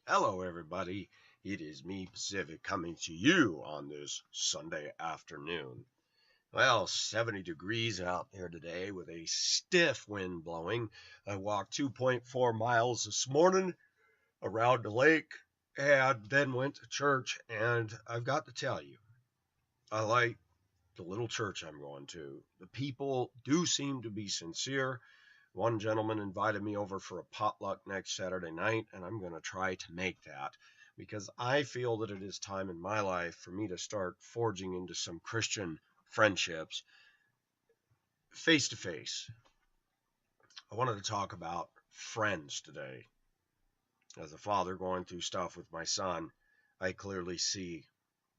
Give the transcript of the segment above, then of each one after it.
Hello, everybody. It is me, Pacific, coming to you on this Sunday afternoon. Well, 70 degrees out there today with a stiff wind blowing. I walked 2.4 miles this morning around the lake and then went to church. And I've got to tell you, I like the little church I'm going to. The people do seem to be sincere. One gentleman invited me over for a potluck next Saturday night, and I'm going to try to make that because I feel that it is time in my life for me to start forging into some Christian friendships face to face. I wanted to talk about friends today. As a father going through stuff with my son, I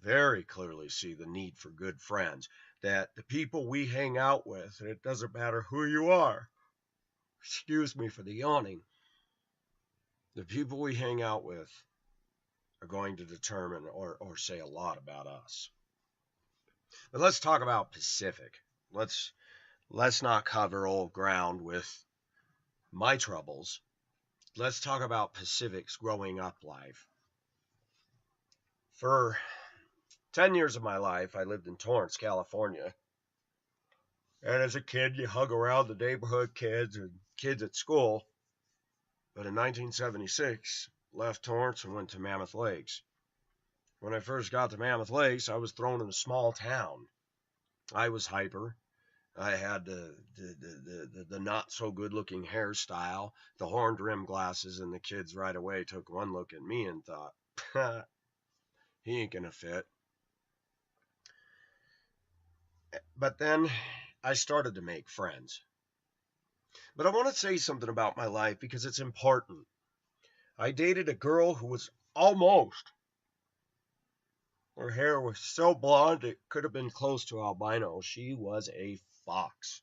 very clearly see the need for good friends. That the people we hang out with, and it doesn't matter who you are, excuse me for the yawning, the people we hang out with are going to determine or say a lot about us. But let's talk about Pacific. Let's not cover old ground with my troubles. Let's talk about Pacific's growing up life. For 10 years of my life, I lived in Torrance, California. And as a kid, you hung around the neighborhood kids and kids at school. But in 1976, left Torrance and went to Mammoth Lakes. When I first got to Mammoth Lakes, I was thrown in a small town. I was hyper. I had the not so good looking hairstyle, the horned rim glasses, and the kids right away took one look at me and thought, he ain't gonna fit. But then I started to make friends. But I want to say something about my life because it's important. I dated a girl who was almost. Her hair was so blonde it could have been close to albino. She was a fox.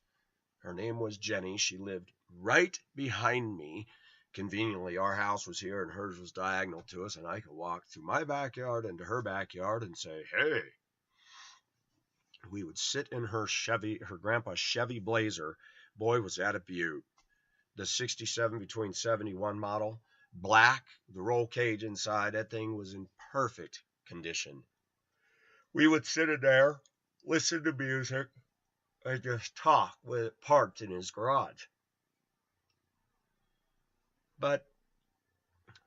Her name was Jenny. She lived right behind me. Conveniently, our house was here and hers was diagonal to us, and I could walk through my backyard into her backyard and say, hey. We would sit in her grandpa's Chevy Blazer. Boy, was that a beaut. The 67 between 71 model, black, the roll cage inside, that thing was in perfect condition. We would sit in there, listen to music, and just talk with it parked in his garage. But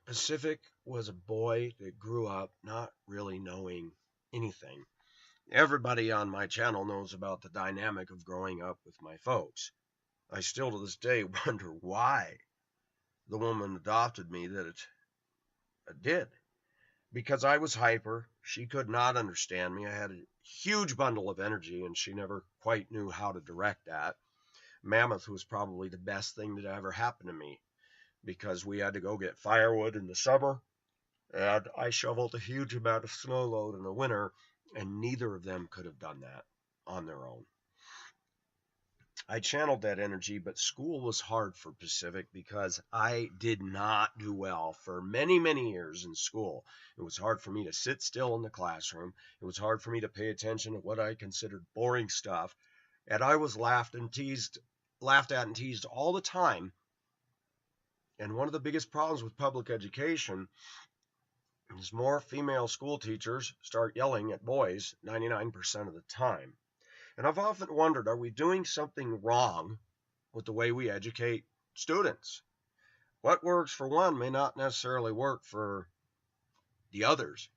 Pacific was a boy that grew up not really knowing anything. Everybody on my channel knows about the dynamic of growing up with my folks. I still to this day wonder why the woman adopted me that it did. Because I was hyper, she could not understand me. I had a huge bundle of energy, and she never quite knew how to direct that. Mammoth was probably the best thing that ever happened to me because we had to go get firewood in the summer, and I shoveled a huge amount of snow load in the winter, and neither of them could have done that on their own. I channeled that energy, but school was hard for Pacific because I did not do well for many, many years in school. It was hard for me to sit still in the classroom. It was hard for me to pay attention to what I considered boring stuff. And I was laughed at and teased all the time. And one of the biggest problems with public education is more female school teachers start yelling at boys 99% of the time. And I've often wondered, are we doing something wrong with the way we educate students? What works for one may not necessarily work for the others.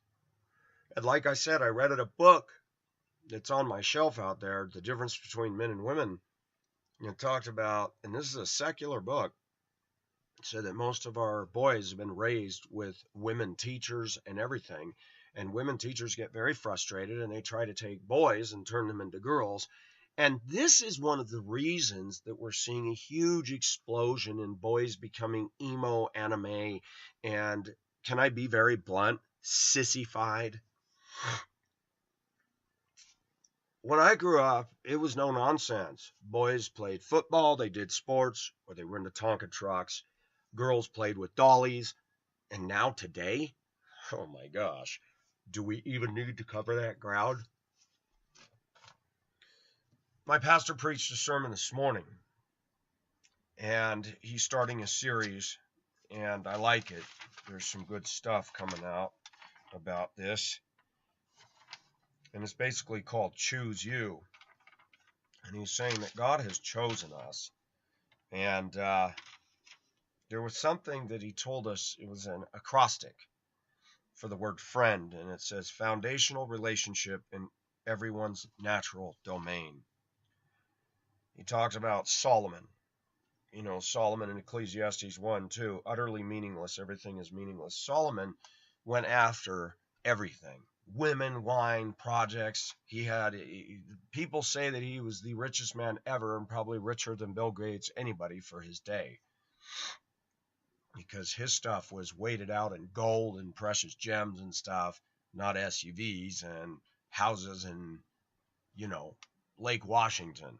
And like I said, I read in a book that's on my shelf out there, The Difference Between Men and Women. And it talked about, and this is a secular book, it said that most of our boys have been raised with women teachers and everything. And women teachers get very frustrated and they try to take boys and turn them into girls. And this is one of the reasons that we're seeing a huge explosion in boys becoming emo, anime, and, can I be very blunt, sissified. When I grew up, it was no nonsense. Boys played football, they did sports, or they were into Tonka trucks. Girls played with dollies. And now today, oh my gosh, do we even need to cover that ground? My pastor preached a sermon this morning, and he's starting a series, and I like it. there's some good stuff coming out about this. And it's basically called Choose You. And he's saying that God has chosen us. And there was something that he told us. It was an acrostic for the word friend. And it says foundational relationship in everyone's natural domain. He talks about Solomon. You know, Solomon in Ecclesiastes 1:2, utterly meaningless. Everything is meaningless. Solomon went after everything. Women, wine, projects. People say that he was the richest man ever and probably richer than Bill Gates, anybody for his day. Because his stuff was weighted out in gold and precious gems and stuff, not SUVs and houses in, Lake Washington.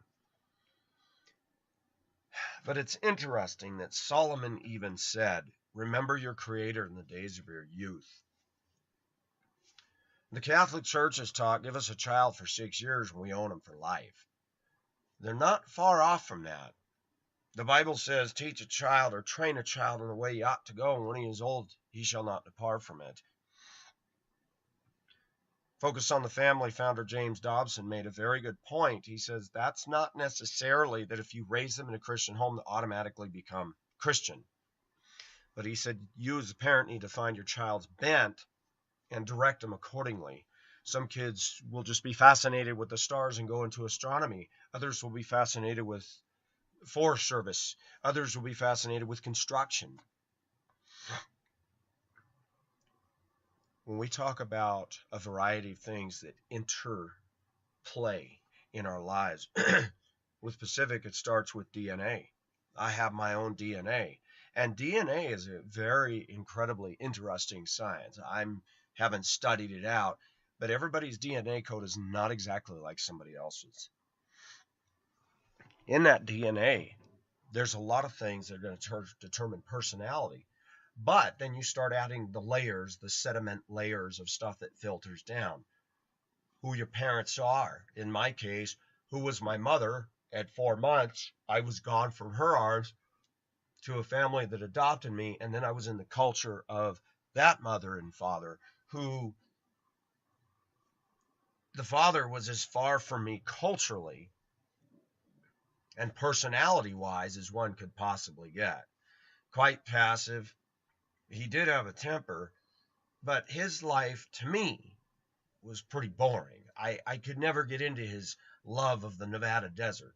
But it's interesting that Solomon even said, remember your Creator in the days of your youth. The Catholic Church has taught, give us a child for 6 years and we own them for life. They're not far off from that. The Bible says, teach a child or train a child in the way he ought to go, and when he is old, he shall not depart from it. Focus on the Family founder James Dobson made a very good point. He says that's not necessarily that if you raise them in a Christian home, they automatically become Christian. But he said you as a parent need to find your child's bent and direct them accordingly. Some kids will just be fascinated with the stars and go into astronomy. Others will be fascinated with Forest Service. Others will be fascinated with construction. When we talk about a variety of things that interplay in our lives, with Pacific, it starts with DNA. I have my own DNA. And DNA is a very incredibly interesting science. I haven't studied it out, but everybody's DNA code is not exactly like somebody else's. In that DNA, there's a lot of things that are going to determine personality. But then you start adding the layers, the sediment layers of stuff that filters down. Who your parents are. In my case, who was my mother at 4 months. I was gone from her arms to a family that adopted me. And then I was in the culture of that mother and father, who the father was as far from me culturally and personality-wise as one could possibly get. Quite passive. He did have a temper, but his life, to me, was pretty boring. I could never get into his love of the Nevada desert.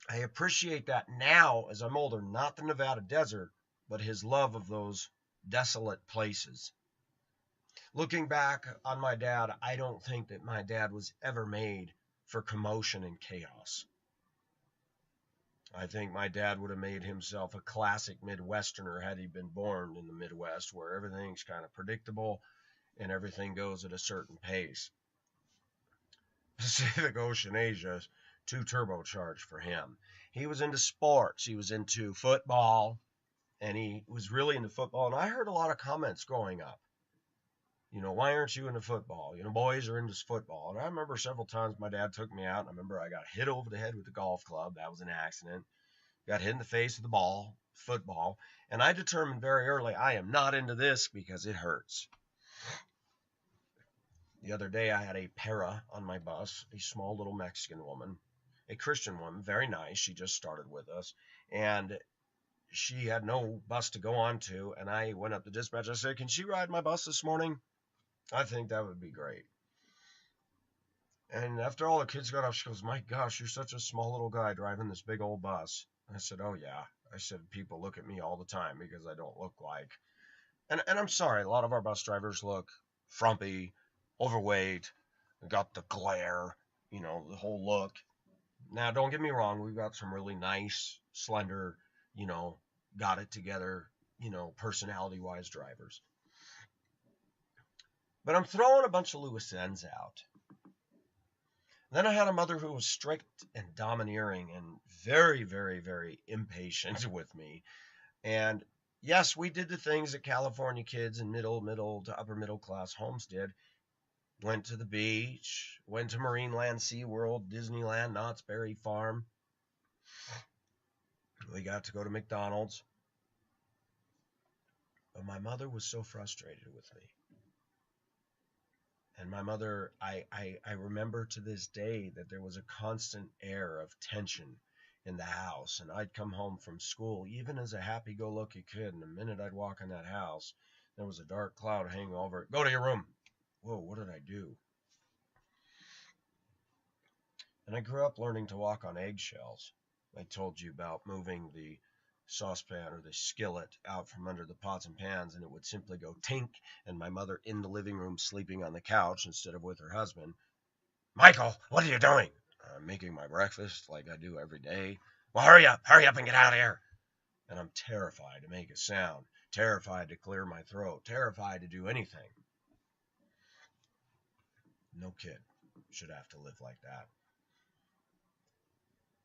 I appreciate that now as I'm older, not the Nevada desert, but his love of those desolate places. Looking back on my dad, I don't think that my dad was ever made for commotion and chaos. I think my dad would have made himself a classic Midwesterner had he been born in the Midwest, where everything's kind of predictable and everything goes at a certain pace. Pacific Ocean Asia, too turbocharged for him. He was into sports. He was into football, and he was really into football. And I heard a lot of comments growing up. Why aren't you into football? Boys are into football. And I remember several times my dad took me out, and I remember I got hit over the head with a golf club. That was an accident. Got hit in the face with the ball, football. And I determined very early, I am not into this because it hurts. The other day, I had a para on my bus, a small little Mexican woman, a Christian woman, very nice. She just started with us. And she had no bus to go on to. And I went up to dispatch. I said, can she ride my bus this morning? I think that would be great. And after all the kids got off, she goes, my gosh, you're such a small little guy driving this big old bus. I said, oh, yeah. I said, people look at me all the time because I don't look like. And I'm sorry, a lot of our bus drivers look frumpy, overweight, got the glare, the whole look. Now, don't get me wrong. We've got some really nice, slender, got it together, personality-wise drivers. But I'm throwing a bunch of loose ends out. Then I had a mother who was strict and domineering and very, very, very impatient with me. And yes, we did the things that California kids in middle to upper middle class homes did. Went to the beach, went to Marineland, SeaWorld, Disneyland, Knott's Berry Farm. We got to go to McDonald's. But my mother was so frustrated with me. And my mother, I remember to this day that there was a constant air of tension in the house. And I'd come home from school, even as a happy-go-lucky kid, and the minute I'd walk in that house, there was a dark cloud hanging over it. Go to your room. Whoa, what did I do? And I grew up learning to walk on eggshells. I told you about moving the saucepan or the skillet out from under the pots and pans, and it would simply go tink, and my mother in the living room sleeping on the couch instead of with her husband. Michael, what are you doing? I'm making my breakfast like I do every day. Well, hurry up and get out of here. And I'm terrified to make a sound, terrified to clear my throat, terrified to do anything. No kid should have to live like that.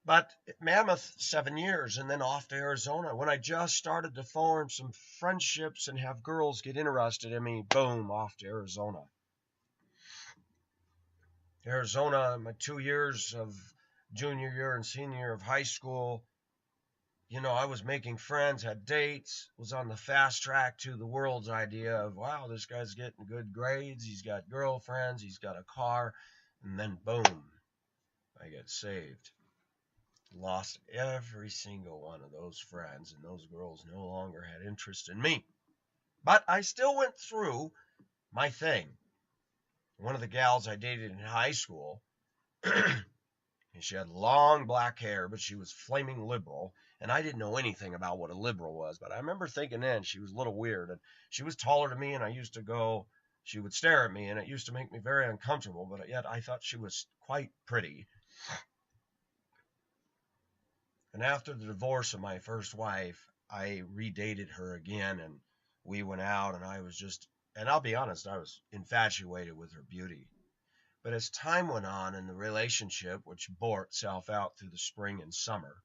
But at Mammoth, 7 years, and then off to Arizona. When I just started to form some friendships and have girls get interested in me, boom, off to Arizona. Arizona, my 2 years of junior year and senior year of high school, you know, I was making friends, had dates, was on the fast track to the world's idea of, wow, this guy's getting good grades, he's got girlfriends, he's got a car, and then boom, I get saved. Lost every single one of those friends, and those girls no longer had interest in me. But I still went through my thing. One of the gals I dated in high school, and she had long black hair, but she was flaming liberal, and I didn't know anything about what a liberal was, but I remember thinking then she was a little weird, and she was taller than me, and I used to go, she would stare at me, and it used to make me very uncomfortable, but yet I thought she was quite pretty. And after the divorce of my first wife, I redated her again, and we went out, and I was just, and I'll be honest, I was infatuated with her beauty. But as time went on in the relationship, which bore itself out through the spring and summer,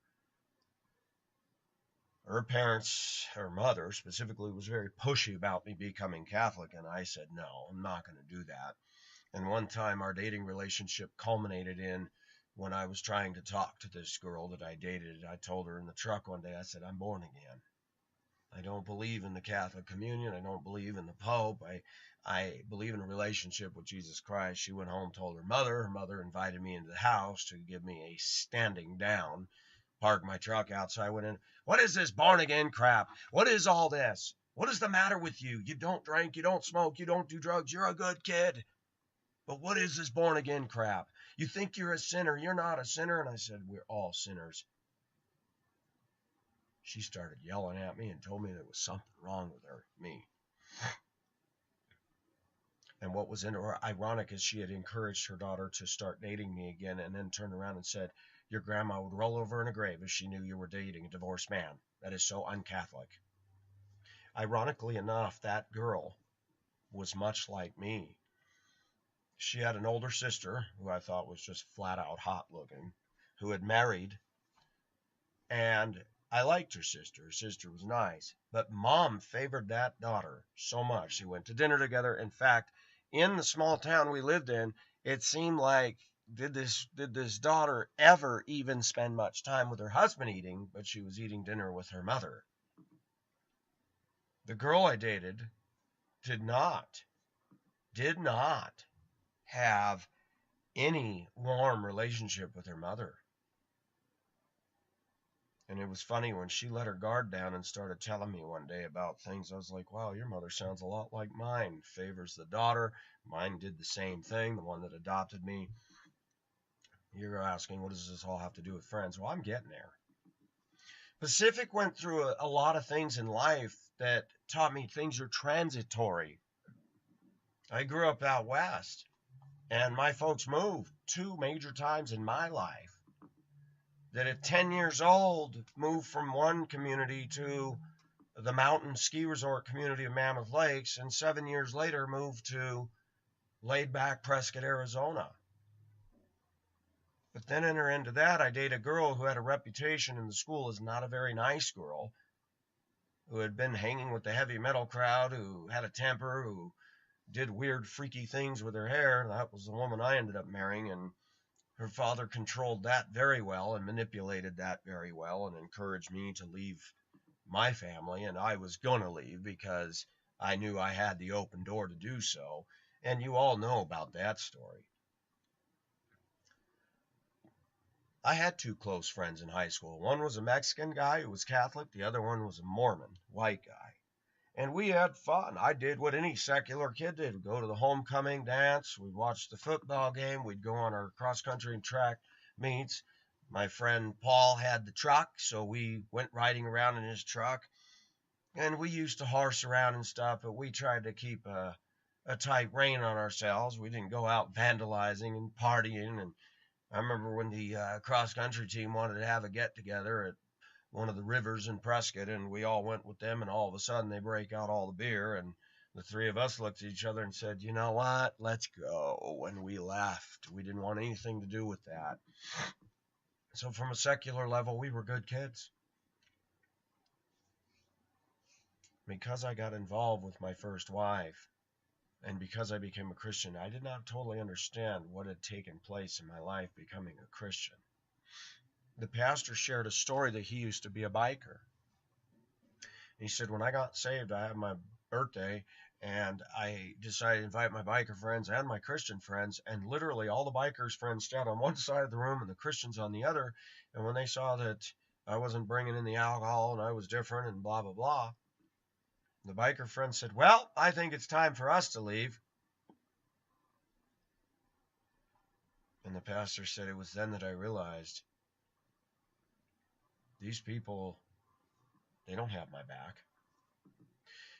her parents, her mother specifically, was very pushy about me becoming Catholic, and I said, no, I'm not going to do that. And one time our dating relationship culminated in when I was trying to talk to this girl that I dated. I told her in the truck one day, I said, I'm born again. I don't believe in the Catholic communion. I don't believe in the Pope. I believe in a relationship with Jesus Christ. She went home, told her mother. Her mother invited me into the house to give me a standing down. Parked my truck outside. Went in. What is this born again crap? What is all this? What is the matter with you? You don't drink. You don't smoke. You don't do drugs. You're a good kid. But what is this born again crap? You think you're a sinner. You're not a sinner. And I said, we're all sinners. She started yelling at me and told me there was something wrong with her, me. And what was ironic is she had encouraged her daughter to start dating me again, and then turned around and said, your grandma would roll over in a grave if she knew you were dating a divorced man. That is so un-Catholic. Ironically enough, that girl was much like me. She had an older sister who I thought was just flat out hot looking, who had married, and I liked her sister. Her sister was nice, but mom favored that daughter so much. She went to dinner together. In fact, in the small town we lived in, it seemed like did this daughter ever even spend much time with her husband eating, but she was eating dinner with her mother. The girl I dated did not have any warm relationship with her mother. And it was funny when she let her guard down and started telling me one day about things. I was like, wow, your mother sounds a lot like mine. Favors the daughter. Mine did the same thing, the one that adopted me. You're asking, what does this all have to do with friends? Well, I'm getting there. Pacific went through a lot of things in life that taught me things are transitory. I grew up out west, and my folks moved 2 major times in my life. That at 10 years old, moved from one community to the mountain ski resort community of Mammoth Lakes, and 7 years later moved to laid-back Prescott, Arizona. But then enter into that, I dated a girl who had a reputation in the school as not a very nice girl, who had been hanging with the heavy metal crowd, who had a temper, who did weird, freaky things with her hair. That was the woman I ended up marrying, and her father controlled that very well and manipulated that very well and encouraged me to leave my family, and I was going to leave because I knew I had the open door to do so. And you all know about that story. I had two close friends in high school. One was a Mexican guy who was Catholic. The other one was a Mormon, white guy. And we had fun. I did what any secular kid did. We'd go to the homecoming dance. We'd watch the football game. We'd go on our cross-country and track meets. My friend Paul had the truck, so we went riding around in his truck. And we used to horse around and stuff, but we tried to keep a tight rein on ourselves. We didn't go out vandalizing and partying. And I remember when the cross-country team wanted to have a get-together at one of the rivers in Prescott, and we all went with them, and all of a sudden they break out all the beer, and the three of us looked at each other and said, you know what, let's go, and we left. We didn't want anything to do with that. So from a secular level, we were good kids. Because I got involved with my first wife, and because I became a Christian, I did not totally understand what had taken place in my life becoming a Christian. The pastor shared a story that he used to be a biker. He said, when I got saved, I had my birthday, and I decided to invite my biker friends and my Christian friends, and literally all the bikers' friends stood on one side of the room and the Christians on the other, and when they saw that I wasn't bringing in the alcohol and I was different and blah, blah, blah, the biker friend said, well, I think it's time for us to leave. And the pastor said, it was then that I realized these people, they don't have my back.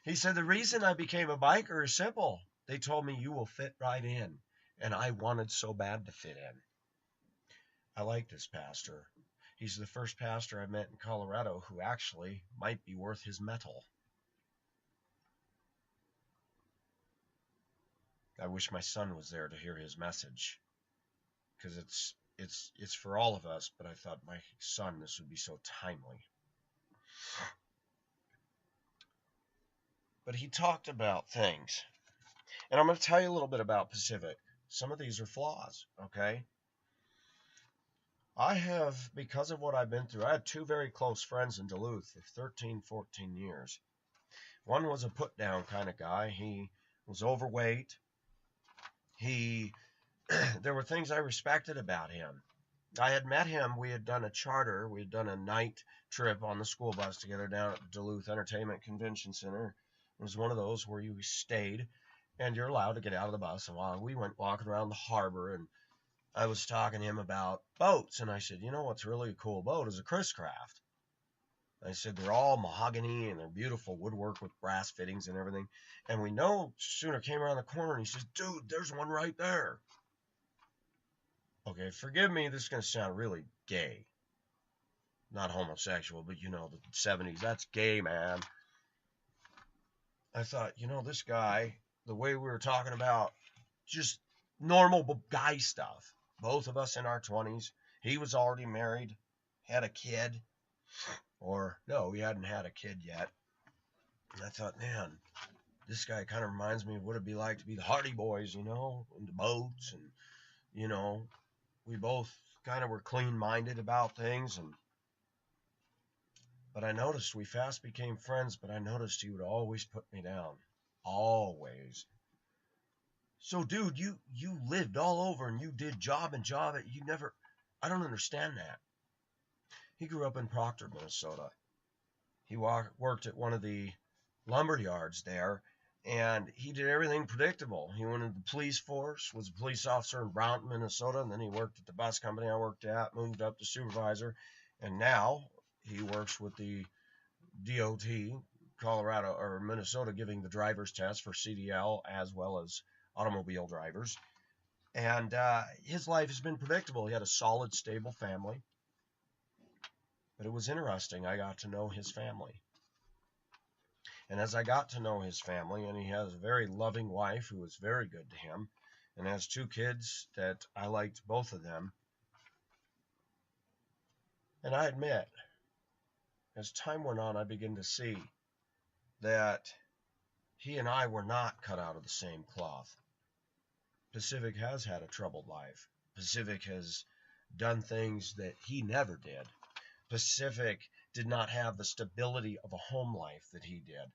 He said, the reason I became a biker is simple. They told me you will fit right in. And I wanted so bad to fit in. I like this pastor. He's the first pastor I met in Colorado who actually might be worth his mettle. I wish my son was there to hear his message, because it's for all of us, but I thought, my son, this would be so timely. But he talked about things, and I'm going to tell you a little bit about Pacific. Some of these are flaws, okay? I have, because of what I've been through, I had two very close friends in Duluth for 13, 14 years. One was a put-down kind of guy. He was overweight. There were things I respected about him. I had met him. We had done a charter. We had done a night trip on the school bus together down at the Duluth Entertainment Convention Center. It was one of those where you stayed and you're allowed to get out of the bus. And while we went walking around the harbor, and I was talking to him about boats. And I said, you know what's really a cool boat is a Chris Craft. I said, they're all mahogany and they're beautiful woodwork with brass fittings and everything. And we no sooner came around the corner and he says, dude, there's one right there. Okay, forgive me, this is going to sound really gay. Not homosexual, but you know, the 70s, that's gay, man. I thought, you know, this guy, the way we were talking about just normal guy stuff, both of us in our 20s, he was already married, had a kid. Or, no, he hadn't had a kid yet. And I thought, man, this guy kind of reminds me of what it'd be like to be the Hardy Boys, you know, into boats. And, you know, we both kind of were clean-minded about things. But I noticed we fast became friends, but I noticed he would always put me down. Always. So, dude, you lived all over and you did job and job. You never, I don't understand that. He grew up in Proctor, Minnesota. He worked at one of the lumber yards there, and he did everything predictable. He went into the police force, was a police officer in Brownton, Minnesota, and then he worked at the bus company I worked at, moved up to supervisor, and now he works with the DOT, Colorado or Minnesota, giving the driver's test for CDL as well as automobile drivers. And his life has been predictable. He had a solid, stable family. But it was interesting. I got to know his family. And as I got to know his family, and he has a very loving wife who was very good to him, and has two kids that I liked both of them. And I admit, as time went on, I began to see that he and I were not cut out of the same cloth. Pacific has had a troubled life. Pacific has done things that he never did. Pacific did not have the stability of a home life that he did.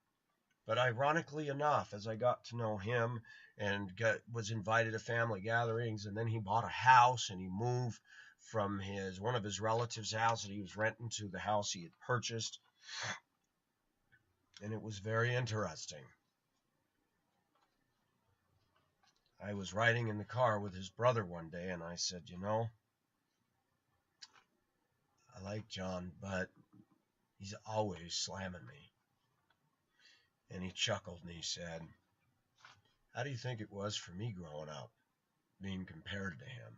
But ironically enough, as I got to know him and was invited to family gatherings, and then he bought a house and he moved from one of his relatives' house that he was renting to the house he had purchased. And it was very interesting. I was riding in the car with his brother one day, and I said, I like John, but he's always slamming me. And he chuckled and he said, how do you think it was for me growing up, being compared to him?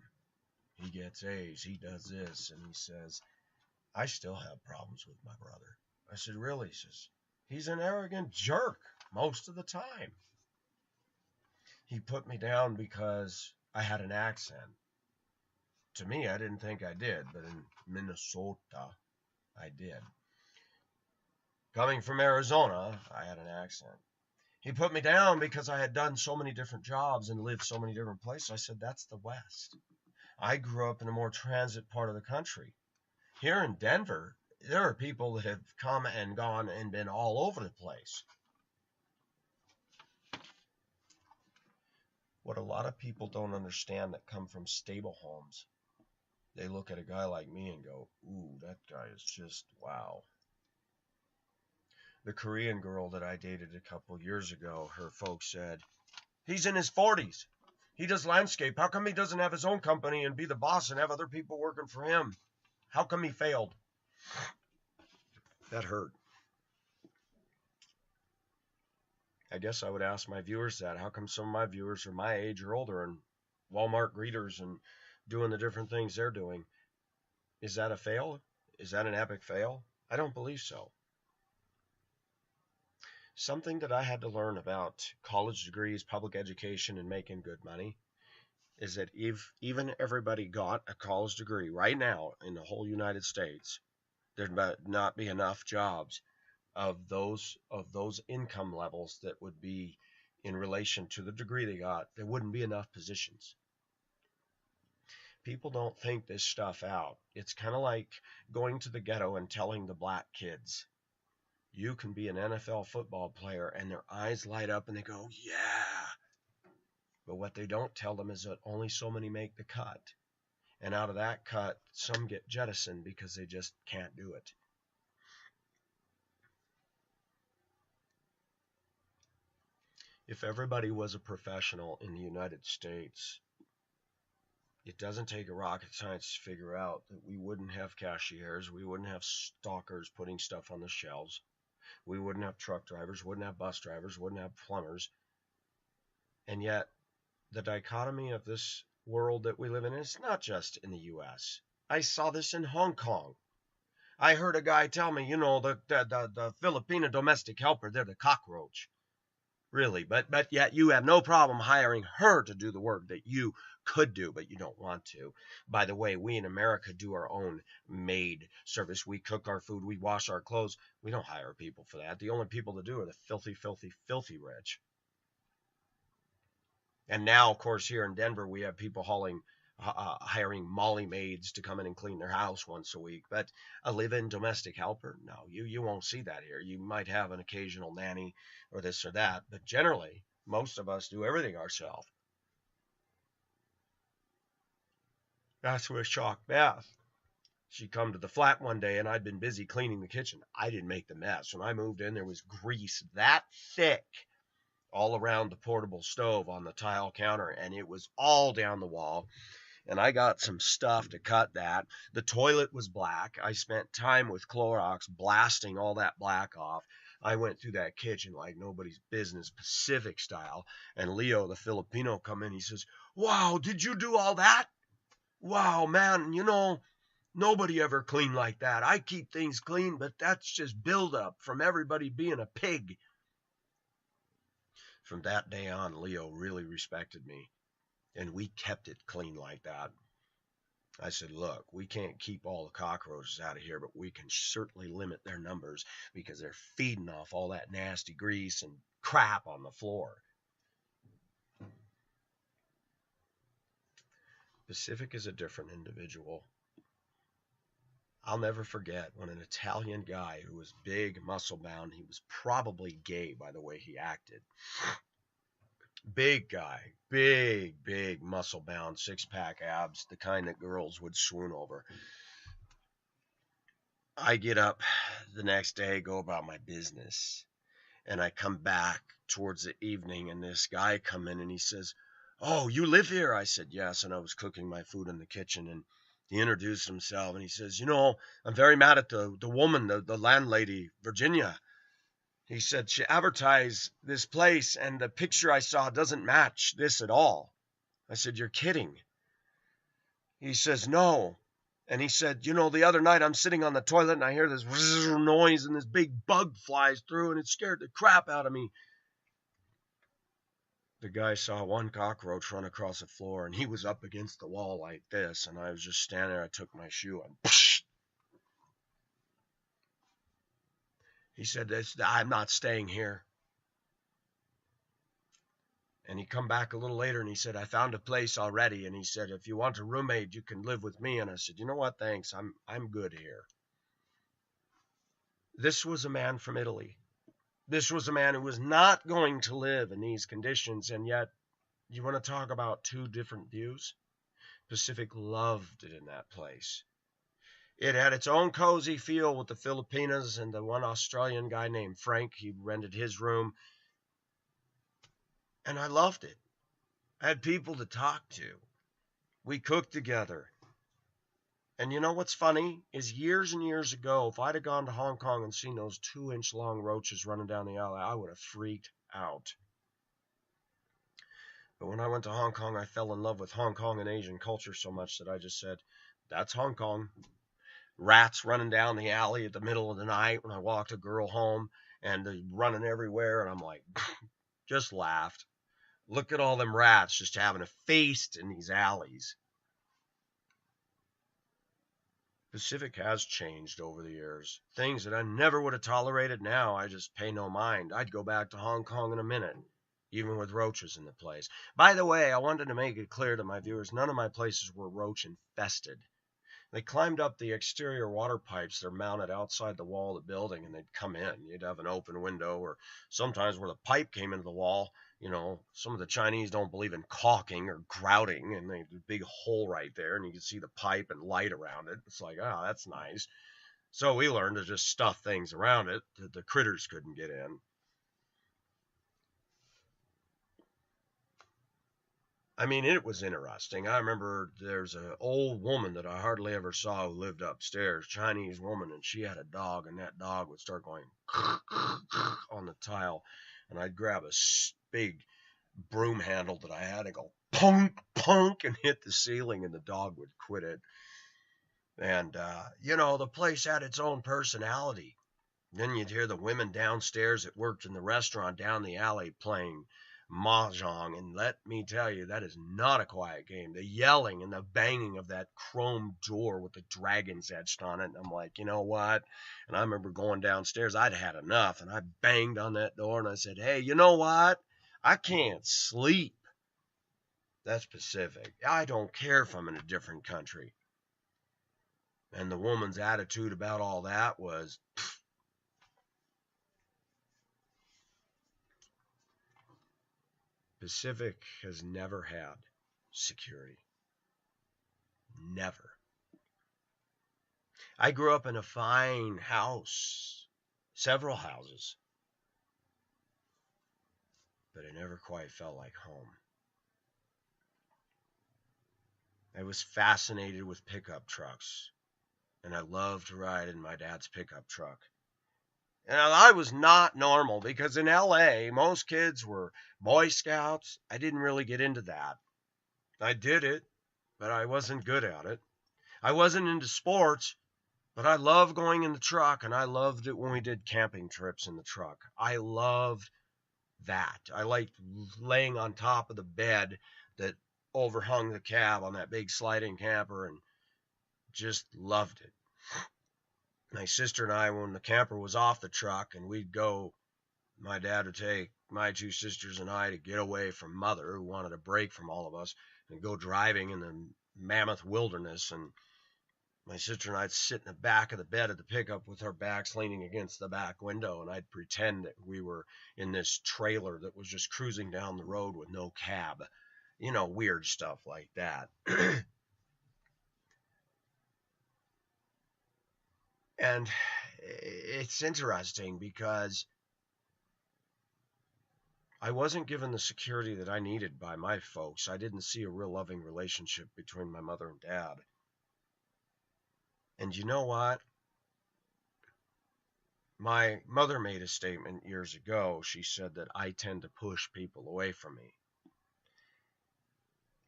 He gets A's, he does this, and he says, I still have problems with my brother. I said, really? He says, he's an arrogant jerk most of the time. He put me down because I had an accent. To me, I didn't think I did, but in Minnesota, I did. Coming from Arizona, I had an accent. He put me down because I had done so many different jobs and lived so many different places. I said, that's the West. I grew up in a more transit part of the country. Here in Denver, there are people that have come and gone and been all over the place. What a lot of people don't understand that come from stable homes, they look at a guy like me and go, ooh, that guy is just wow. The Korean girl that I dated a couple years ago, her folks said, he's in his 40s. He does landscape. How come he doesn't have his own company and be the boss and have other people working for him? How come he failed? That hurt. I guess I would ask my viewers that. How come some of my viewers are my age or older and Walmart greeters and doing the different things they're doing? Is that a fail? Is that an epic fail? I don't believe so. Something that I had to learn about college degrees, public education, and making good money is that if even everybody got a college degree right now in the whole United States, there'd not be enough jobs of those income levels that would be in relation to the degree they got. There wouldn't be enough positions. People don't think this stuff out. It's kind of like going to the ghetto and telling the black kids, you can be an NFL football player, and their eyes light up and they go, yeah. But what they don't tell them is that only so many make the cut. And out of that cut, some get jettisoned because they just can't do it. If everybody was a professional in the United States, it doesn't take a rocket science to figure out that we wouldn't have cashiers, we wouldn't have stockers putting stuff on the shelves, we wouldn't have truck drivers, wouldn't have bus drivers, wouldn't have plumbers. And yet, the dichotomy of this world that we live in is not just in the U.S. I saw this in Hong Kong. I heard a guy tell me, the Filipino domestic helper, they're the cockroach. Really, but yet you have no problem hiring her to do the work that you could do, but you don't want to. By the way, we in America do our own maid service. We cook our food, we wash our clothes. We don't hire people for that. The only people that do are the filthy, filthy, filthy rich. And now, of course, here in Denver, we have people hiring Molly maids to come in and clean their house once a week. But a live-in domestic helper, no, you won't see that here. You might have an occasional nanny or this or that, but generally, most of us do everything ourselves. That's where shocked Beth. She come to the flat one day, and I'd been busy cleaning the kitchen. I didn't make the mess. When I moved in, there was grease that thick all around the portable stove on the tile counter, and it was all down the wall. And I got some stuff to cut that. The toilet was black. I spent time with Clorox blasting all that black off. I went through that kitchen like nobody's business, Pacific style. And Leo, the Filipino, come in. He says, wow, did you do all that? Wow, man, nobody ever cleaned like that. I keep things clean, but that's just buildup from everybody being a pig. From that day on, Leo really respected me, and we kept it clean like that. I said, look, we can't keep all the cockroaches out of here, but we can certainly limit their numbers because they're feeding off all that nasty grease and crap on the floor. Pacific is a different individual. I'll never forget when an Italian guy who was big, muscle bound, he was probably gay by the way he acted. Big guy, big, muscle bound, six pack abs, the kind that girls would swoon over. I get up the next day, go about my business, and I come back towards the evening, and this guy come in and he says, "Oh, you live here?" I said, "Yes," and I was cooking my food in the kitchen, and he introduced himself, and he says, "I'm very mad at the woman, the landlady, Virginia." He said, "She advertised this place, and the picture I saw doesn't match this at all." I said, "You're kidding." He says, "No." And he said, "The other night I'm sitting on the toilet and I hear this noise and this big bug flies through and it scared the crap out of me." The guy saw one cockroach run across the floor and he was up against the wall like this, and I was just standing there. I took my shoe and psh. He said, "I'm not staying here." And he come back a little later and he said, "I found a place already." And he said, "If you want a roommate, you can live with me." And I said, "You know what? Thanks. I'm good here." This was a man from Italy. This was a man who was not going to live in these conditions. And yet, you want to talk about two different views? Pacific loved it in that place. It had its own cozy feel with the Filipinas and the one Australian guy named Frank. He rented his room. And I loved it. I had people to talk to. We cooked together. And you know what's funny is years and years ago, if I'd have gone to Hong Kong and seen those 2-inch long roaches running down the alley, I would have freaked out. But when I went to Hong Kong, I fell in love with Hong Kong and Asian culture so much that I just said, "That's Hong Kong." Rats running down the alley at the middle of the night when I walked a girl home, and they're running everywhere, and I'm like, just laughed. Look at all them rats just having a feast in these alleys. Pacific has changed over the years. Things that I never would have tolerated, now I just pay no mind. I'd go back to Hong Kong in a minute, even with roaches in the place. By the way, I wanted to make it clear to my viewers, none of my places were roach infested. They climbed up the exterior water pipes. They're mounted outside the wall of the building, and they'd come in. You'd have an open window, or sometimes where the pipe came into the wall. Some of the Chinese don't believe in caulking or grouting, and they have a big hole right there, and you can see the pipe and light around it. It's like, oh, that's nice. So we learned to just stuff things around it that the critters couldn't get in. I mean, it was interesting. I remember there's an old woman that I hardly ever saw who lived upstairs, Chinese woman, and she had a dog, and that dog would start going on the tile, and I'd grab a big broom handle that I had and go punk, punk, and hit the ceiling, and the dog would quit it. And, the place had its own personality. Then you'd hear the women downstairs that worked in the restaurant down the alley playing mahjong, and let me tell you, that is not a quiet game. The yelling and the banging of that chrome door with the dragons etched on it, and I'm like, you know what? And I remember going downstairs, I'd had enough, and I banged on that door, and I said, "Hey, you know what? I can't sleep." That's Pacific. I don't care if I'm in a different country. And the woman's attitude about all that was, Pacific has never had security. Never. I grew up in a fine house, several houses, but it never quite felt like home. I was fascinated with pickup trucks, and I loved to ride in my dad's pickup truck. And I was not normal because in LA, most kids were Boy Scouts. I didn't really get into that. I did it, but I wasn't good at it. I wasn't into sports, but I loved going in the truck, and I loved it when we did camping trips in the truck. I loved that. I liked laying on top of the bed that overhung the cab on that big sliding camper, and just loved it. My sister and I, when the camper was off the truck and we'd go, my dad would take my two sisters and I to get away from Mother, who wanted a break from all of us, and go driving in the mammoth wilderness. And My sister and I'd sit in the back of the bed of the pickup with our backs leaning against the back window, and I'd pretend that we were in this trailer that was just cruising down the road with no cab. Weird stuff like that. And it's interesting because I wasn't given the security that I needed by my folks. I didn't see a real loving relationship between my mother and dad. And you know what? My mother made a statement years ago. She said that I tend to push people away from me.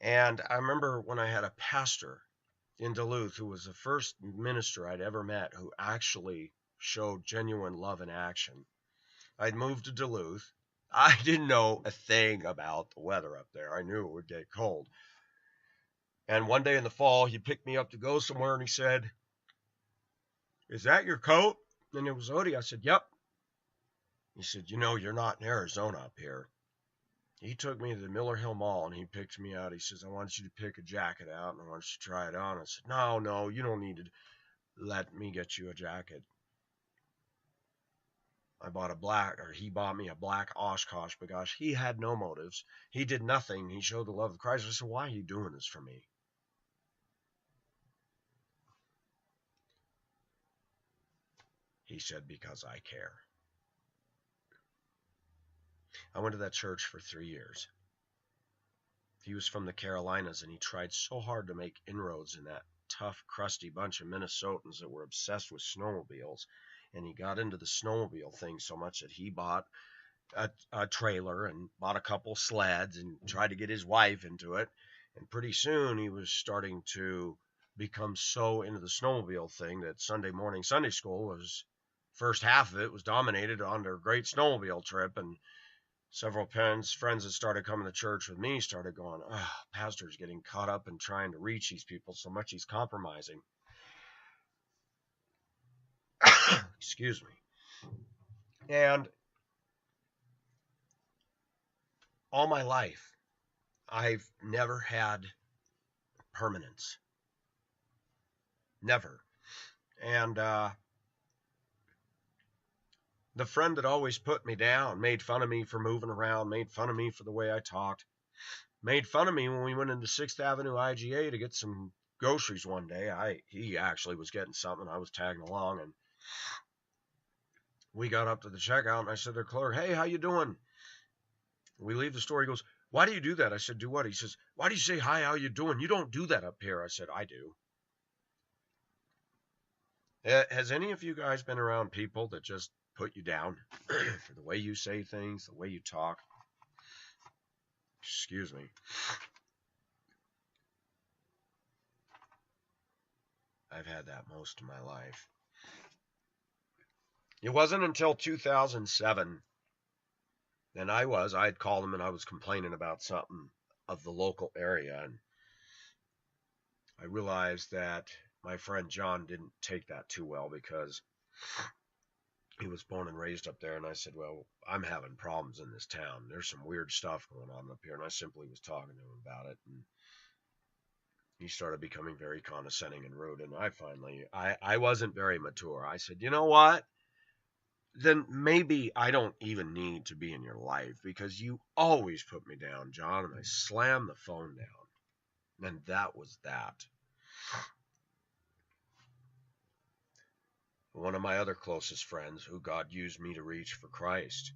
And I remember when I had a pastor in Duluth who was the first minister I'd ever met who actually showed genuine love in action. I'd moved to Duluth. I didn't know a thing about the weather up there. I knew it would get cold. And one day in the fall, he picked me up to go somewhere, and he said, "Is that your coat?" And it was hoodie. I said, "Yep." He said, "You're not in Arizona up here." He took me to the Miller Hill Mall, and he picked me out. He says, "I want you to pick a jacket out, and I want you to try it on." I said, No, you don't need to let me get you a jacket." He bought me a black Oshkosh Bagosh. He had no motives. He did nothing. He showed the love of Christ. I said, "Why are you doing this for me?" He said, "Because I care." I went to that church for 3 years. He was from the Carolinas, and he tried so hard to make inroads in that tough, crusty bunch of Minnesotans that were obsessed with snowmobiles. And he got into the snowmobile thing so much that he bought a trailer and bought a couple sleds and tried to get his wife into it. And pretty soon he was starting to become so into the snowmobile thing that Sunday morning Sunday school was, first half of it was dominated on their great snowmobile trip. And several friends that started coming to church with me started going, "Pastor's getting caught up in trying to reach these people so much he's compromising." Excuse me. And all my life, I've never had permanence. Never. And the friend that always put me down, made fun of me for moving around, made fun of me for the way I talked, made fun of me when we went into 6th Avenue IGA to get some groceries one day. He actually was getting something. I was tagging along, and we got up to the checkout, and I said to the clerk, "Hey, how you doing?" We leave the store. He goes, "Why do you do that?" I said, "Do what?" He says, "Why do you say, 'Hi, how you doing?' You don't do that up here." I said, "I do." Has any of you guys been around people that just put you down for the way you say things, the way you talk? Excuse me. I've had that most of my life. It wasn't until 2007, and I'd called him and I was complaining about something of the local area, and I realized that my friend John didn't take that too well because he was born and raised up there. And I said, "Well, I'm having problems in this town. There's some weird stuff going on up here." And I simply was talking to him about it, and he started becoming very condescending and rude. And I wasn't very mature. I said, "You know what? Then maybe I don't even need to be in your life because you always put me down, John." And I slammed the phone down. And that was that. One of my other closest friends, who God used me to reach for Christ,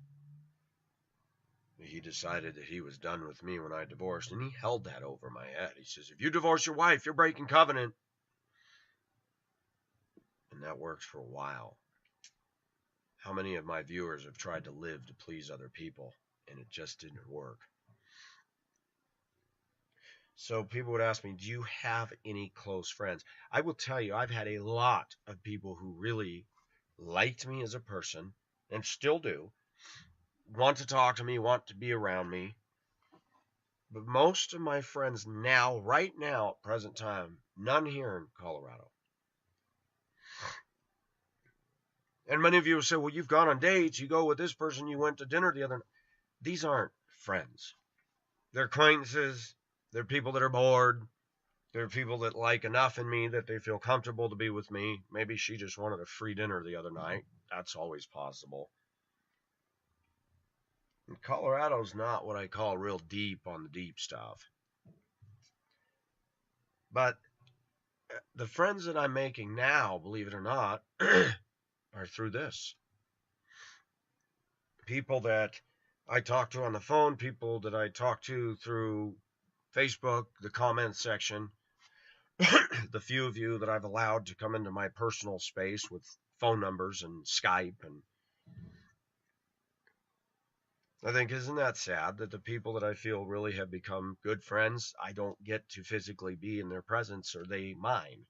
he decided that he was done with me when I divorced, and he held that over my head. He says, "If you divorce your wife, you're breaking covenant." And that worked for a while. How many of my viewers have tried to live to please other people, and it just didn't work? So people would ask me, "Do you have any close friends?" I will tell you, I've had a lot of people who really liked me as a person, and still do, want to talk to me, want to be around me. But most of my friends now, right now, at present time, none here in Colorado. And many of you will say, "Well, you've gone on dates, you go with this person, you went to dinner the other night." These aren't friends. They're acquaintances. They're people that are bored. There are people that like enough in me that they feel comfortable to be with me. Maybe she just wanted a free dinner the other night. That's always possible. And Colorado's not what I call real deep on the deep stuff. But the friends that I'm making now, believe it or not, are through this. People that I talk to on the phone, people that I talk to through Facebook, the comment section, the few of you that I've allowed to come into my personal space with phone numbers and Skype. And I think, isn't that sad that the people that I feel really have become good friends, I don't get to physically be in their presence, or they mine?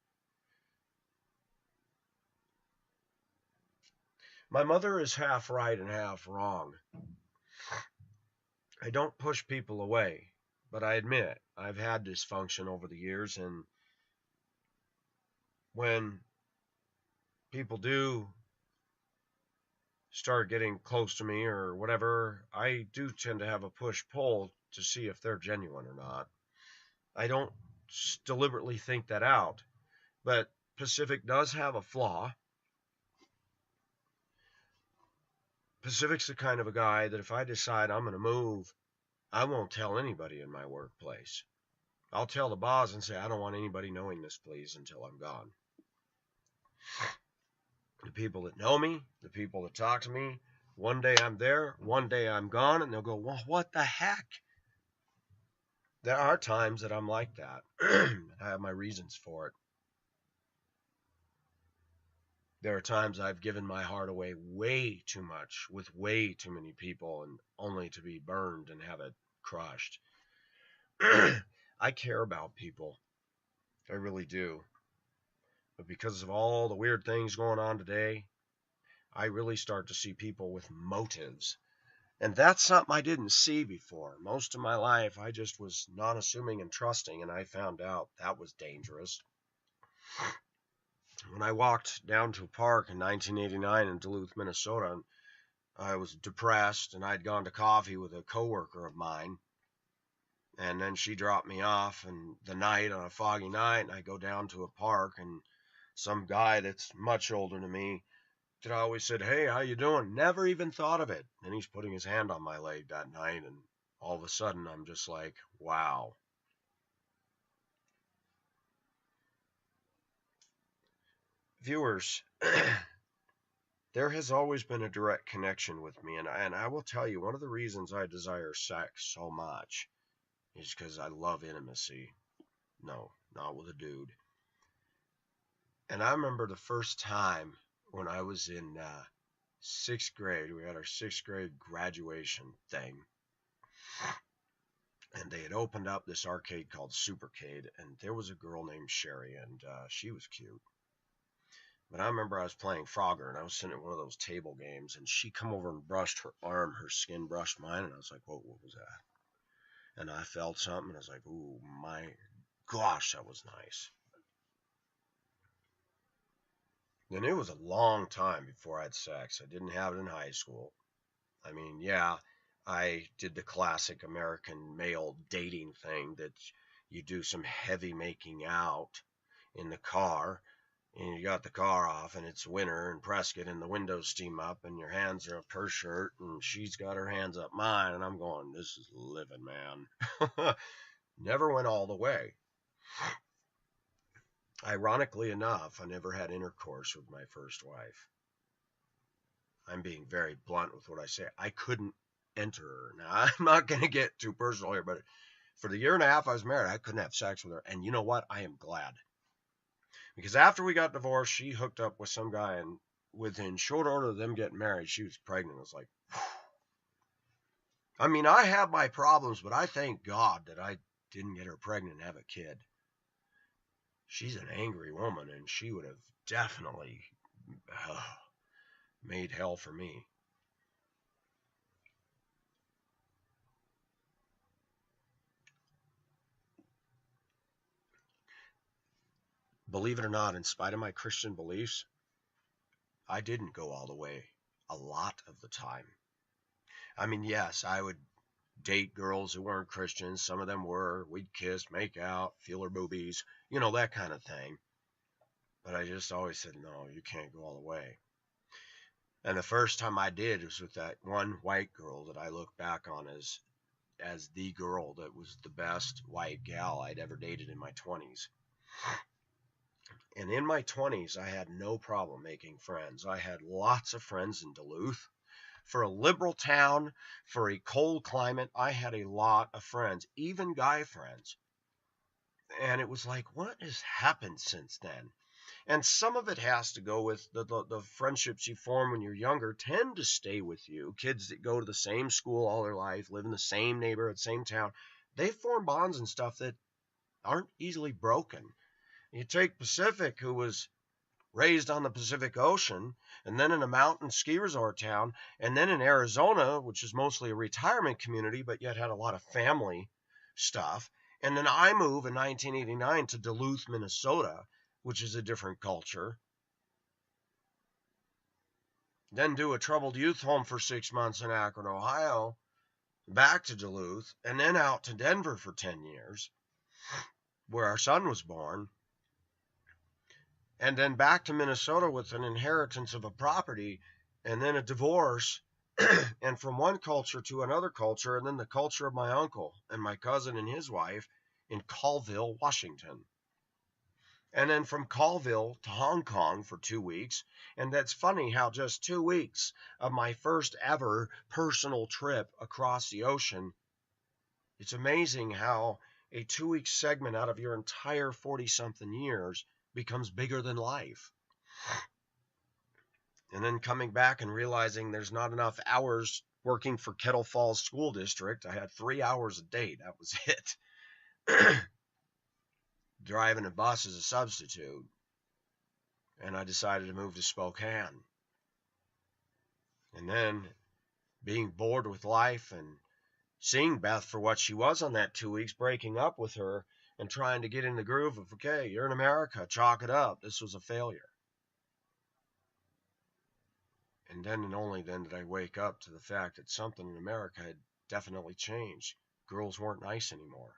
My mother is half right and half wrong. I don't push people away, but I admit I've had dysfunction over the years, and when people do start getting close to me or whatever, I do tend to have a push-pull to see if they're genuine or not. I don't deliberately think that out, but Pacific does have a flaw. Pacific's the kind of a guy that if I decide I'm going to move, I won't tell anybody in my workplace. I'll tell the boss and say, I don't want anybody knowing this, please, until I'm gone. The people that know me, the people that talk to me, one day I'm there, one day I'm gone, and they'll go, well, what the heck? There are times that I'm like that. I have my reasons for it. There are times I've given my heart away way too much with way too many people, and only to be burned and have it crushed. I care about people. I really do. But because of all the weird things going on today, I really start to see people with motives. And that's something I didn't see before. Most of my life, I just was non-assuming and trusting, and I found out that was dangerous. When I walked down to a park in 1989 in Duluth, Minnesota, I was depressed, and I'd gone to coffee with a coworker of mine, and then she dropped me off, and the night, on a foggy night, and I go down to a park, and some guy that's much older than me that always said, hey, how you doing? Never even thought of it. And he's putting his hand on my leg that night, and all of a sudden I'm just like, wow. Viewers, there has always been a direct connection with me, and I will tell you, one of the reasons I desire sex so much is because I love intimacy. No, not with a dude. And I remember the first time when I was in 6th grade. We had our 6th grade graduation thing, and they had opened up this arcade called Supercade, and there was a girl named Sherry, and she was cute. But I remember I was playing Frogger, and I was sitting at one of those table games, and she come over and brushed her arm, her skin brushed mine, and I was like, whoa, what was that? And I felt something, and I was like, ooh, my gosh, that was nice. And it was a long time before I had sex. I didn't have it in high school. I mean, yeah, I did the classic American male dating thing that you do some heavy making out in the car, and you got the car off, and it's winter in Prescott, and the windows steam up, and your hands are up her shirt, and she's got her hands up mine, and I'm going, this is living, man. Never went all the way. Ironically enough, I never had intercourse with my first wife. I'm being very blunt with what I say. I couldn't enter her. Now, I'm not going to get too personal here, but for the year and a half I was married, I couldn't have sex with her. And you know what? I am glad. Because after we got divorced, she hooked up with some guy, and within short order of them getting married, she was pregnant. I was like, whew. I mean, I have my problems, but I thank God that I didn't get her pregnant and have a kid. She's an angry woman, and she would have definitely made hell for me. Believe it or not, in spite of my Christian beliefs, I didn't go all the way a lot of the time. I mean, yes, I would date girls who weren't Christians. Some of them were. We'd kiss, make out, feel her boobies, you know, that kind of thing. But I just always said, no, you can't go all the way. And the first time I did was with that one white girl that I look back on as the girl that was the best white gal I'd ever dated in my 20s. And in my 20s, I had no problem making friends. I had lots of friends in Duluth. For a liberal town, for a cold climate, I had a lot of friends, even guy friends. And it was like, what has happened since then? And some of it has to go with the friendships you form when you're younger tend to stay with you. Kids that go to the same school all their life, live in the same neighborhood, same town, they form bonds and stuff that aren't easily broken. You take Pacific, who was raised on the Pacific Ocean, and then in a mountain ski resort town, and then in Arizona, which is mostly a retirement community, but yet had a lot of family stuff. And then I move in 1989 to Duluth, Minnesota, which is a different culture. Then do a troubled youth home for 6 months in Akron, Ohio, back to Duluth, and then out to Denver for 10 years, where our son was born. And then back to Minnesota with an inheritance of a property, and then a divorce, and from one culture to another culture, and then the culture of my uncle and my cousin and his wife in Colville, Washington. And then from Colville to Hong Kong for 2 weeks. And that's funny how just 2 weeks of my first ever personal trip across the ocean, it's amazing how a 2-week segment out of your entire 40-something years becomes bigger than life. And then coming back and realizing there's not enough hours working for Kettle Falls School District. I had 3 hours a day. That was it. Driving a bus as a substitute. And I decided to move to Spokane. And then being bored with life and seeing Beth for what she was on that 2 weeks, breaking up with her, and trying to get in the groove of, okay, you're in America, chalk it up. This was a failure. And then and only then did I wake up to the fact that something in America had definitely changed. Girls weren't nice anymore.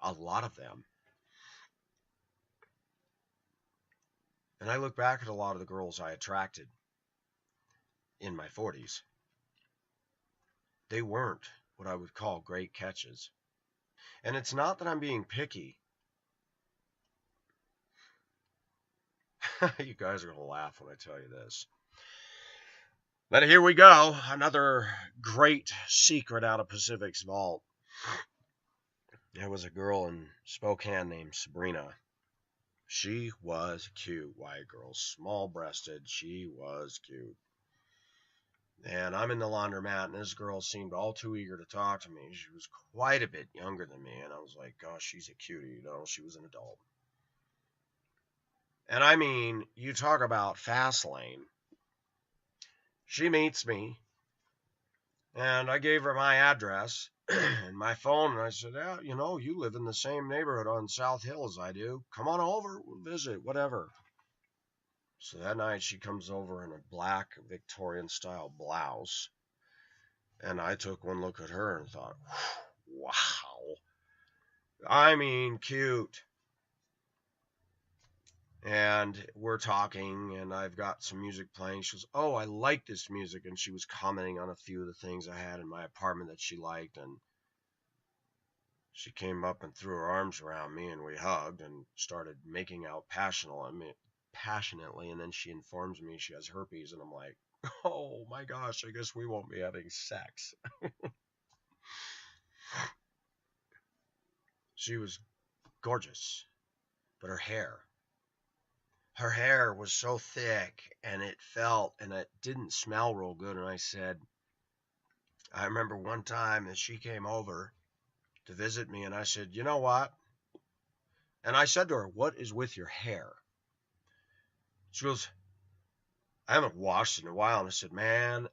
A lot of them. And I look back at a lot of the girls I attracted in my 40s. They weren't what I would call great catches. And it's not that I'm being picky. You guys are going to laugh when I tell you this. But here we go. Another great secret out of Pacific's vault. There was a girl in Spokane named Sabrina. She was cute, white girl, small-breasted. She was cute. And I'm in the laundromat, and this girl seemed all too eager to talk to me. She was quite a bit younger than me, and I was like, gosh, she's a cutie, you know. She was an adult. And I mean, you talk about fast lane. She meets me, and I gave her my address and my phone, and I said, yeah, you know, you live in the same neighborhood on South Hill as I do. Come on over, we'll visit, whatever. So that night she comes over in a black Victorian-style blouse, and I took one look at her and thought, wow. I mean, cute. And we're talking, and I've got some music playing. She goes, oh, I like this music. And she was commenting on a few of the things I had in my apartment that she liked. And she came up and threw her arms around me, and we hugged and started making out passionately. And then she informs me she has herpes. And I'm like, oh, my gosh, I guess we won't be having sex. She was gorgeous, but her hair was so thick, and it felt, and it didn't smell real good. And I said, I remember one time that she came over to visit me, and I said, you know what? And I said to her, what is with your hair? She goes, I haven't washed in a while. And I said, man,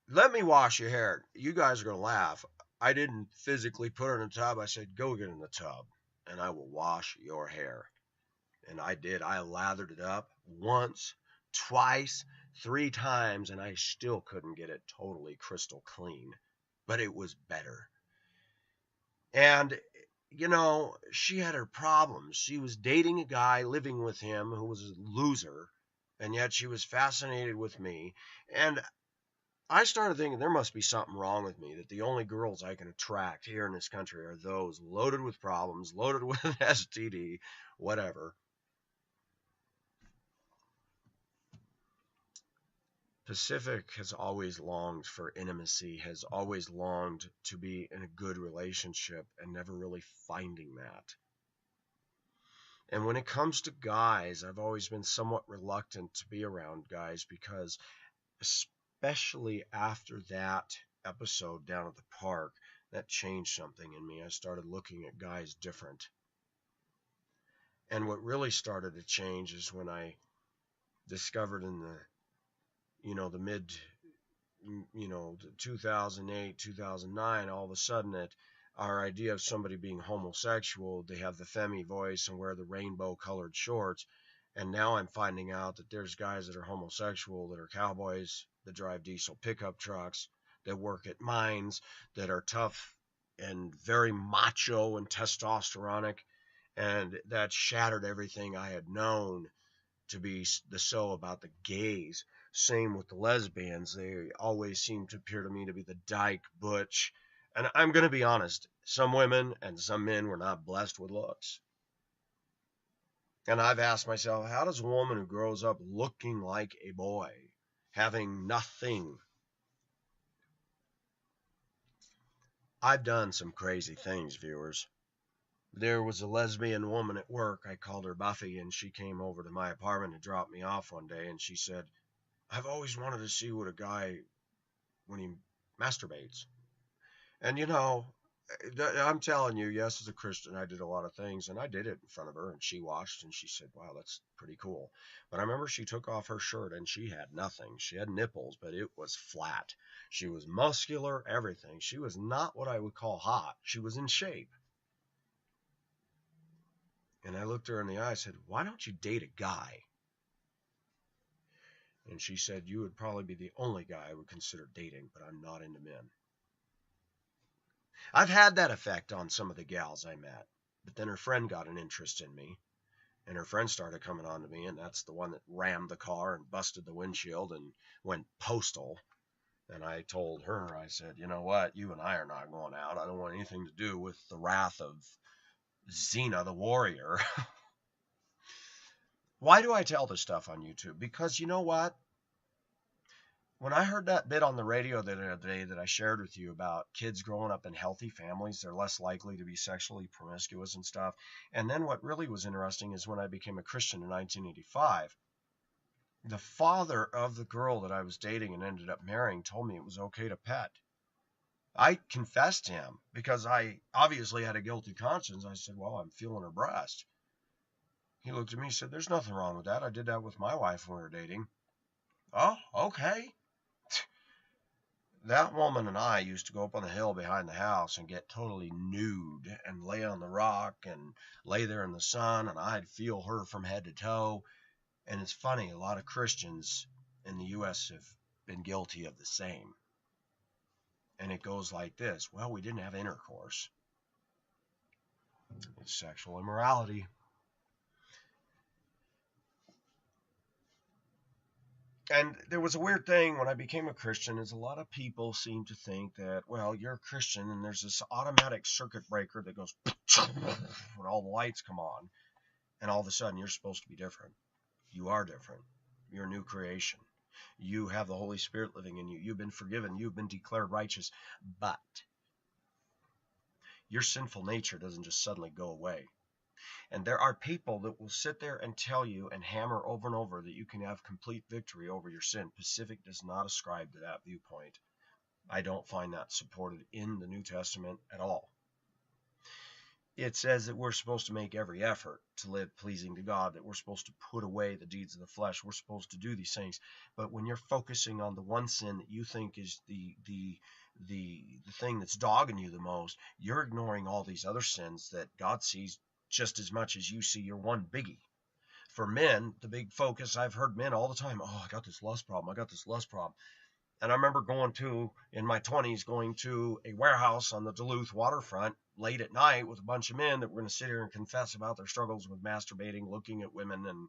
let me wash your hair. You guys are going to laugh. I didn't physically put her in the tub. I said, go get in the tub, and I will wash your hair. And I did. I lathered it up once, twice, 3 times, and I still couldn't get it totally crystal clean. But it was better. And, you know, she had her problems. She was dating a guy, living with him who was a loser, and yet she was fascinated with me. And I started thinking there must be something wrong with me, that the only girls I can attract here in this country are those loaded with problems, loaded with STD, whatever. Pacific has always longed for intimacy, has always longed to be in a good relationship and never really finding that. And when it comes to guys, I've always been somewhat reluctant to be around guys because, especially after that episode down at the park, that changed something in me. I started looking at guys different. And what really started to change is when I discovered in the mid 2008, 2009, all of a sudden that our idea of somebody being homosexual, they have the femi voice and wear the rainbow colored shorts. And now I'm finding out that there's guys that are homosexual, that are cowboys, that drive diesel pickup trucks, that work at mines, that are tough and very macho and testosteronic. And that shattered everything I had known to be the so about the gays. Same with the lesbians. They always seem to appear to me to be the dyke, butch. And I'm going to be honest, some women and some men were not blessed with looks. And I've asked myself, how does a woman who grows up looking like a boy, having nothing? I've done some crazy things, viewers. There was a lesbian woman at work. I called her Buffy, and she came over to my apartment and dropped me off one day, and she said, I've always wanted to see what a guy, when he masturbates. And I'm telling you, yes, as a Christian, I did a lot of things, and I did it in front of her, and she watched, and she said, wow, that's pretty cool. But I remember she took off her shirt, and she had nothing. She had nipples, but it was flat. She was muscular, everything. She was not what I would call hot. She was in shape. And I looked her in the eye and said, why don't you date a guy? And she said, you would probably be the only guy I would consider dating, but I'm not into men. I've had that effect on some of the gals I met, but then her friend got an interest in me, and her friend started coming on to me, and that's the one that rammed the car and busted the windshield and went postal. And I told her, I said, you know what, you and I are not going out. I don't want anything to do with the wrath of Xena the warrior. Why do I tell this stuff on YouTube? Because you know what? When I heard that bit on the radio the other day that I shared with you about kids growing up in healthy families, they're less likely to be sexually promiscuous and stuff. And then what really was interesting is when I became a Christian in 1985, the father of the girl that I was dating and ended up marrying told me it was okay to pet. I confessed to him because I obviously had a guilty conscience. I said, well, I'm feeling her breast. He looked at me and said, there's nothing wrong with that. I did that with my wife when we were dating. Oh, okay. That woman and I used to go up on the hill behind the house and get totally nude and lay on the rock and lay there in the sun, and I'd feel her from head to toe. And it's funny, a lot of Christians in the U.S. have been guilty of the same. And it goes like this. Well, we didn't have intercourse. It's sexual immorality. And there was a weird thing when I became a Christian is a lot of people seem to think that, well, you're a Christian and there's this automatic circuit breaker that goes when all the lights come on, and all of a sudden you're supposed to be different. You are different. You're a new creation. You have the Holy Spirit living in you. You've been forgiven. You've been declared righteous. But your sinful nature doesn't just suddenly go away. And there are people that will sit there and tell you and hammer over and over that you can have complete victory over your sin. Pacific does not ascribe to that viewpoint. I don't find that supported in the New Testament at all. It says that we're supposed to make every effort to live pleasing to God, that we're supposed to put away the deeds of the flesh. We're supposed to do these things. But when you're focusing on the one sin that you think is the thing that's dogging you the most, you're ignoring all these other sins that God sees just as much as you see your one biggie. For men, the big focus, I've heard men all the time, oh, I got this lust problem. I got this lust problem. And I remember in my 20s, going to a warehouse on the Duluth waterfront late at night with a bunch of men that were going to sit here and confess about their struggles with masturbating, looking at women. And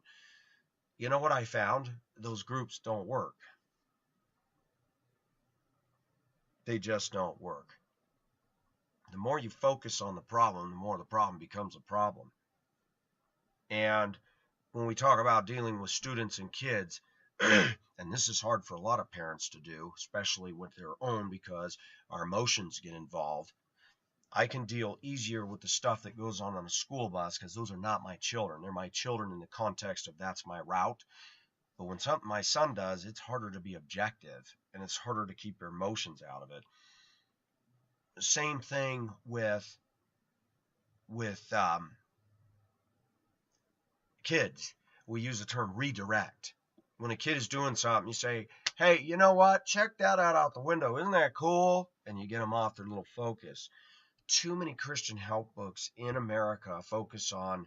you know what I found? Those groups don't work. They just don't work. The more you focus on the problem, the more the problem becomes a problem. And when we talk about dealing with students and kids, and this is hard for a lot of parents to do, especially with their own, because our emotions get involved. I can deal easier with the stuff that goes on a school bus because those are not my children. They're my children in the context of that's my route. But when something my son does, it's harder to be objective, and it's harder to keep your emotions out of it. Same thing with kids. We use the term redirect. When a kid is doing something, you say, hey, you know what? Check that out the window. Isn't that cool? And you get them off their little focus. Too many Christian help books in America focus on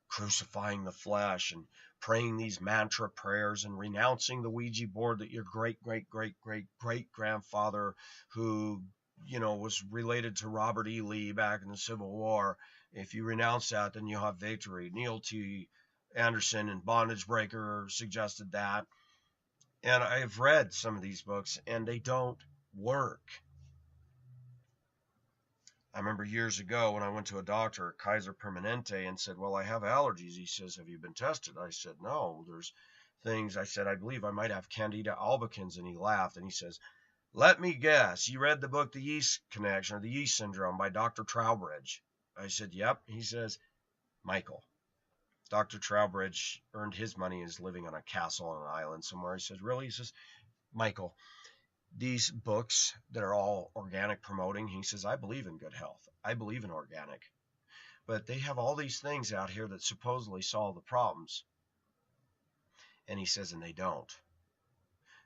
crucifying the flesh and praying these mantra prayers and renouncing the Ouija board that your great-great-great-great-great-grandfather, who, was related to Robert E. Lee back in the Civil War, if you renounce that, then you'll have victory. Neil T. Anderson and Bondage Breaker suggested that. And I've read some of these books, and they don't work. I remember years ago when I went to a doctor, Kaiser Permanente, and said, well, I have allergies. He says, have you been tested? I said, no, there's things. I said, I believe I might have Candida albicans. And he laughed, and he says, let me guess, you read the book, The Yeast Connection, or The Yeast Syndrome by Dr. Trowbridge? I said, yep. He says, Michael, Dr. Trowbridge earned his money as living on a castle on an island somewhere. He says, really? He says, Michael, these books that are all organic promoting, he says, I believe in good health. I believe in organic. But they have all these things out here that supposedly solve the problems. And he says, and they don't.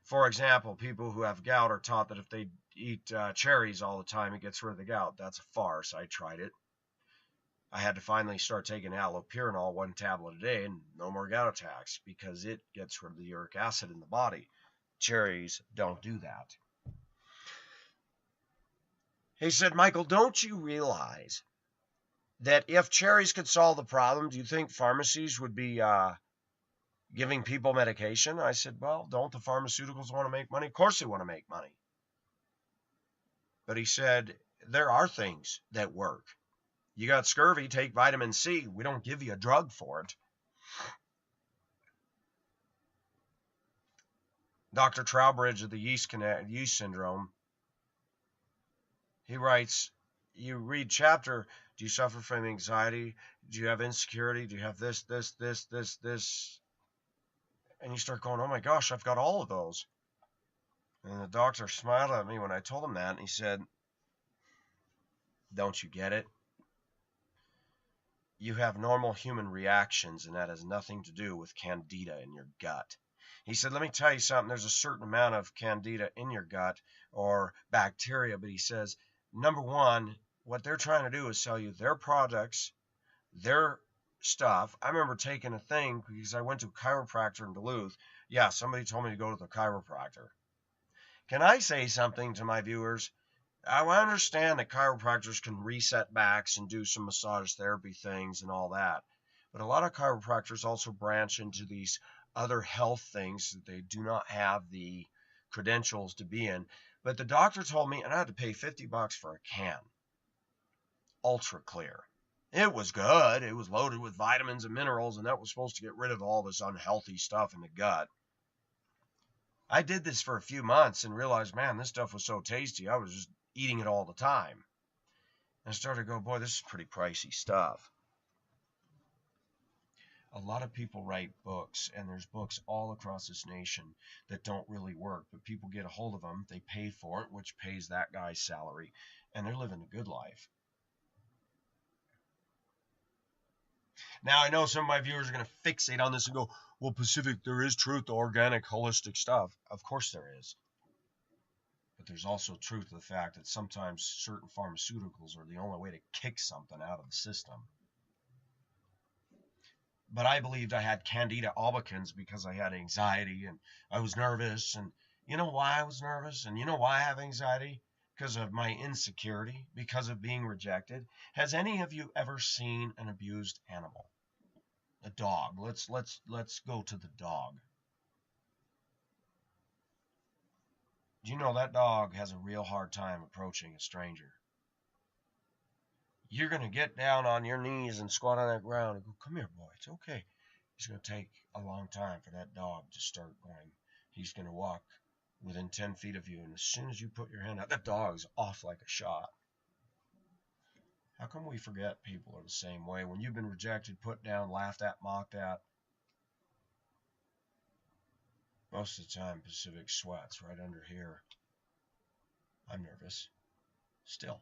For example, people who have gout are taught that if they eat cherries all the time, it gets rid of the gout. That's a farce. I tried it. I had to finally start taking allopurinol 1 tablet a day and no more gout attacks because it gets rid of the uric acid in the body. Cherries don't do that. He said, Michael, don't you realize that if cherries could solve the problem, do you think pharmacies would be giving people medication? I said, well, don't the pharmaceuticals want to make money? Of course they want to make money. But he said, there are things that work. You got scurvy, take vitamin C. We don't give you a drug for it. Dr. Trowbridge of the Yeast Syndrome, he writes, you read chapter, do you suffer from anxiety? Do you have insecurity? Do you have this? And you start going, oh my gosh, I've got all of those. And the doctor smiled at me when I told him that, and he said, don't you get it? You have normal human reactions, and that has nothing to do with candida in your gut. He said, let me tell you something. There's a certain amount of candida in your gut or bacteria, but he says, number one, what they're trying to do is sell you their products, their stuff. I remember taking a thing because I went to a chiropractor in Duluth. Yeah, somebody told me to go to the chiropractor. Can I say something to my viewers? I understand that chiropractors can reset backs and do some massage therapy things and all that. But a lot of chiropractors also branch into these other health things that they do not have the credentials to be in. But the doctor told me, and I had to pay $50 for a can. Ultra Clear. It was good. It was loaded with vitamins and minerals, and that was supposed to get rid of all this unhealthy stuff in the gut. I did this for a few months and realized, man, this stuff was so tasty. I was just eating it all the time. And I started to go, boy, this is pretty pricey stuff. A lot of people write books, and there's books all across this nation that don't really work, but people get a hold of them, they pay for it, which pays that guy's salary, and they're living a good life. Now, I know some of my viewers are going to fixate on this and go, well, Pacific, there is truth to organic, holistic stuff. Of course there is. But there's also truth to the fact that sometimes certain pharmaceuticals are the only way to kick something out of the system. But I believed I had Candida albicans because I had anxiety and I was nervous. And You know why I was nervous? And you know why I have anxiety? Because of my insecurity, because of being rejected. Has any of you ever seen an abused animal? A dog. Let's go to the dog. Do you know that dog has a real hard time approaching a stranger? You're going to get down on your knees and squat on that ground and go, come here, boy, it's okay. It's going to take a long time for that dog to start going. He's going to walk within 10 feet of you, and as soon as you put your hand out, that dog's off like a shot. How come we forget people are the same way? When you've been rejected, put down, laughed at, mocked at, most of the time Pacific sweats right under here. I'm nervous. Still.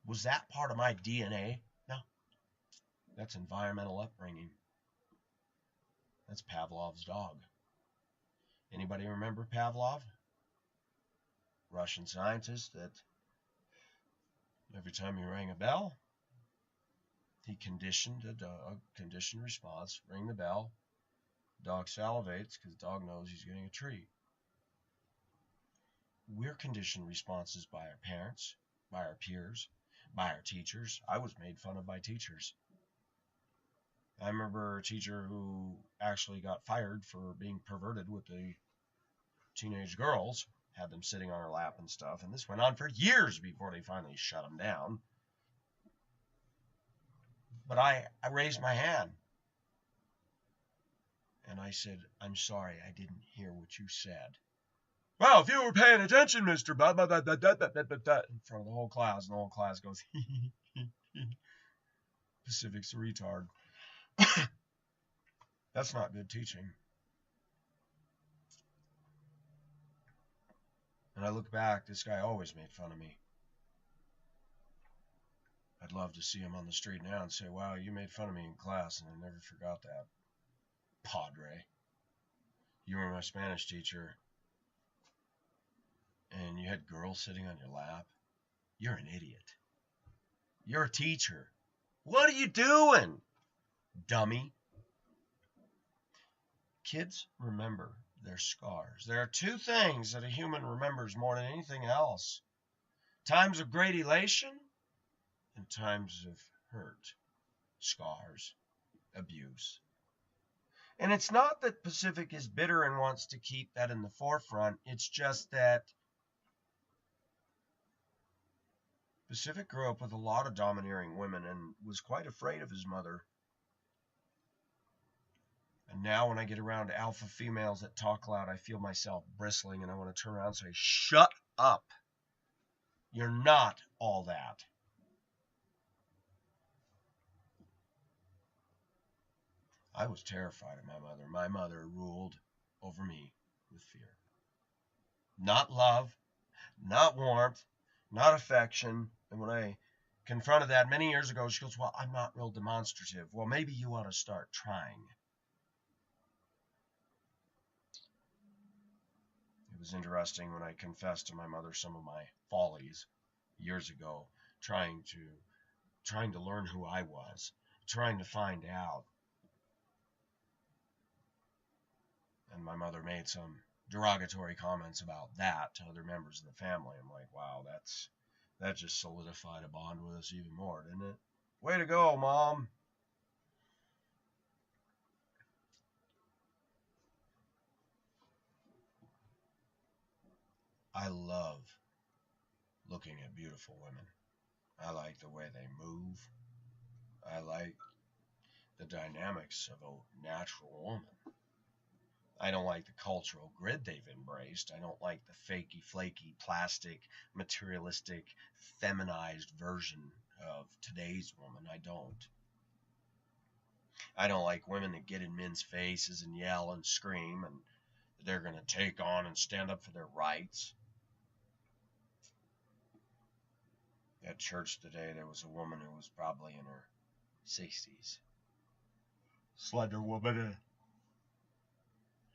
Was that part of my DNA? No. That's environmental upbringing. That's Pavlov's dog. Anybody remember Pavlov? Russian scientist that every time he rang a bell, he conditioned a dog, conditioned response, ring the bell, dog salivates because the dog knows he's getting a treat. We're conditioned responses by our parents, by our peers, by our teachers. I was made fun of by teachers. I remember a teacher who actually got fired for being perverted with the teenage girls, had them sitting on her lap and stuff, and this went on for years before they finally shut him down. But I raised my hand, and I said, I'm sorry, I didn't hear what you said. Well, if you were paying attention, Mr. Blah, blah, blah, blah, blah, blah, blah, blah, in front of the whole class, and the whole class goes, Pacific's a retard. That's not good teaching. And I look back, this guy always made fun of me. I'd love to see him on the street now and say, wow, you made fun of me in class, and I never forgot that. Padre. You were my Spanish teacher, and you had girls sitting on your lap. You're an idiot. You're a teacher. What are you doing, dummy? Kids remember their scars. There are two things that a human remembers more than anything else. Times of great elation and times of hurt, scars, abuse. And it's not that Pacific is bitter and wants to keep that in the forefront. It's just that Pacific grew up with a lot of domineering women and was quite afraid of his mother. And now when I get around alpha females that talk loud, I feel myself bristling and I want to turn around and say, shut up. You're not all that. I was terrified of my mother. My mother ruled over me with fear. Not love, not warmth, not affection. And when I confronted that many years ago, she goes, well, I'm not real demonstrative. Well, maybe you ought to start trying. It was interesting when I confessed to my mother some of my follies years ago, trying to learn who I was, trying to find out. And my mother made some derogatory comments about that to other members of the family. I'm like, wow, that just solidified a bond with us even more, didn't it? Way to go, Mom. I love looking at beautiful women. I like the way they move. I like the dynamics of a natural woman. I don't like the cultural grid they've embraced. I don't like the fakey, flaky, plastic, materialistic, feminized version of today's woman. I don't. I don't like women that get in men's faces and yell and scream and they're going to take on and stand up for their rights. At church today, there was a woman who was probably in her 60s. Slender woman.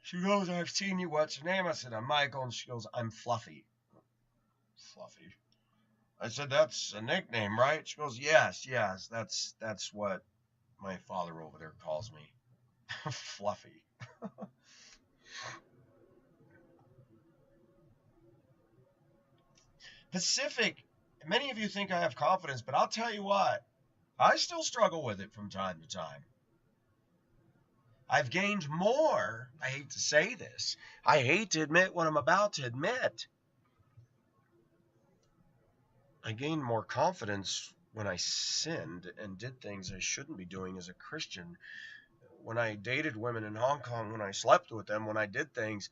She goes, I've seen you. What's your name? I said, I'm Michael. And she goes, I'm Fluffy. Fluffy. I said, that's a nickname, right? She goes, yes. That's what my father over there calls me. Fluffy. Pacific, many of you think I have confidence, but I'll tell you what, I still struggle with it from time to time. I've gained more. I hate to say this. I hate to admit what I'm about to admit. I gained more confidence when I sinned and did things I shouldn't be doing as a Christian. When I dated women in Hong Kong, when I slept with them, when I did things,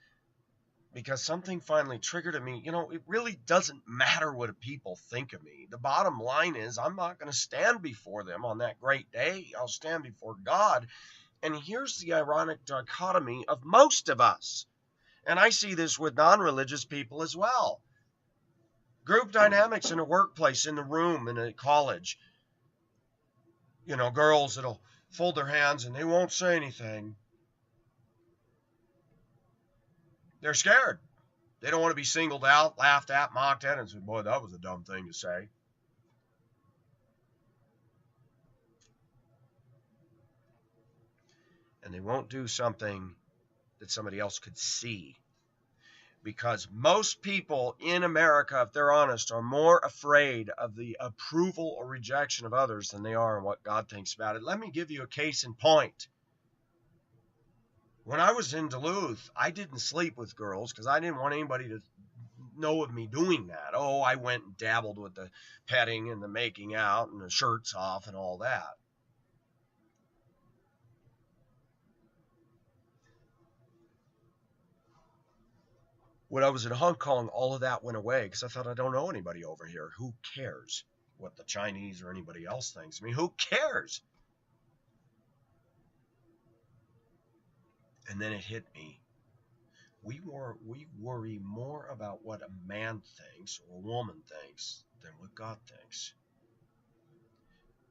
because something finally triggered in me. It really doesn't matter what people think of me. The bottom line is I'm not going to stand before them on that great day. I'll stand before God. And here's the ironic dichotomy of most of us. And I see this with non-religious people as well. Group dynamics in a workplace, in the room, in a college. Girls that'll fold their hands and they won't say anything. They're scared. They don't want to be singled out, laughed at, mocked at, and say, boy, that was a dumb thing to say. And they won't do something that somebody else could see. Because most people in America, if they're honest, are more afraid of the approval or rejection of others than they are in what God thinks about it. Let me give you a case in point. When I was in Duluth, I didn't sleep with girls because I didn't want anybody to know of me doing that. Oh, I went and dabbled with the petting and the making out and the shirts off and all that. When I was in Hong Kong, all of that went away because I thought, I don't know anybody over here. Who cares what the Chinese or anybody else thinks? I mean, who cares? And then it hit me. We worry more about what a man thinks or a woman thinks than what God thinks.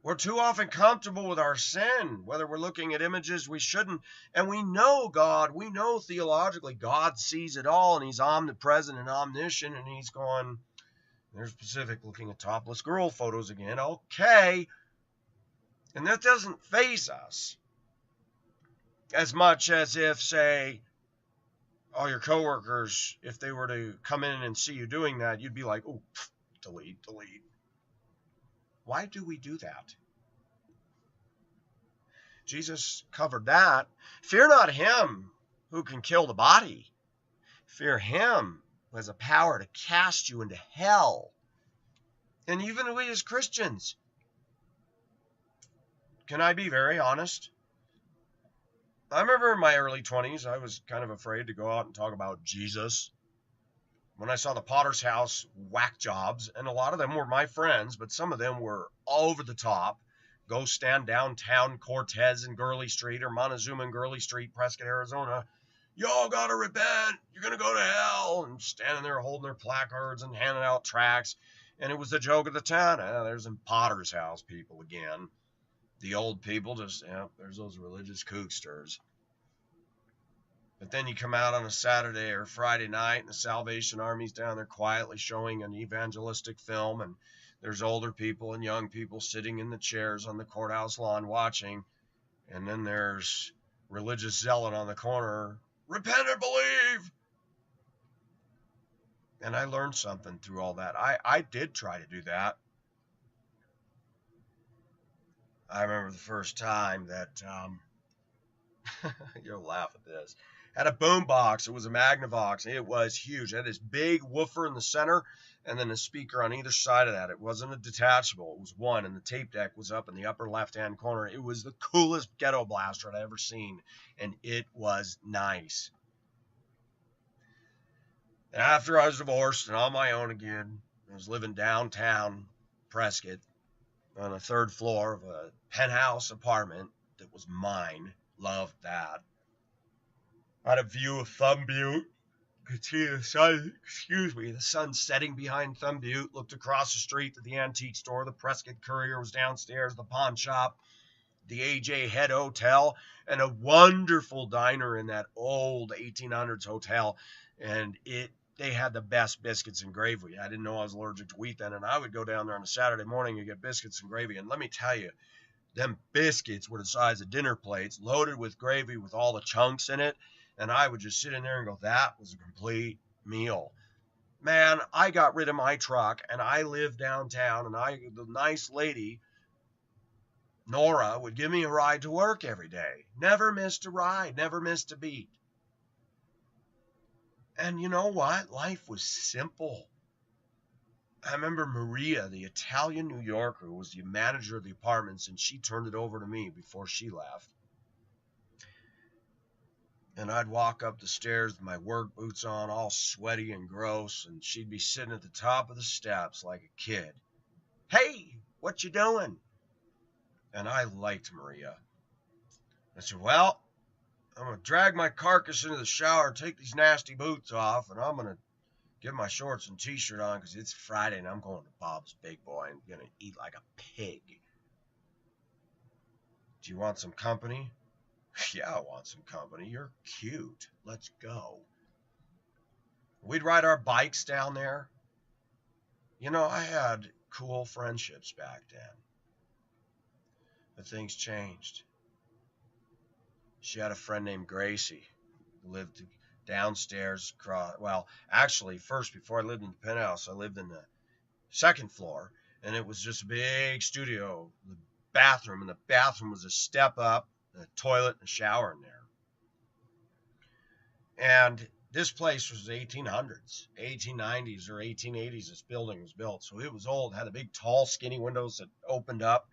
We're too often comfortable with our sin, whether we're looking at images we shouldn't. And we know God, we know theologically God sees it all, and he's omnipresent and omniscient, and he's going, there's Pacific looking at topless girl photos again. Okay. And that doesn't faze us as much as if, say, all your coworkers, if they were to come in and see you doing that, you'd be like, oh, delete. Why do we do that? Jesus covered that. Fear not him who can kill the body. Fear him who has a power to cast you into hell. And even we as Christians, can I be very honest? I remember in my early 20s, I was kind of afraid to go out and talk about Jesus. When I saw the Potter's House whack jobs, and a lot of them were my friends, but some of them were all over the top. Go stand downtown Cortez and Gurley Street, or Montezuma and Gurley Street, Prescott, Arizona. Y'all gotta repent. You're gonna go to hell. And standing there holding their placards and handing out tracts. And it was the joke of the town. There's them Potter's House people again. The old people there's those religious kooksters. But then you come out on a Saturday or Friday night and the Salvation Army's down there quietly showing an evangelistic film, and there's older people and young people sitting in the chairs on the courthouse lawn watching, and then there's religious zealot on the corner, repent and believe. And I learned something through all that. I did try to do that. I remember the first time that, you'll laugh at this, had a boom box. It was a Magnavox. It was huge. It had this big woofer in the center and then a speaker on either side of that. It wasn't a detachable. It was one, and the tape deck was up in the upper left-hand corner. It was the coolest ghetto blaster I'd ever seen, and it was nice. And after I was divorced and on my own again, I was living downtown Prescott on the third floor of a penthouse apartment that was mine. Loved that. I had a view of Thumb Butte. Could see the sun, the sun setting behind Thumb Butte. Looked across the street to the antique store. The Prescott Courier was downstairs. The pawn shop. The A.J. Head Hotel. And a wonderful diner in that old 1800s hotel. And they had the best biscuits and gravy. I didn't know I was allergic to wheat then. And I would go down there on a Saturday morning and get biscuits and gravy. And let me tell you, them biscuits were the size of dinner plates, loaded with gravy with all the chunks in it. And I would just sit in there and go, that was a complete meal. Man, I got rid of my truck and I lived downtown, and the nice lady, Nora, would give me a ride to work every day. Never missed a ride, never missed a beat. And you know what? Life was simple. I remember Maria, the Italian New Yorker, who was the manager of the apartments, and she turned it over to me before she left. And I'd walk up the stairs with my work boots on, all sweaty and gross, and she'd be sitting at the top of the steps like a kid. Hey, what you doing? And I liked Maria. I said, well, I'm going to drag my carcass into the shower, take these nasty boots off, and I'm going to get my shorts and t-shirt on because it's Friday and I'm going to Bob's Big Boy and going to eat like a pig. Do you want some company? Yeah, I want some company. You're cute. Let's go. We'd ride our bikes down there. You know, I had cool friendships back then. But things changed. She had a friend named Gracie who lived downstairs. Well, actually, first, before I lived in the penthouse, I lived in the second floor, and it was just a big studio, the bathroom, and the bathroom was a step up, a toilet, and a shower in there. And this place was 1800s, 1890s, or 1880s. This building was built, so it was old. It had the big, tall, skinny windows that opened up.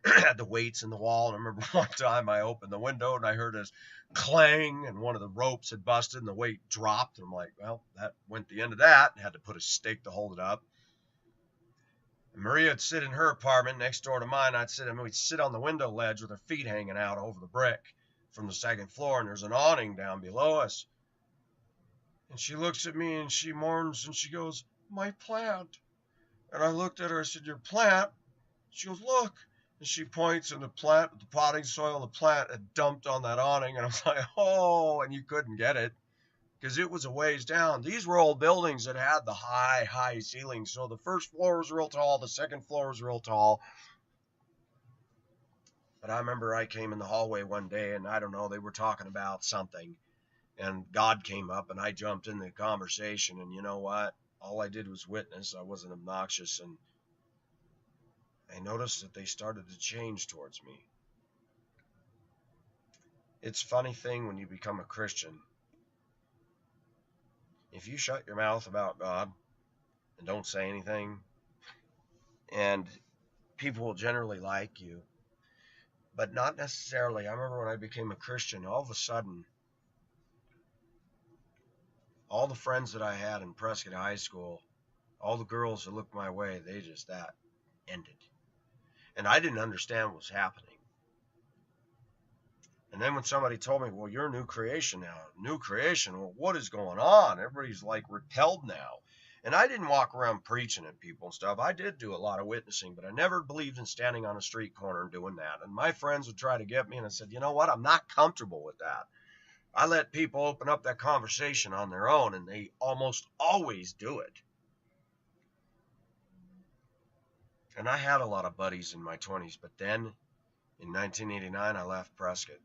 Had the weights in the wall. And I remember one time I opened the window and I heard this clang, and one of the ropes had busted and the weight dropped. And I'm like, well, that went the end of that. I had to put a stake to hold it up. And Maria would sit in her apartment next door to mine. We'd sit on the window ledge with her feet hanging out over the brick from the second floor, and there's an awning down below us. And she looks at me and she mourns and she goes, my plant. And I looked at her, I said, your plant? She goes, look. And she points, and the potting soil, the plant had dumped on that awning. And I was like, oh, and you couldn't get it because it was a ways down. These were old buildings that had the high ceilings. So the first floor was real tall, the second floor was real tall. But I remember I came in the hallway one day, and I don't know, they were talking about something. And God came up, and I jumped in the conversation. And you know what? All I did was witness. I wasn't obnoxious. And I noticed that they started to change towards me. It's a funny thing when you become a Christian. If you shut your mouth about God and don't say anything, and people will generally like you, but not necessarily. I remember when I became a Christian, all of a sudden, all the friends that I had in Prescott High School, all the girls that looked my way, that ended. And I didn't understand what was happening. And then when somebody told me, well, you're a new creation now. New creation? Well, what is going on? Everybody's like repelled now. And I didn't walk around preaching at people and stuff. I did do a lot of witnessing, but I never believed in standing on a street corner and doing that. And my friends would try to get me, and I said, you know what? I'm not comfortable with that. I let people open up that conversation on their own, and they almost always do it. And I had a lot of buddies in my 20s, but then in 1989, I left Prescott.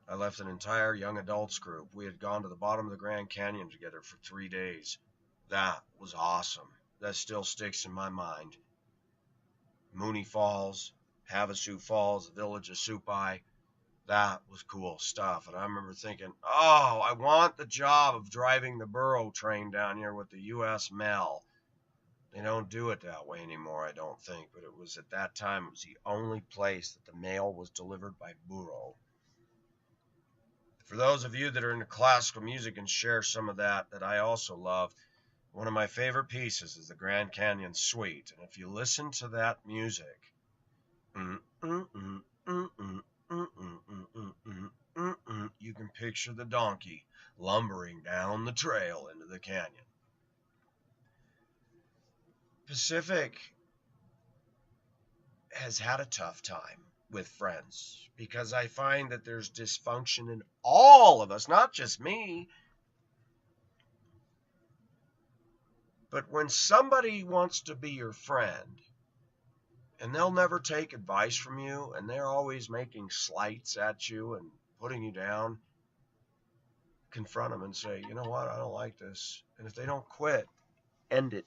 I left an entire young adults group. We had gone to the bottom of the Grand Canyon together for 3 days. That was awesome. That still sticks in my mind. Mooney Falls, Havasu Falls, the village of Supai. That was cool stuff. And I remember thinking, oh, I want the job of driving the Burro train down here with the U.S. Mail. They don't do it that way anymore, I don't think. But it was at that time, it was the only place that the mail was delivered by burro. For those of you that are into classical music and share some of that I also love, one of my favorite pieces is the Grand Canyon Suite. And if you listen to that music, you can picture the donkey lumbering down the trail into the canyon. Pacific has had a tough time with friends because I find that there's dysfunction in all of us, not just me. But when somebody wants to be your friend and they'll never take advice from you and they're always making slights at you and putting you down, confront them and say, you know what, I don't like this. And if they don't quit, end it.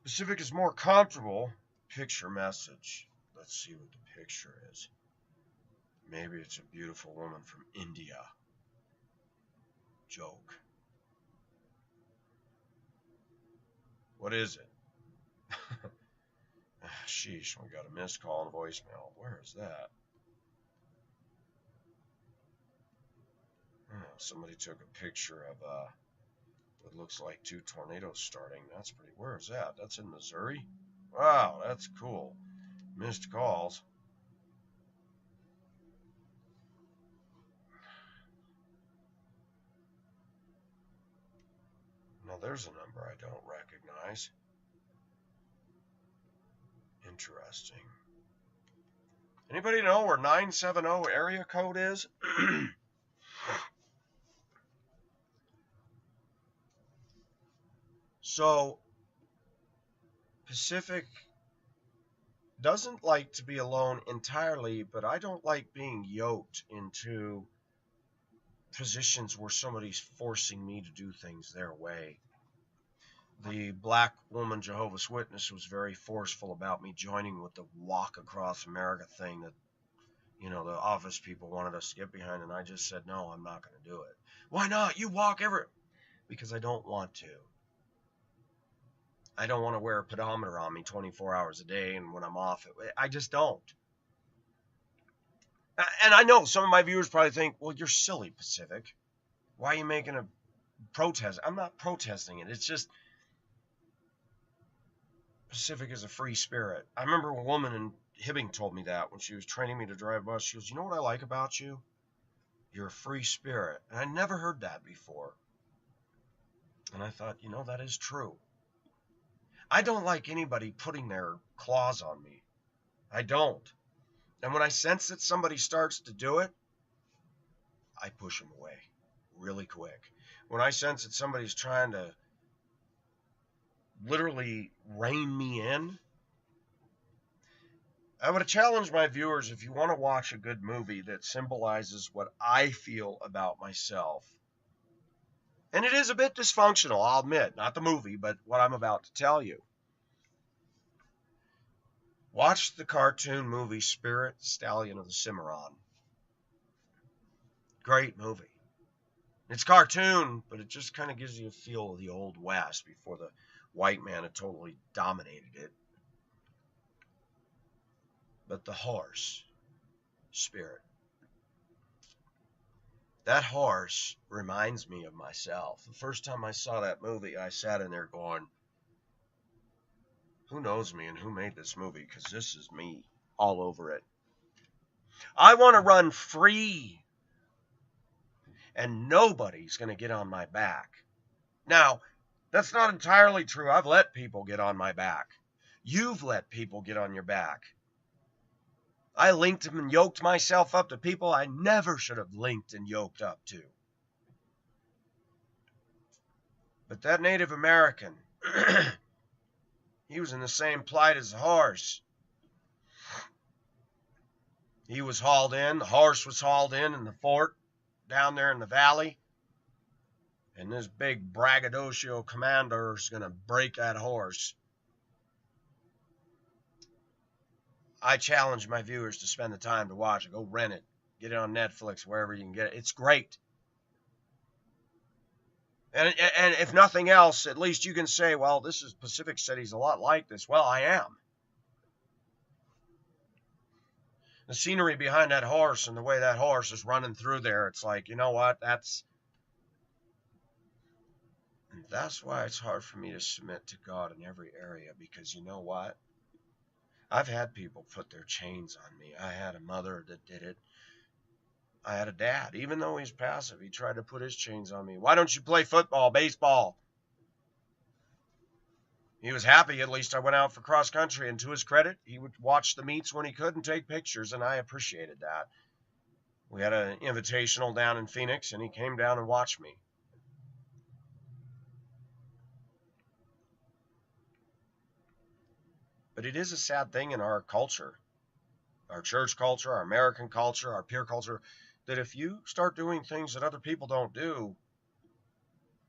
Pacific is more comfortable. Picture message. Let's see what the picture is. Maybe it's a beautiful woman from India. Joke. What is it? Sheesh, we got a missed call and voicemail. Where is that? Oh, somebody took a picture of what looks like 2 tornadoes starting. That's pretty. Where is that? That's in Missouri? Wow, that's cool. Missed calls. Now there's a number I don't recognize. Interesting. Anybody know where 970 area code is? So, Pacific doesn't like to be alone entirely, but I don't like being yoked into positions where somebody's forcing me to do things their way. The black woman Jehovah's Witness was very forceful about me joining with the Walk Across America thing that, the office people wanted us to get behind, and I just said, no, I'm not going to do it. Why not? You walk every... Because I don't want to. I don't want to wear a pedometer on me 24 hours a day, and when I'm off, I just don't. And I know some of my viewers probably think, well, you're silly, Pacific. Why are you making a protest? I'm not protesting it. It's just Pacific is a free spirit. I remember a woman in Hibbing told me that when she was training me to drive a bus. She goes, you know what I like about you? You're a free spirit. And I never heard that before. And I thought, that is true. I don't like anybody putting their claws on me. I don't. And when I sense that somebody starts to do it, I push them away really quick. When I sense that somebody's trying to literally rein me in, I would challenge my viewers, if you want to watch a good movie that symbolizes what I feel about myself, and it is a bit dysfunctional, I'll admit, not the movie, but what I'm about to tell you. Watch the cartoon movie Spirit, Stallion of the Cimarron. Great movie. It's cartoon, but it just kind of gives you a feel of the Old West before the white man had totally dominated it. But the horse, Spirit. That horse reminds me of myself. The first time I saw that movie, I sat in there going, who knows me and who made this movie? Because this is me all over it. I want to run free. And nobody's going to get on my back. Now, that's not entirely true. I've let people get on my back. You've let people get on your back. I linked and yoked myself up to people I never should have linked and yoked up to. But that Native American, he was in the same plight as the horse. He was hauled in. The horse was hauled in the fort down there in the valley. And this big braggadocio commander is going to break that horse. I challenge my viewers to spend the time to watch it. Go rent it. Get it on Netflix, wherever you can get it. It's great. And if nothing else, at least you can say, well, this is Pacific City's a lot like this. Well, I am. The scenery behind that horse and the way that horse is running through there, it's like, you know what? That's why it's hard for me to submit to God in every area, because you know what? I've had people put their chains on me. I had a mother that did it. I had a dad. Even though he's passive, he tried to put his chains on me. Why don't you play football, baseball? He was happy. At least I went out for cross country, and to his credit, he would watch the meets when he could and take pictures, and I appreciated that. We had an invitational down in Phoenix, and he came down and watched me. But it is a sad thing in our culture, our church culture, our American culture, our peer culture. that if you start doing things that other people don't do,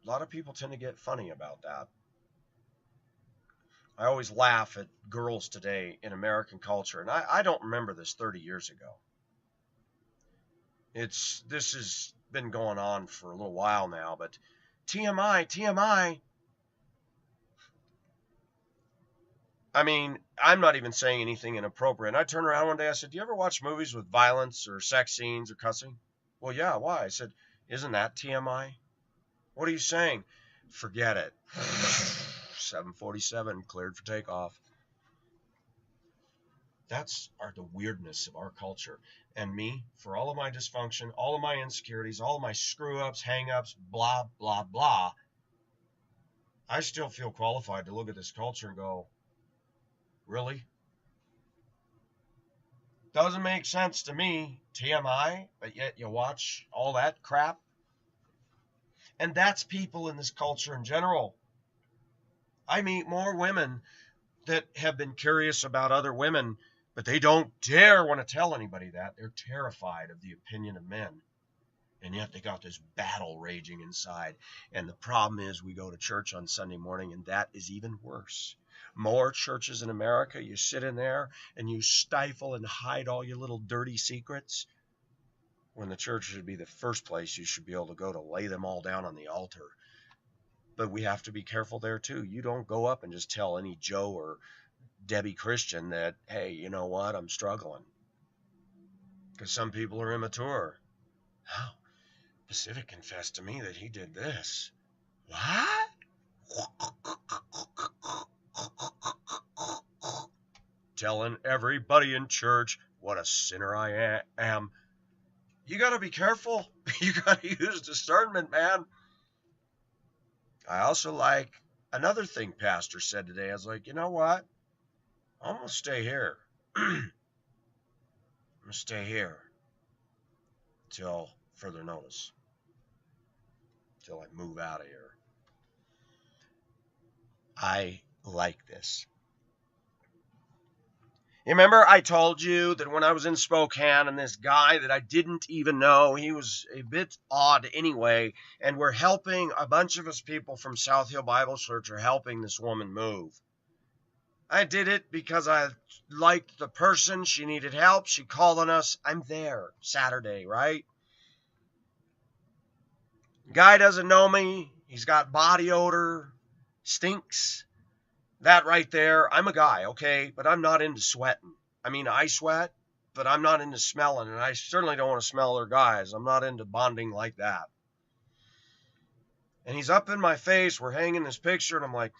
a lot of people tend to get funny about that. I always laugh at girls today in American culture, and I don't remember this 30 years ago. This has been going on for a little while now, but TMI, TMI. I mean, I'm not even saying anything inappropriate. And I turned around one day, I said, do you ever watch movies with violence or sex scenes or cussing? Well, yeah, why? I said, isn't that TMI? What are you saying? Forget it. 747 cleared for takeoff. That's the weirdness of our culture. And me, for all of my dysfunction, all of my insecurities, all of my screw-ups, hang-ups, blah, blah, blah, I still feel qualified to look at this culture and go, really? Doesn't make sense to me, TMI, but yet you watch all that crap? And that's people in this culture in general. I meet more women that have been curious about other women, but they don't dare want to tell anybody that. They're terrified of the opinion of men. And yet they got this battle raging inside. And the problem is we go to church on Sunday morning, and that is even worse. More churches in America, you sit in there and you stifle and hide all your little dirty secrets, when the church should be the first place you should be able to go to lay them all down on the altar. But we have to be careful there too. You don't go up and just tell any Joe or Debbie Christian that, hey, you know what, I'm struggling. Because some people are immature. Oh, Pacific confessed to me that he did this. What? Telling everybody in church what a sinner I am. You got to be careful. You got to use discernment, man. I also like another thing Pastor said today. I was like, you know what? I'm going to stay here. I'm going to stay here till further notice. Till I move out of here. I like this. You remember I told you that when I was in Spokane and this guy that I didn't even know, he was a bit odd anyway, and we're helping, a bunch of us people from South Hill Bible Church are helping this woman move. I did it because I liked the person. She needed help. She called on us. I'm there Saturday, right? Guy doesn't know me. He's got body odor. Stinks. That right there, I'm a guy, okay? But I'm not into sweating. I mean, I sweat, but I'm not into smelling. And I certainly don't want to smell other guys. I'm not into bonding like that. And he's up in my face. We're hanging this picture, and I'm like,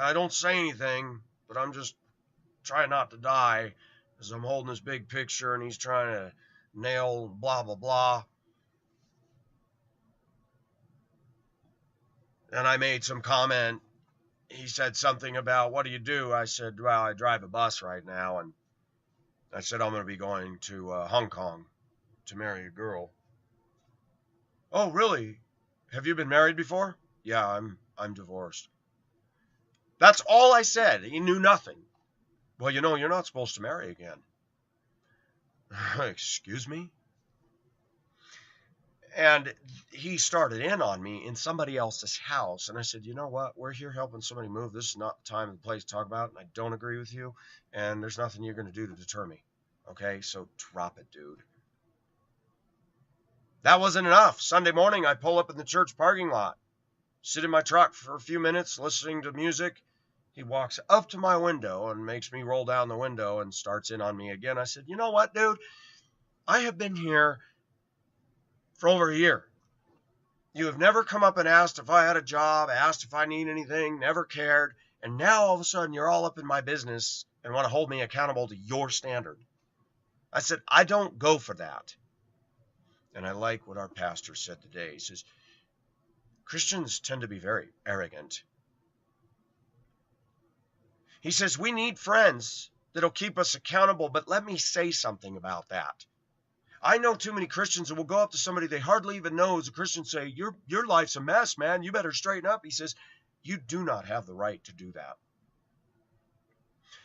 I don't say anything, but I'm just trying not to die as I'm holding this big picture, and he's trying to nail blah, blah, blah. And I made some comment. He said something about, what do you do? I said, well, I drive a bus right now. And I said, I'm going to be going to Hong Kong to marry a girl. Oh, really? Have you been married before? Yeah, I'm divorced. That's all I said. He knew nothing. Well, you know, you're not supposed to marry again. Excuse me? And he started in on me in somebody else's house. And I said, you know what? We're here helping somebody move. This is not the time and the place to talk about it. And I don't agree with you. And there's nothing you're going to do to deter me. Okay? So drop it, dude. That wasn't enough. Sunday morning, I pull up in the church parking lot, sit in my truck for a few minutes, listening to music. He walks up to my window and makes me roll down the window and starts in on me again. I said, you know what, dude? I have been here for over a year. You have never come up and asked if I had a job, asked if I need anything, never cared. And now all of a sudden you're all up in my business and want to hold me accountable to your standard. I said, I don't go for that. And I like what our pastor said today. He says, Christians tend to be very arrogant. He says, we need friends that'll keep us accountable, but let me say something about that. I know too many Christians that will go up to somebody they hardly even know as a Christian and say, your life's a mess, man. You better straighten up. He says, you do not have the right to do that.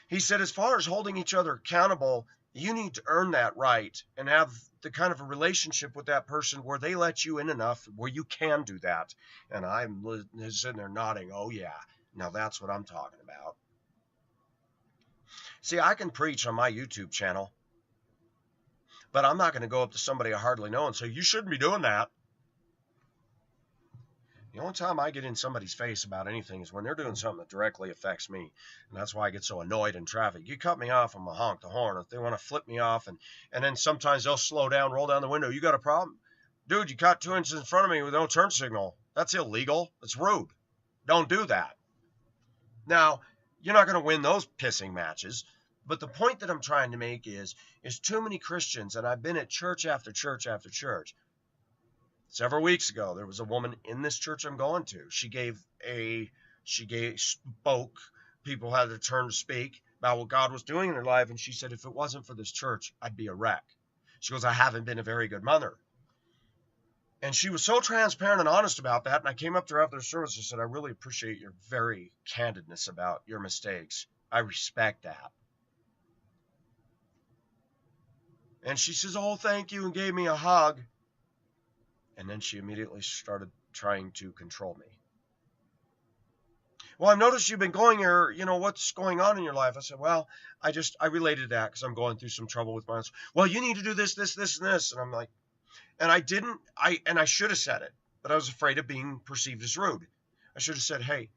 He said, as far as holding each other accountable, you need to earn that right and have the kind of a relationship with that person where they let you in enough where you can do that. And I'm sitting there nodding, oh yeah, now that's what I'm talking about. See, I can preach on my YouTube channel, but I'm not going to go up to somebody I hardly know and say, you shouldn't be doing that. The only time I get in somebody's face about anything is when they're doing something that directly affects me. And that's why I get so annoyed in traffic. You cut me off, I'm going to honk the horn. If they want to flip me off, and then sometimes they'll slow down, roll down the window. You got a problem? Dude, you cut 2 inches in front of me with no turn signal. That's illegal. It's rude. Don't do that. Now, you're not going to win those pissing matches. But the point that I'm trying to make is too many Christians, and I've been at church after church after church. Several weeks ago, there was a woman in this church I'm going to. She spoke. People had their turn to speak about what God was doing in their life. And she said, if it wasn't for this church, I'd be a wreck. She goes, I haven't been a very good mother. And she was so transparent and honest about that. And I came up to her after the service and said, I really appreciate your very candidness about your mistakes. I respect that. And she says, oh, thank you, and gave me a hug. And then she immediately started trying to control me. Well, I've noticed you've been going here. You know, what's going on in your life? I said, well, I related that because I'm going through some trouble with my. Well, you need to do this, this, this, and this. And I'm like, and I didn't, I should have said it, but I was afraid of being perceived as rude. I should have said, hey,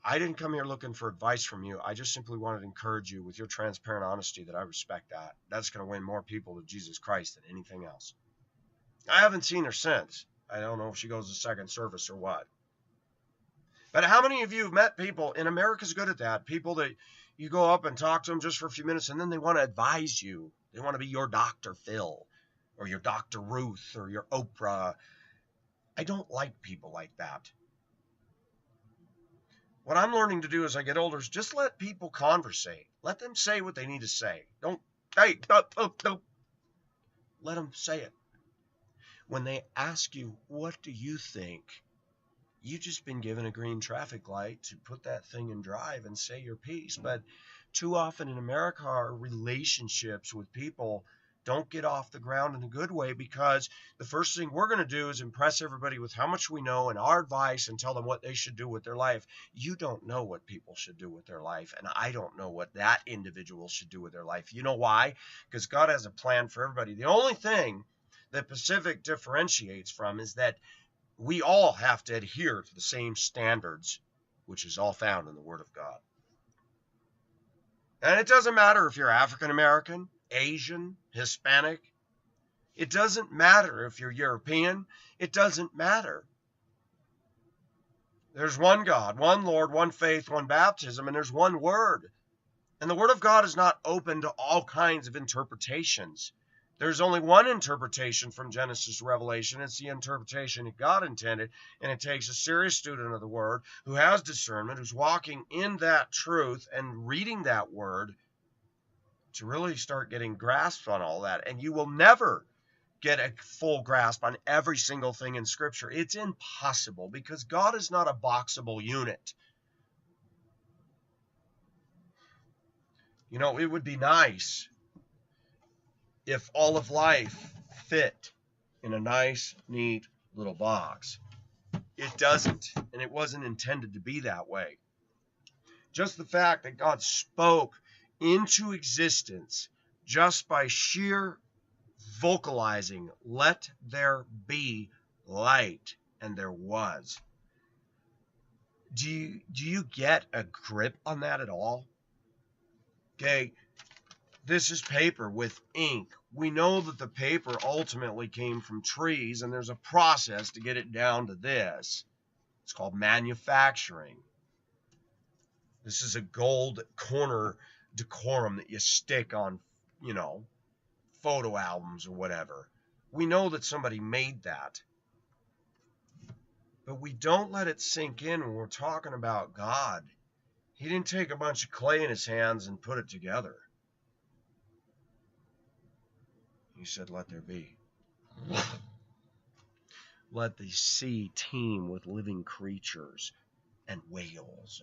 I didn't come here looking for advice from you. I just simply wanted to encourage you with your transparent honesty that I respect that. That's going to win more people to Jesus Christ than anything else. I haven't seen her since. I don't know if she goes to second service or what. But how many of you have met people, and America's good at that, people that you go up and talk to them just for a few minutes, and then they want to advise you. They want to be your Dr. Phil or your Dr. Ruth or your Oprah. I don't like people like that. What I'm learning to do as I get older is just let people conversate. Let them say what they need to say. Don't. Let them say it. When they ask you, what do you think? You've just been given a green traffic light to put that thing in drive and say your piece. But too often in America, our relationships with people don't get off the ground in a good way because the first thing we're going to do is impress everybody with how much we know and our advice and tell them what they should do with their life. You don't know what people should do with their life, and I don't know what that individual should do with their life. You know why? Because God has a plan for everybody. The only thing that Pacific differentiates from is that we all have to adhere to the same standards, which is all found in the Word of God. And it doesn't matter if you're African American, Asian, Hispanic. It doesn't matter if you're European. It doesn't matter. There's one God, one Lord, one faith, one baptism, and there's one Word. And the Word of God is not open to all kinds of interpretations. There's only one interpretation from Genesis to Revelation. It's the interpretation that God intended, and it takes a serious student of the Word who has discernment, who's walking in that truth and reading that Word to really start getting grasp on all that. And you will never get a full grasp on every single thing in Scripture. It's impossible because God is not a boxable unit. You know, it would be nice if all of life fit in a nice, neat little box. It doesn't, and it wasn't intended to be that way. Just the fact that God spoke into existence just by sheer vocalizing, let there be light, and there was. Do you get a grip on that at all? Okay. This is paper with ink. We know that the paper ultimately came from trees, and there's a process to get it down to this. It's called manufacturing. This is a gold corner decorum that you stick on, photo albums or whatever. We know that somebody made that. But we don't let it sink in when we're talking about God. He didn't take a bunch of clay in his hands and put it together. He said, let there be. Let the sea teem with living creatures and whales.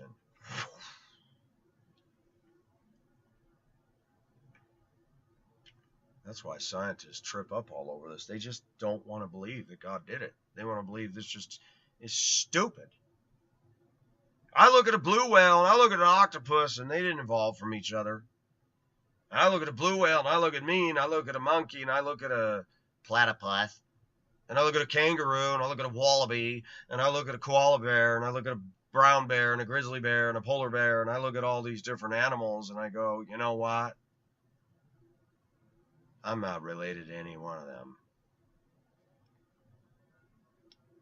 That's why scientists trip up all over this. They just don't want to believe that God did it. They want to believe this just is stupid. I look at a blue whale and I look at an octopus and they didn't evolve from each other. I look at a blue whale and I look at me and I look at a monkey and I look at a platypus and I look at a kangaroo and I look at a wallaby and I look at a koala bear and I look at a brown bear and a grizzly bear and a polar bear and I look at all these different animals and I go, you know what? I'm not related to any one of them.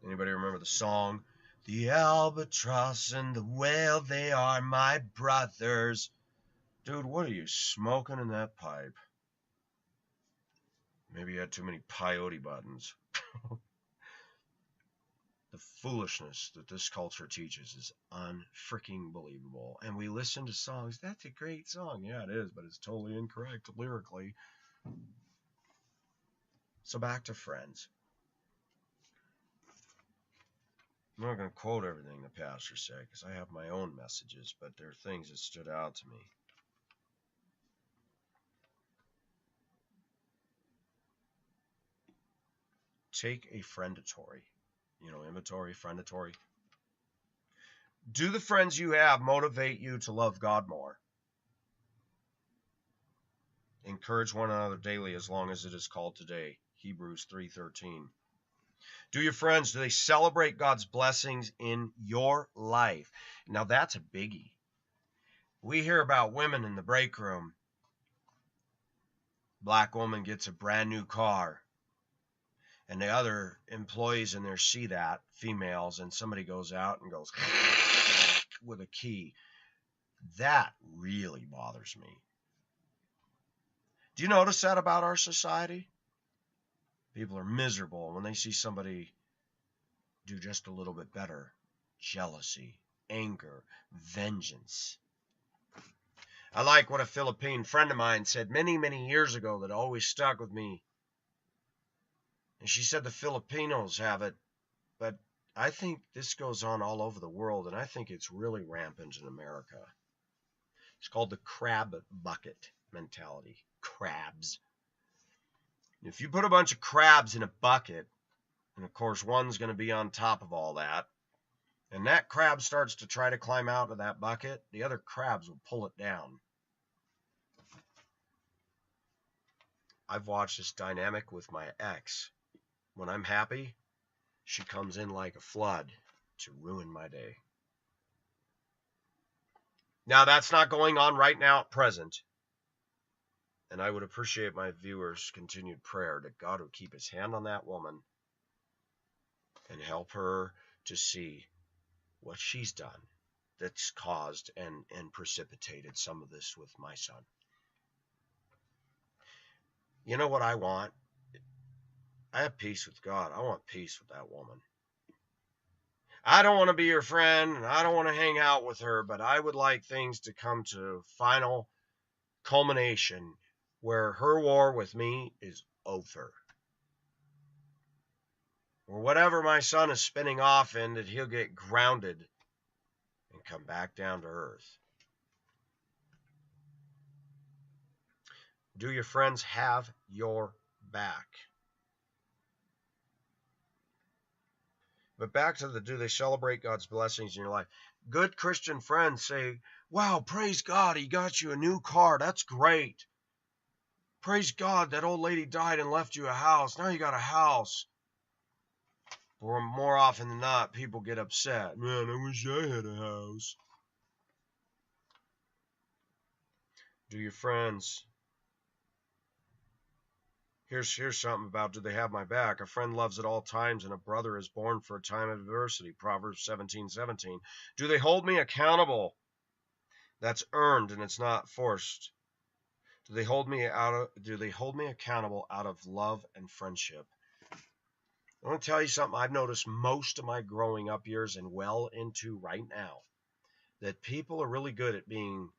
Anybody remember the song? The albatross and the whale, they are my brothers. Dude, what are you smoking in that pipe? Maybe you had too many peyote buttons. The foolishness that this culture teaches is unfreaking believable. And we listen to songs. That's a great song. Yeah, it is, but it's totally incorrect lyrically. So back to Friends. I'm not going to quote everything the pastor said because I have my own messages, but there are things that stood out to me. Take a friendatory. Inventory, friendatory. Do the friends you have motivate you to love God more? Encourage one another daily as long as it is called today. Hebrews 3:13. Do your friends, do they celebrate God's blessings in your life? Now that's a biggie. We hear about women in the break room. Black woman gets a brand new car. And the other employees in there see that, females, and somebody goes out and goes with a key. That really bothers me. Do you notice that about our society? People are miserable when they see somebody do just a little bit better. Jealousy, anger, vengeance. I like what a Philippine friend of mine said many, many years ago that always stuck with me. And she said the Filipinos have it, but I think this goes on all over the world, and I think it's really rampant in America. It's called the crab bucket mentality. Crabs. If you put a bunch of crabs in a bucket, and of course one's going to be on top of all that, and that crab starts to try to climb out of that bucket, the other crabs will pull it down. I've watched this dynamic with my ex. When I'm happy, she comes in like a flood to ruin my day. Now, that's not going on right now at present. And I would appreciate my viewers' continued prayer that God would keep his hand on that woman and help her to see what she's done that's caused and precipitated some of this with my son. You know what I want? I have peace with God. I want peace with that woman. I don't want to be her friend, and I don't want to hang out with her, but I would like things to come to final culmination where her war with me is over. Or whatever my son is spinning off in, that he'll get grounded and come back down to earth. Do your friends have your back? But back to do they celebrate God's blessings in your life? Good Christian friends say, wow, praise God, he got you a new car. That's great. Praise God, that old lady died and left you a house. Now you got a house. Or more often than not, people get upset. Man, I wish I had a house. Do your friends... Here's something about do they have my back? A friend loves at all times, and a brother is born for a time of adversity. Proverbs 17:17. Do they hold me accountable? That's earned and it's not forced. Do they hold me accountable out of love and friendship? I want to tell you something I've noticed most of my growing up years and well into right now, that people are really good at being,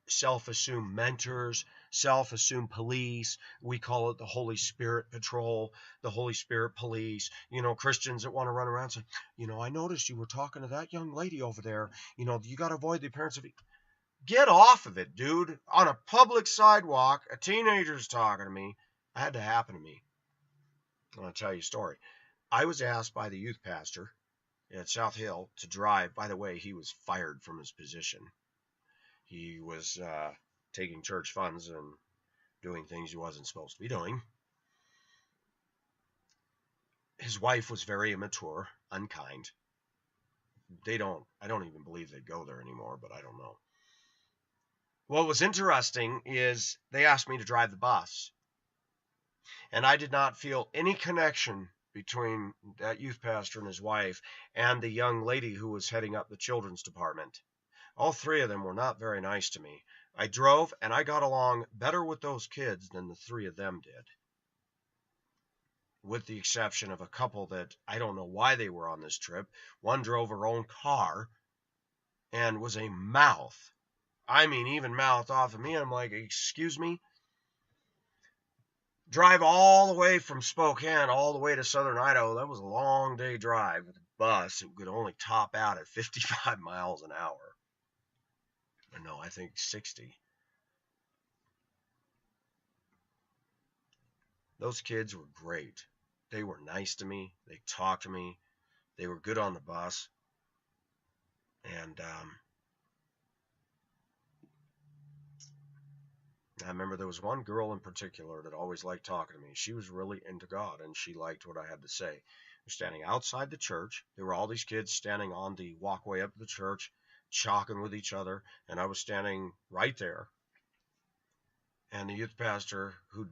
self-assumed mentors, self-assumed police. We call it the Holy Spirit Patrol, the Holy Spirit Police. Christians that want to run around and say, I noticed you were talking to that young lady over there. You got to avoid the appearance of... Get off of it, dude. On a public sidewalk, a teenager's talking to me. It had to happen to me. I'm going to tell you a story. I was asked by the youth pastor at South Hill to drive. By the way, he was fired from his position. He was taking church funds and doing things he wasn't supposed to be doing. His wife was very immature, unkind. I don't even believe they go there anymore, but I don't know. What was interesting is they asked me to drive the bus, and I did not feel any connection between that youth pastor and his wife and the young lady who was heading up the children's department. All three of them were not very nice to me. I drove, and I got along better with those kids than the three of them did, with the exception of a couple that I don't know why they were on this trip. One drove her own car and was a mouth. I mean, even mouthed off of me. I'm like, excuse me? Drive all the way from Spokane all the way to southern Idaho. That was a long day drive with a bus. It could only top out at 55 miles an hour. No, I think 60. Those kids were great. They were nice to me. They talked to me. They were good on the bus. And I remember there was one girl in particular that always liked talking to me. She was really into God, and she liked what I had to say. We were standing outside the church. There were all these kids standing on the walkway up to the church, chalking with each other, and I was standing right there. And the youth pastor, who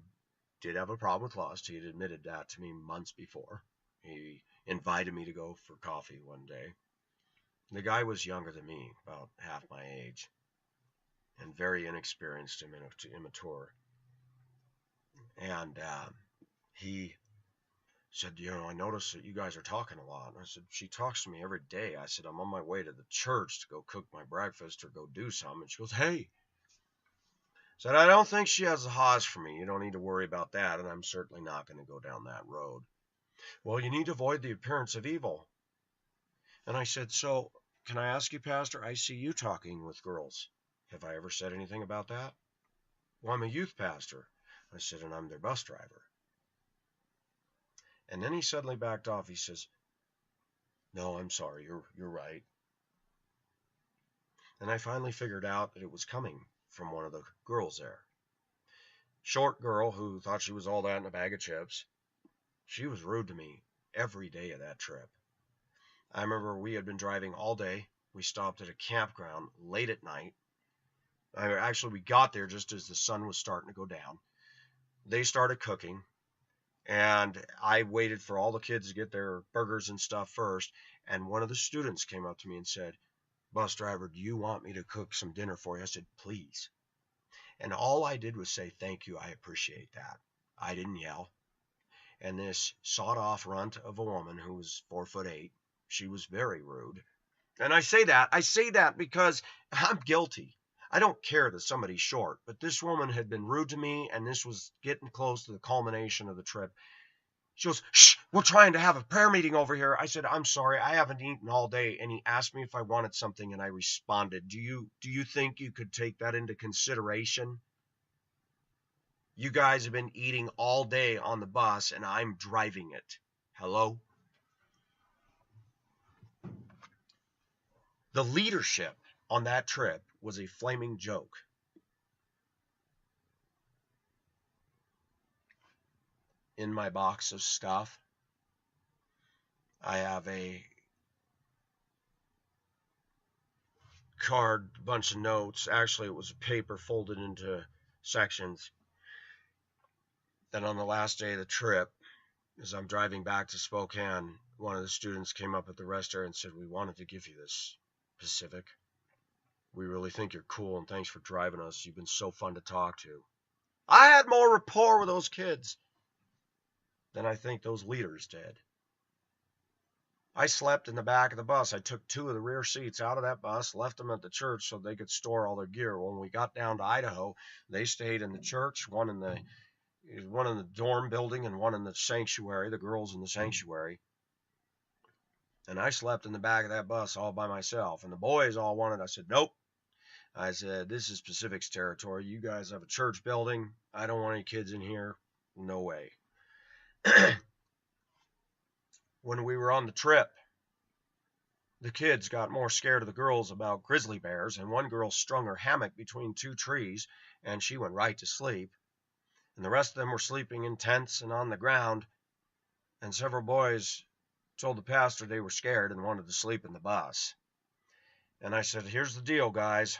did have a problem with lust, he had admitted that to me months before. He invited me to go for coffee one day. The guy was younger than me, about half my age, and very inexperienced and immature. And he said, I noticed that you guys are talking a lot. And I said, she talks to me every day. I said, I'm on my way to the church to go cook my breakfast or go do something. And she goes, hey. I said, I don't think she has a Haas for me. You don't need to worry about that, and I'm certainly not going to go down that road. Well, you need to avoid the appearance of evil. And I said, so can I ask you, Pastor, I see you talking with girls. Have I ever said anything about that? Well, I'm a youth pastor. I said, and I'm their bus driver. And then he suddenly backed off. He says, no, I'm sorry, you're right. And I finally figured out that it was coming from one of the girls there. Short girl who thought she was all that in a bag of chips. She was rude to me every day of that trip. I remember we had been driving all day. We stopped at a campground late at night. Actually, we got there just as the sun was starting to go down. They started cooking, and I waited for all the kids to get their burgers and stuff first, and one of the students came up to me and said, bus driver, do you want me to cook some dinner for you? I said, please. And all I did was say, thank you, I appreciate that. I didn't yell. And this sawed-off runt of a woman who was 4'8", she was very rude. And I say that because I'm guilty. I don't care that somebody's short, but this woman had been rude to me, and this was getting close to the culmination of the trip. She goes, shh, we're trying to have a prayer meeting over here. I said, I'm sorry, I haven't eaten all day. And he asked me if I wanted something, and I responded, do you think you could take that into consideration? You guys have been eating all day on the bus, and I'm driving it. Hello? The leadership on that trip was a flaming joke. In my box of stuff, I have a card, bunch of notes. Actually, it was a paper folded into sections. Then on the last day of the trip, as I'm driving back to Spokane, one of the students came up at the rest area and said, we wanted to give you this, Pacific. We really think you're cool, and thanks for driving us. You've been so fun to talk to. I had more rapport with those kids than I think those leaders did. I slept in the back of the bus. I took 2 of the rear seats out of that bus, left them at the church so they could store all their gear. When we got down to Idaho, they stayed in the church, one in the dorm building and one in the sanctuary, the girls in the sanctuary. And I slept in the back of that bus all by myself. And the boys all wanted, I said, nope. I said, this is Pacific's territory. You guys have a church building. I don't want any kids in here. No way. When we were on the trip, the kids got more scared of the girls about grizzly bears, and one girl strung her hammock between two trees, and she went right to sleep. And the rest of them were sleeping in tents and on the ground, and several boys told the pastor they were scared and wanted to sleep in the bus. And I said, here's the deal, guys.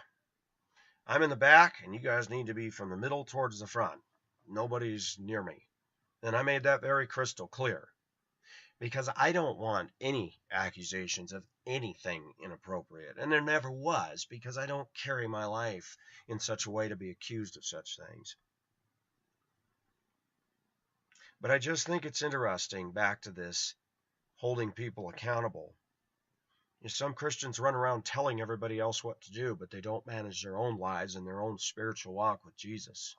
I'm in the back, and you guys need to be from the middle towards the front. Nobody's near me. And I made that very crystal clear, because I don't want any accusations of anything inappropriate. And there never was, because I don't carry my life in such a way to be accused of such things. But I just think it's interesting, back to this holding people accountable. Some Christians run around telling everybody else what to do, but they don't manage their own lives and their own spiritual walk with Jesus.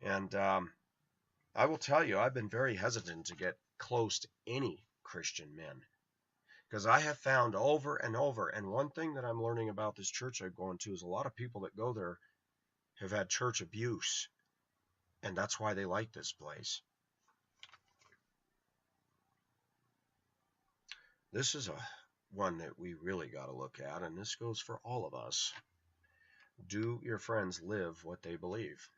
And I will tell you, I've been very hesitant to get close to any Christian men, because I have found over and over, and one thing that I'm learning about this church I'm going to is a lot of people that go there have had church abuse, and that's why they like this place. This is one that we really got to look at, and this goes for all of us. Do your friends live what they believe?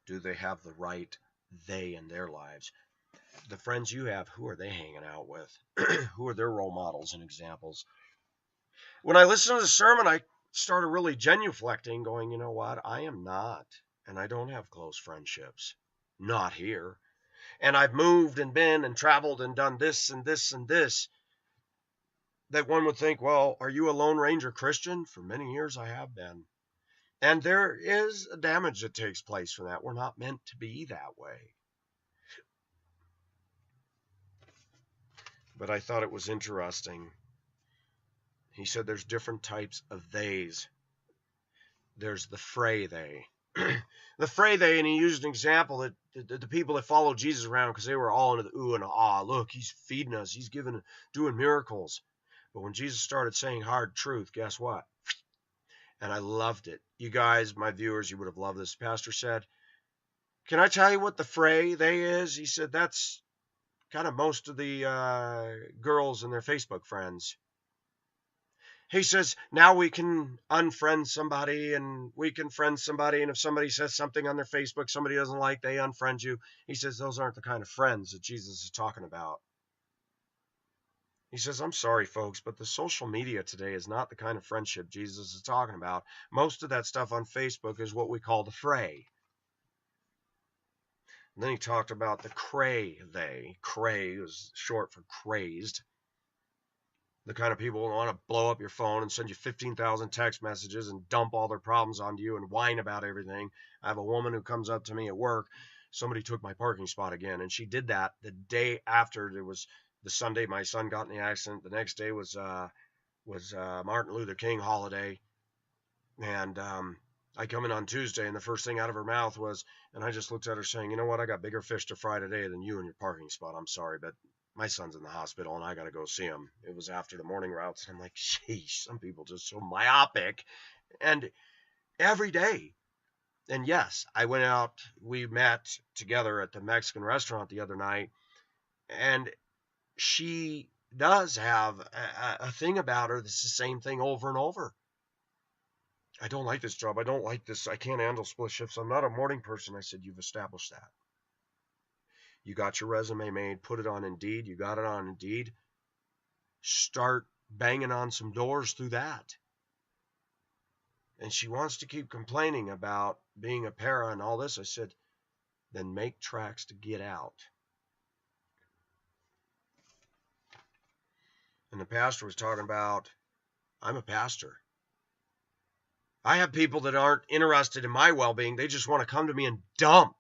Do they have the right they in their lives? The friends you have, who are they hanging out with? Who are their role models and examples? When I listen to the sermon, I started really genuflecting, going, you know what? I am not, and I don't have close friendships. Not here. And I've moved and been and traveled and done this and this and this. That one would think, well, are you a Lone Ranger Christian? For many years I have been. And there is a damage that takes place from that. We're not meant to be that way. But I thought it was interesting. He said there's different types of theys. There's the fray they. The fray they, and he used an example that the people that followed Jesus around, because they were all into the ooh and ah. Look, he's feeding us. He's doing miracles. But when Jesus started saying hard truth, guess what? And I loved it. You guys, my viewers, you would have loved this. The pastor said, can I tell you what the fray they is? He said, that's kind of most of the girls and their Facebook friends. He says, now we can unfriend somebody and we can friend somebody. And if somebody says something on their Facebook somebody doesn't like, they unfriend you. He says, those aren't the kind of friends that Jesus is talking about. He says, I'm sorry, folks, but the social media today is not the kind of friendship Jesus is talking about. Most of that stuff on Facebook is what we call the fray. And then he talked about the cray they. Cray is short for crazed. The kind of people who want to blow up your phone and send you 15,000 text messages and dump all their problems onto you and whine about everything. I have a woman who comes up to me at work. Somebody took my parking spot again, and she did that the day after. It was the Sunday my son got in the accident. The next day was Martin Luther King holiday, and I come in on Tuesday, and the first thing out of her mouth was, and I just looked at her saying, you know what, I got bigger fish to fry today than you in your parking spot. I'm sorry, but my son's in the hospital, and I got to go see him. It was after the morning routes, and I'm like, sheesh, some people just so myopic, and every day. And yes, I went out, we met together at the Mexican restaurant the other night, and she does have a thing about her that's the same thing over and over. I don't like this job. I don't like this. I can't handle split shifts. I'm not a morning person. I said, you've established that. You got your resume made, put it on Indeed. You got it on Indeed. Start banging on some doors through that. And she wants to keep complaining about being a para and all this. I said, then make tracks to get out. And the pastor was talking about, I'm a pastor. I have people that aren't interested in my well-being. They just want to come to me and dump.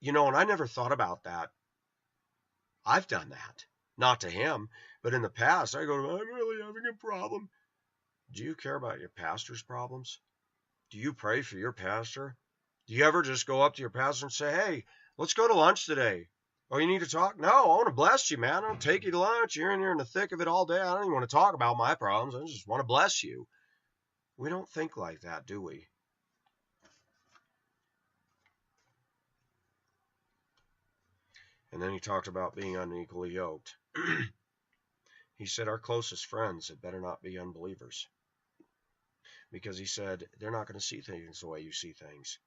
You know, and I never thought about that. I've done that. Not to him, but in the past, I go, I'm really having a problem. Do you care about your pastor's problems? Do you pray for your pastor? Do you ever just go up to your pastor and say, hey, let's go to lunch today? Oh, you need to talk? No, I want to bless you, man. I'll take you to lunch. You're in here in the thick of it all day. I don't even want to talk about my problems. I just want to bless you. We don't think like that, do we? And then he talked about being unequally yoked. He said our closest friends had better not be unbelievers. Because he said they're not going to see things the way you see things.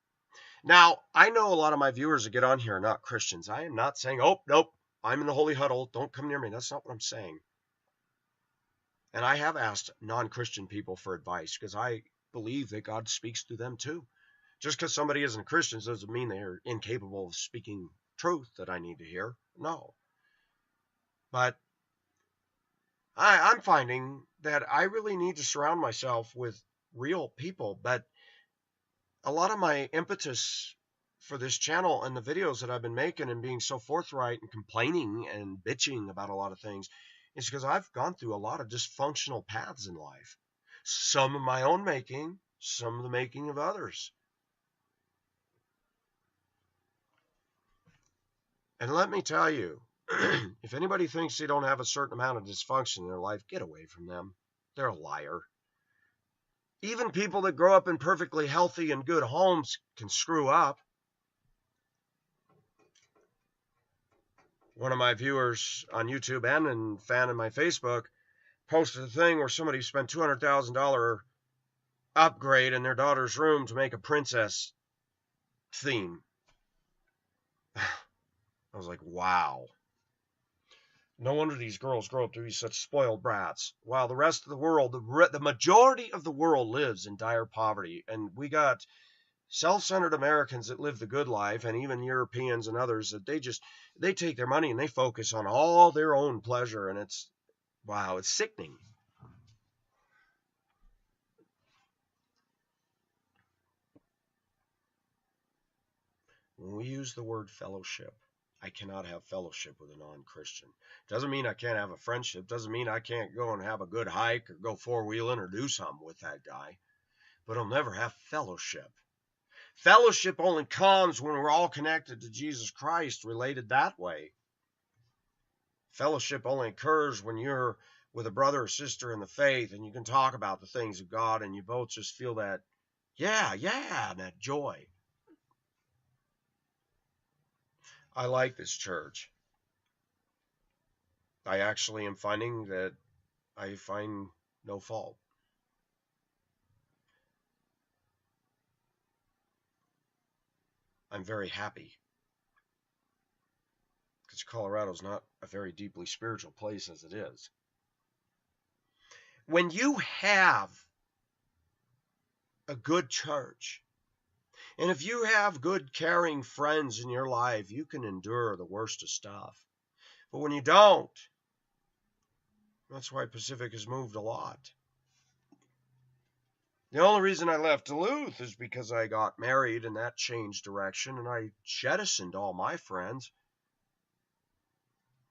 Now, I know a lot of my viewers that get on here are not Christians. I am not saying, oh, nope, I'm in the holy huddle. Don't come near me. That's not what I'm saying. And I have asked non-Christian people for advice because I believe that God speaks through them too. Just because somebody isn't a Christian doesn't mean they're incapable of speaking truth that I need to hear. No. But I'm finding that I really need to surround myself with real people. But a lot of my impetus for this channel and the videos that I've been making and being so forthright and complaining and bitching about a lot of things is because I've gone through a lot of dysfunctional paths in life. Some of my own making, some of the making of others. And let me tell you, if anybody thinks they don't have a certain amount of dysfunction in their life, get away from them. They're a liar. Even people that grow up in perfectly healthy and good homes can screw up. One of my viewers on YouTube and a fan in my Facebook posted a thing where somebody spent $200,000 upgrade in their daughter's room to make a princess theme. I was like, wow. No wonder these girls grow up to be such spoiled brats. While the rest of the world, the majority of the world lives in dire poverty. And we got self-centered Americans that live the good life, and even Europeans and others that they take their money and they focus on all their own pleasure. And it's, wow, it's sickening. When we use the word fellowship, I cannot have fellowship with a non-Christian. Doesn't mean I can't have a friendship. Doesn't mean I can't go and have a good hike or go four-wheeling or do something with that guy. But I'll never have fellowship. Fellowship only comes when we're all connected to Jesus Christ, related that way. Fellowship only occurs when you're with a brother or sister in the faith and you can talk about the things of God and you both just feel that, yeah, and that joy. I like this church. I actually am finding that I find no fault. I'm very happy. Because Colorado's not a very deeply spiritual place as it is. When you have a good church, and if you have good, caring friends in your life, you can endure the worst of stuff. But when you don't, that's why Pacific has moved a lot. The only reason I left Duluth is because I got married and that changed direction, and I jettisoned all my friends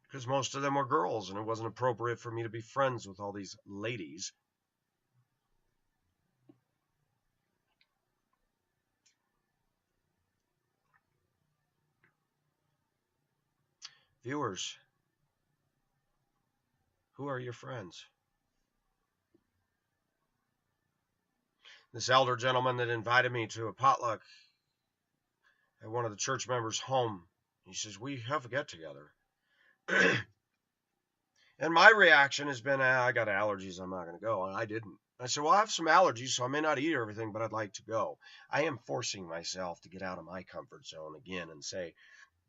because most of them were girls, and it wasn't appropriate for me to be friends with all these ladies. Viewers, who are your friends? This elder gentleman that invited me to a potluck at one of the church members' home, he says, we have a get-together. And my reaction has been, I got allergies, I'm not going to go. And I didn't. I said, well, I have some allergies, so I may not eat everything, but I'd like to go. I am forcing myself to get out of my comfort zone again and say,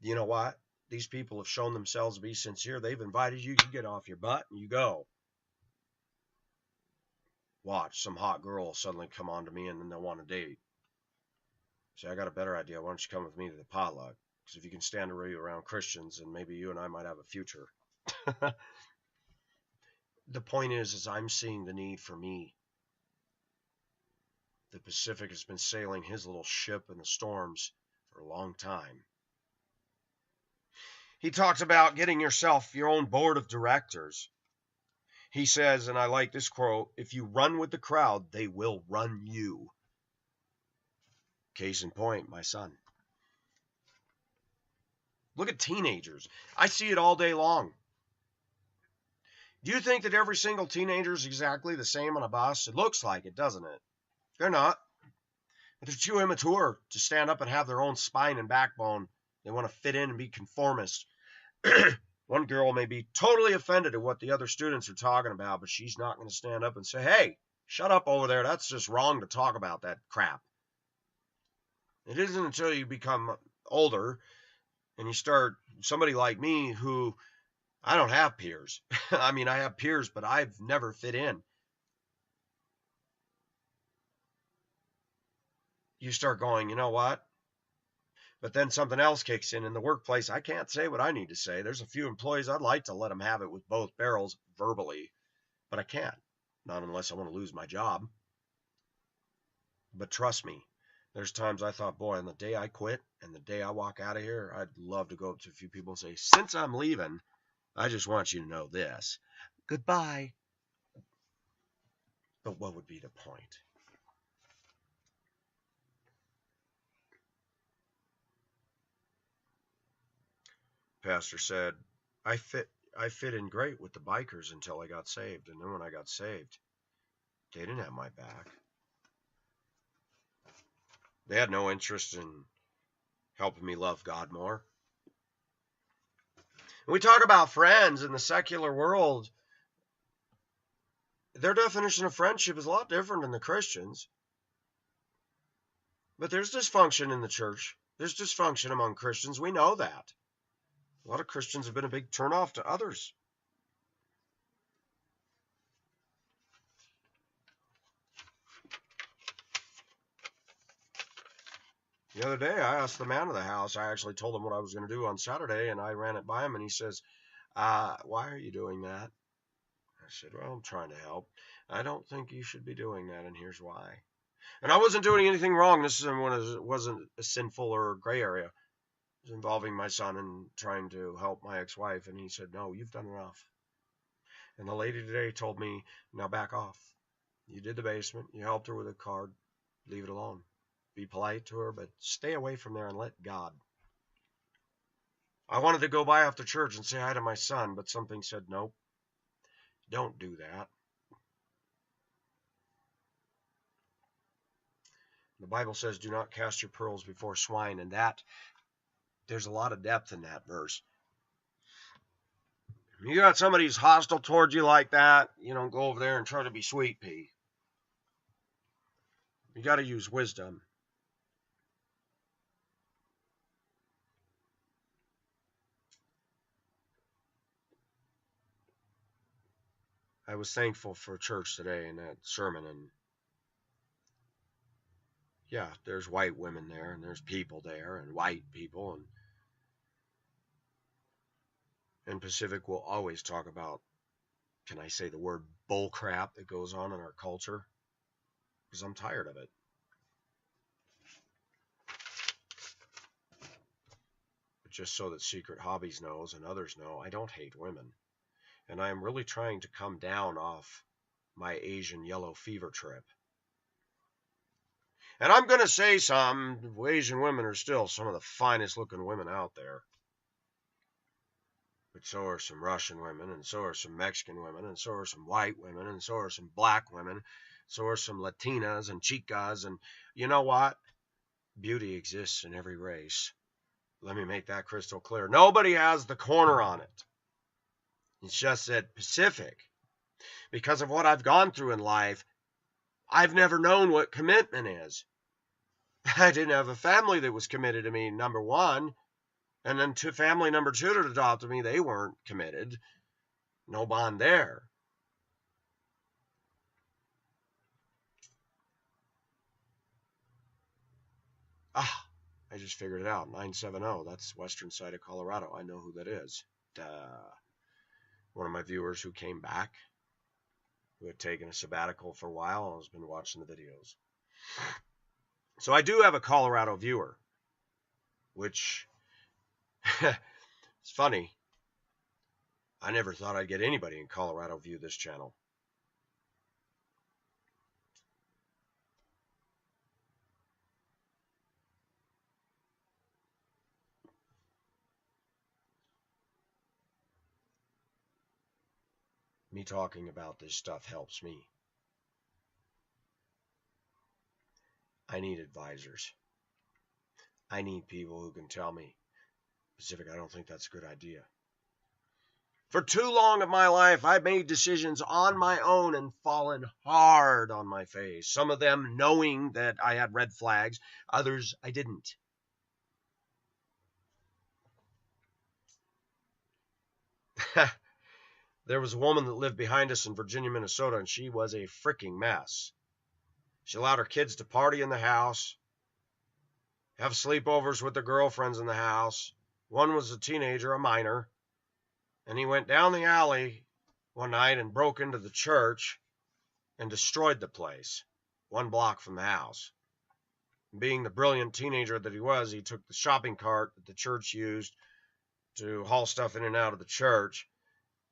you know what? These people have shown themselves to be sincere. They've invited you. You get off your butt and you go. Watch, some hot girl will suddenly come on to me and then they'll want to date. See, I got a better idea. Why don't you come with me to the potluck? Because if you can stand around Christians, then maybe you and I might have a future. The point is I'm seeing the need for me. The Pacific has been sailing his little ship in the storms for a long time. He talks about getting yourself your own board of directors. He says, and I like this quote, if you run with the crowd, they will run you. Case in point, my son. Look at teenagers. I see it all day long. Do you think that every single teenager is exactly the same on a bus? It looks like it, doesn't it? They're not. But they're too immature to stand up and have their own spine and backbone. They want to fit in and be conformist. One girl may be totally offended at what the other students are talking about, but she's not going to stand up and say, hey, shut up over there. That's just wrong to talk about that crap. It isn't until you become older and you start, somebody like me who, I don't have peers. I mean, I have peers, but I've never fit in. You start going, you know what? But then something else kicks in the workplace. I can't say what I need to say. There's a few employees I'd like to let them have it with both barrels verbally, but I can't. Not unless I want to lose my job. But trust me, there's times I thought, boy, on the day I quit and the day I walk out of here, I'd love to go up to a few people and say, since I'm leaving, I just want you to know this. Goodbye. But what would be the point? Pastor said, I fit in great with the bikers until I got saved. And then when I got saved, they didn't have my back. They had no interest in helping me love God more. When we talk about friends in the secular world, their definition of friendship is a lot different than the Christians. But there's dysfunction in the church. There's dysfunction among Christians. We know that. A lot of Christians have been a big turnoff to others. The other day, I asked the man of the house, I actually told him what I was going to do on Saturday, and I ran it by him, and he says, why are you doing that? I said, well, I'm trying to help. I don't think you should be doing that, and here's why. And I wasn't doing anything wrong. This wasn't a sinful or gray area. It was involving my son and trying to help my ex-wife, and he said, no, you've done enough. And the lady today told me, now back off. You did the basement. You helped her with a card. Leave it alone. Be polite to her, but stay away from there and let God. I wanted to go by after church and say hi to my son, but something said, nope, don't do that. The Bible says, do not cast your pearls before swine, and that, there's a lot of depth in that verse. You got somebody who's hostile towards you like that, you don't go over there and try to be sweet pea. You got to use wisdom. I was thankful for church today in that sermon, and yeah, there's white women there, and there's people there, and white people, and Pacific will always talk about, can I say the word bull crap that goes on in our culture? Because I'm tired of it. But just so that Secret Hobbies knows and others know, I don't hate women. And I am really trying to come down off my Asian yellow fever trip. And I'm going to say some, Asian women are still some of the finest looking women out there. But so are some Russian women, and so are some Mexican women, and so are some white women, and so are some black women, so are some Latinas and chicas, and you know what? Beauty exists in every race. Let me make that crystal clear. Nobody has the corner on it. It's just that Pacific, because of what I've gone through in life, I've never known what commitment is. I didn't have a family that was committed to me, number one. And then to family number two that adopted me, they weren't committed. No bond there. I just figured it out. 970, that's western side of Colorado. I know who that is. One of my viewers who came back, who had taken a sabbatical for a while and has been watching the videos. So I do have a Colorado viewer, which... It's funny. I never thought I'd get anybody in Colorado view this channel. Me talking about this stuff helps me. I need advisors. I need people who can tell me, Pacific, I don't think that's a good idea. For too long of my life, I've made decisions on my own and fallen hard on my face. Some of them knowing that I had red flags, others I didn't. There was a woman that lived behind us in Virginia, Minnesota, and she was a freaking mess. She allowed her kids to party in the house, have sleepovers with their girlfriends in the house. One was a teenager, a minor, and he went down the alley one night and broke into the church and destroyed the place 1 block from the house. Being the brilliant teenager that he was, he took the shopping cart that the church used to haul stuff in and out of the church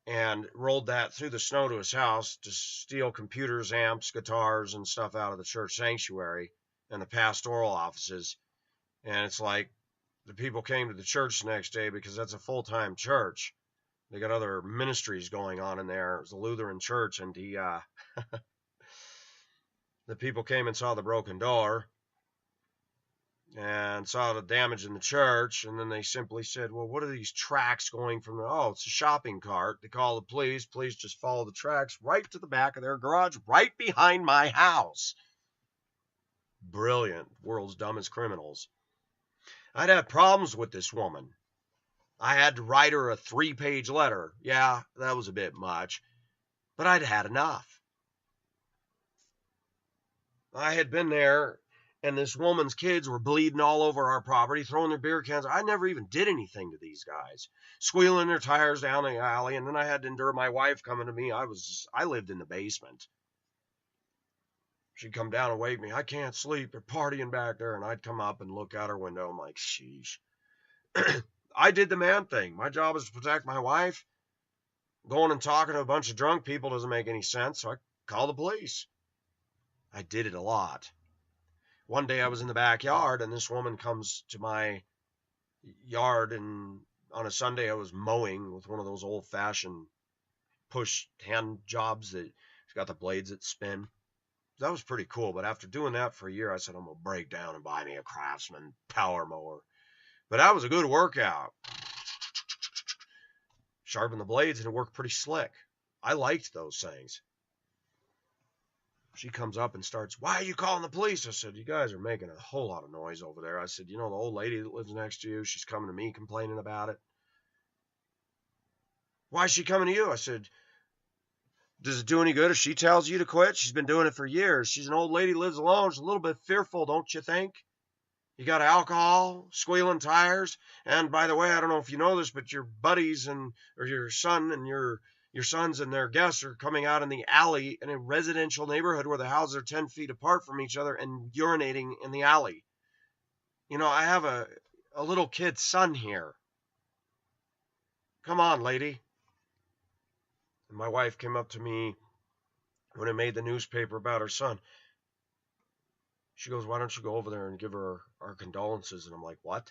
and rolled that through the snow to his house to steal computers, amps, guitars, and stuff out of the church sanctuary and the pastoral offices. And it's like the people came to the church the next day because that's a full-time church. They got other ministries going on in there. It was a Lutheran church, and the people came and saw the broken door and saw the damage in the church, and then they simply said, well, what are these tracks going from? Oh, it's a shopping cart. They call the police. Police just follow the tracks right to the back of their garage, right behind my house. Brilliant. World's dumbest criminals. I'd had problems with this woman. I had to write her a 3-page letter. Yeah, that was a bit much, but I'd had enough. I had been there, and this woman's kids were bleeding all over our property, throwing their beer cans. I never even did anything to these guys, squealing their tires down the alley, and then I had to endure my wife coming to me. I lived in the basement. She'd come down and wake me. I can't sleep. They're partying back there, and I'd come up and look out her window. I'm like, sheesh. I did the man thing. My job is to protect my wife. Going and talking to a bunch of drunk people doesn't make any sense, so I called the police. I did it a lot. One day I was in the backyard, and this woman comes to my yard, and on a Sunday I was mowing with one of those old-fashioned push hand jobs that got the blades that spin. That was pretty cool, but after doing that for a year, I said, I'm going to break down and buy me a Craftsman power mower. But that was a good workout. Sharpen the blades, and it worked pretty slick. I liked those things. She comes up and starts, why are you calling the police? I said, you guys are making a whole lot of noise over there. I said, you know, the old lady that lives next to you, she's coming to me complaining about it. Why is she coming to you? I said, does it do any good if she tells you to quit? She's been doing it for years. She's an old lady, lives alone. She's a little bit fearful, don't you think? You got alcohol, squealing tires, and by the way, I don't know if you know this, but your buddies or your son and your sons and their guests are coming out in the alley in a residential neighborhood where the houses are 10 feet apart from each other and urinating in the alley. You know, I have a little kid's son here. Come on, lady. And my wife came up to me when it made the newspaper about her son. She goes, why don't you go over there and give her our condolences? And I'm like, what?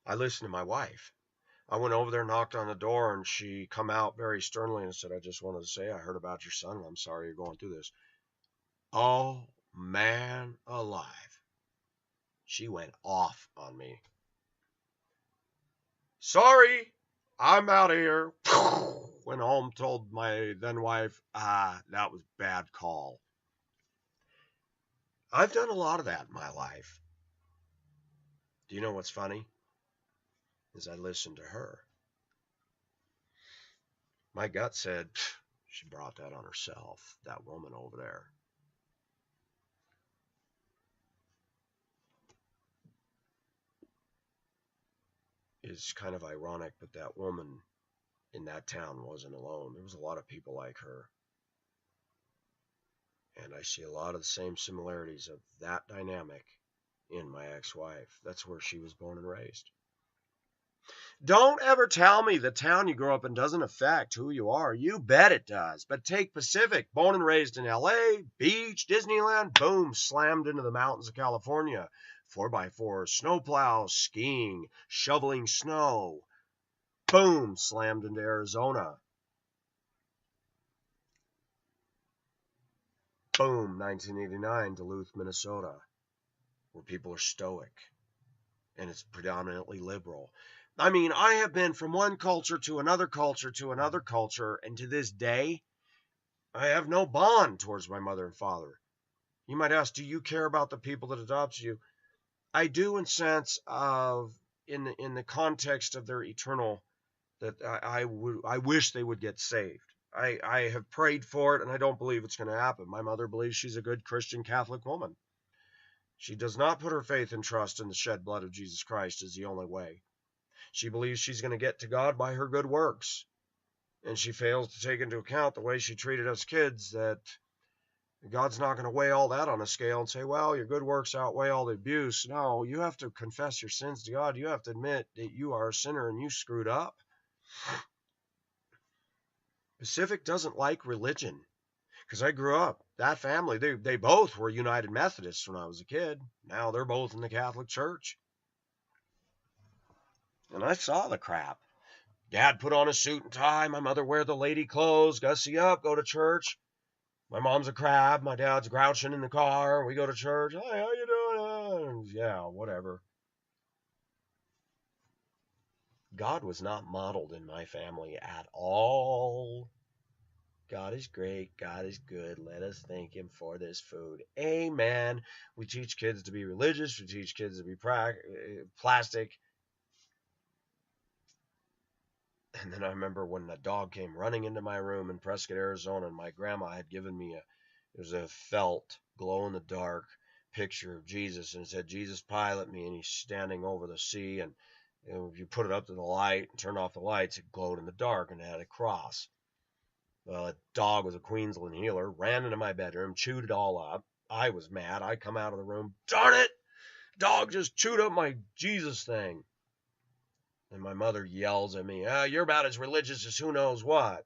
I listened to my wife. I went over there, knocked on the door, and she come out very sternly and said, I just wanted to say I heard about your son, and I'm sorry you're going through this. Oh, man alive. She went off on me. Sorry, I'm out of here. Went home, told my then wife, that was a bad call. I've done a lot of that in my life. Do you know what's funny? Is I listened to her. My gut said, she brought that on herself, that woman over there. It's kind of ironic, but that woman in that town wasn't alone. There was a lot of people like her. And I see a lot of the same similarities of that dynamic in my ex-wife. That's where she was born and raised. Don't ever tell me the town you grew up in doesn't affect who you are. You bet it does. But take Pacific, born and raised in LA, beach, Disneyland, boom, slammed into the mountains of California. 4x4, snowplow, skiing, shoveling snow. Boom, slammed into Arizona. Boom, 1989, Duluth, Minnesota, where people are stoic, and it's predominantly liberal. I mean, I have been from one culture to another culture to another culture, and to this day, I have no bond towards my mother and father. You might ask, do you care about the people that adopted you? I do, in sense of in the context of their eternal, that I wish they would get saved. I have prayed for it, and I don't believe it's going to happen. My mother believes she's a good Christian Catholic woman. She does not put her faith and trust in the shed blood of Jesus Christ as the only way. She believes she's going to get to God by her good works. And she fails to take into account the way she treated us kids, that God's not going to weigh all that on a scale and say, well, your good works outweigh all the abuse. No, you have to confess your sins to God. You have to admit that you are a sinner and you screwed up. Pacific doesn't like religion, because I grew up, that family, they both were United Methodists when I was a kid. Now they're both in the Catholic Church. And I saw the crap. Dad put on a suit and tie. My mother wear the lady clothes, gussy up, go to church. My mom's a crab. My dad's grouching in the car. We go to church. Hey, how you doing? Yeah, whatever. God was not modeled in my family at all. God is great. God is good. Let us thank him for this food. Amen. We teach kids to be religious. We teach kids to be plastic. And then I remember when the dog came running into my room in Prescott, Arizona, and my grandma had given me it was a felt, glow-in-the-dark picture of Jesus, and it said, Jesus pilot me, and he's standing over the sea, and if you put it up to the light and turn off the lights, it glowed in the dark, and it had a cross. Well, that dog was a Queensland healer, ran into my bedroom, chewed it all up. I was mad. I come out of the room, darn it, dog just chewed up my Jesus thing. And my mother yells at me, you're about as religious as who knows what.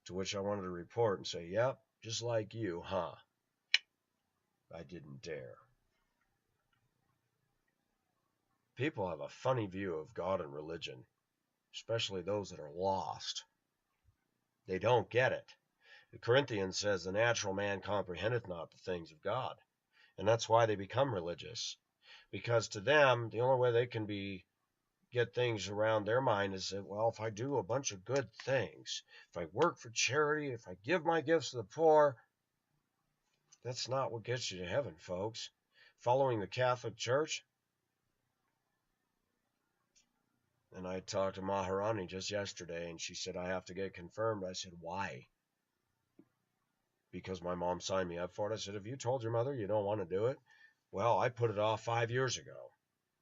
To which I wanted to report and say, yep, just like you, huh? I didn't dare. People have a funny view of God and religion, especially those that are lost. They don't get it. The Corinthians says the natural man comprehendeth not the things of God. And that's why they become religious. Because to them, the only way they can get things around their mind is that, well, if I do a bunch of good things, if I work for charity, if I give my gifts to the poor, that's not what gets you to heaven, folks. Following the Catholic Church. And I talked to Maharani just yesterday, and she said, I have to get confirmed. I said, why? Because my mom signed me up for it. I said, have you told your mother you don't want to do it? Well, I put it off 5 years ago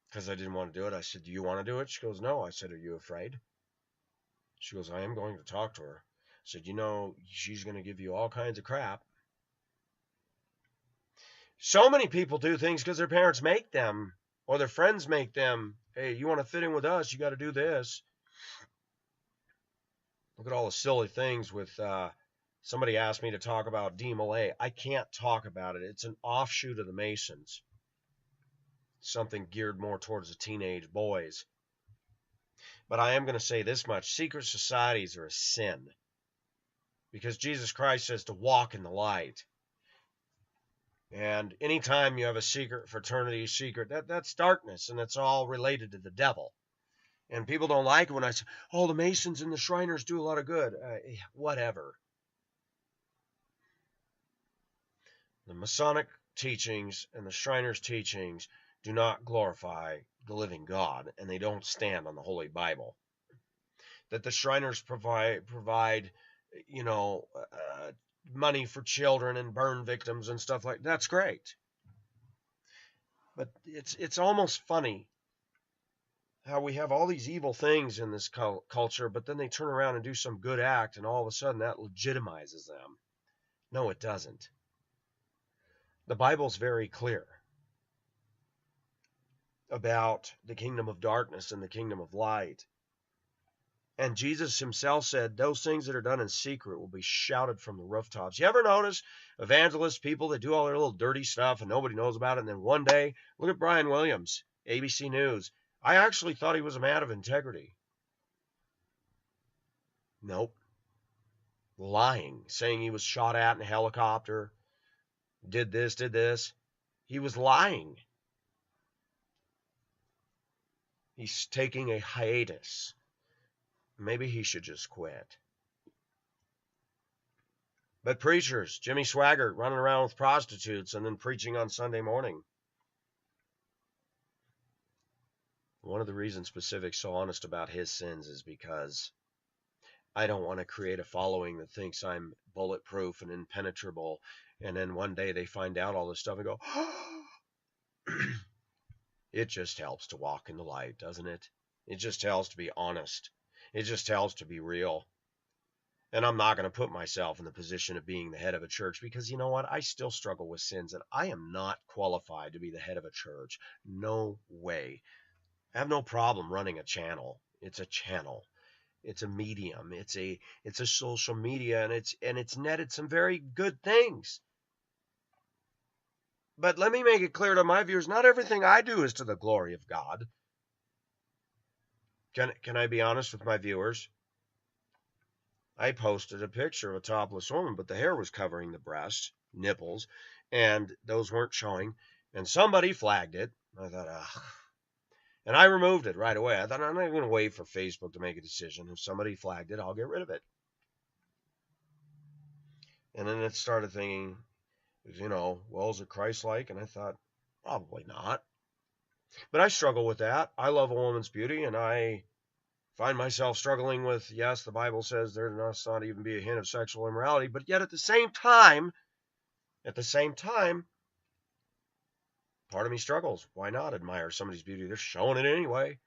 because I didn't want to do it. I said, do you want to do it? She goes, no. I said, are you afraid? She goes, I am going to talk to her. I said, she's going to give you all kinds of crap. So many people do things because their parents make them or their friends make them. Hey, you want to fit in with us, you got to do this. Look at all the silly things with somebody asked me to talk about DeMolay. I can't talk about it. It's an offshoot of the Masons. Something geared more towards the teenage boys. But I am going to say this much. Secret societies are a sin. Because Jesus Christ says to walk in the light. And anytime you have a secret fraternity, that's darkness, and it's all related to the devil. And people don't like it when I say, oh, the Masons and the Shriners do a lot of good. Whatever. The Masonic teachings and the Shriners' teachings do not glorify the living God, and they don't stand on the Holy Bible. That the Shriners provide money for children and burn victims and stuff like that. That's great. But it's almost funny how we have all these evil things in this culture, but then they turn around and do some good act, and all of a sudden that legitimizes them. No, it doesn't. The Bible's very clear about the kingdom of darkness and the kingdom of light. And Jesus himself said those things that are done in secret will be shouted from the rooftops. You ever notice evangelists, people that do all their little dirty stuff and nobody knows about it, and then one day, look at Brian Williams, ABC News. I actually thought he was a man of integrity. Nope. Lying, saying he was shot at in a helicopter, did this, did this. He was lying. He's taking a hiatus. Maybe he should just quit. But preachers, Jimmy Swaggart running around with prostitutes and then preaching on Sunday morning. One of the reasons Pacific's so honest about his sins is because I don't want to create a following that thinks I'm bulletproof and impenetrable. And then one day they find out all this stuff and go, it just helps to walk in the light, doesn't it? It just helps to be honest. It just helps to be real. And I'm not going to put myself in the position of being the head of a church because you know what? I still struggle with sins and I am not qualified to be the head of a church. No way. I have no problem running a channel. It's a channel. It's a medium. It's a social media and it's netted some very good things. But let me make it clear to my viewers, not everything I do is to the glory of God. Can I be honest with my viewers? I posted a picture of a topless woman, but the hair was covering the breast, nipples, and those weren't showing. And somebody flagged it. I thought, ugh. And I removed it right away. I thought, I'm not going to wait for Facebook to make a decision. If somebody flagged it, I'll get rid of it. And then it started thinking, well, is it Christ-like? And I thought, probably not. But I struggle with that. I love a woman's beauty, and I find myself struggling with, yes, the Bible says there must not even be a hint of sexual immorality, but yet at the same time, part of me struggles. Why not admire somebody's beauty? They're showing it anyway.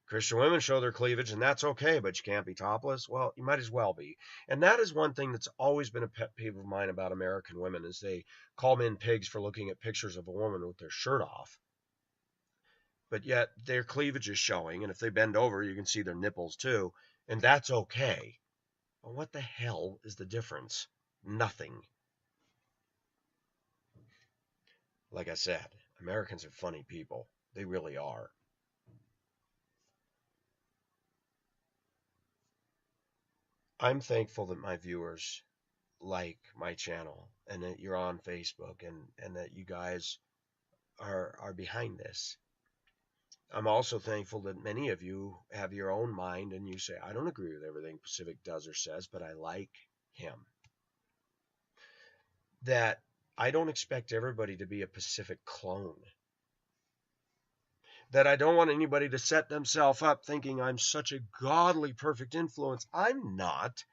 Christian women show their cleavage, and that's okay, but you can't be topless. Well, you might as well be. And that is one thing that's always been a pet peeve of mine about American women is they call men pigs for looking at pictures of a woman with their shirt off. But yet their cleavage is showing, and if they bend over, you can see their nipples too, and that's okay. Well, what the hell is the difference? Nothing. Like I said, Americans are funny people. They really are. I'm thankful that my viewers like my channel and that you're on Facebook and that you guys are behind this. I'm also thankful that many of you have your own mind and you say, I don't agree with everything Pacific does or says, but I like him. That I don't expect everybody to be a Pacific clone. That I don't want anybody to set themselves up thinking I'm such a godly, perfect influence. I'm not.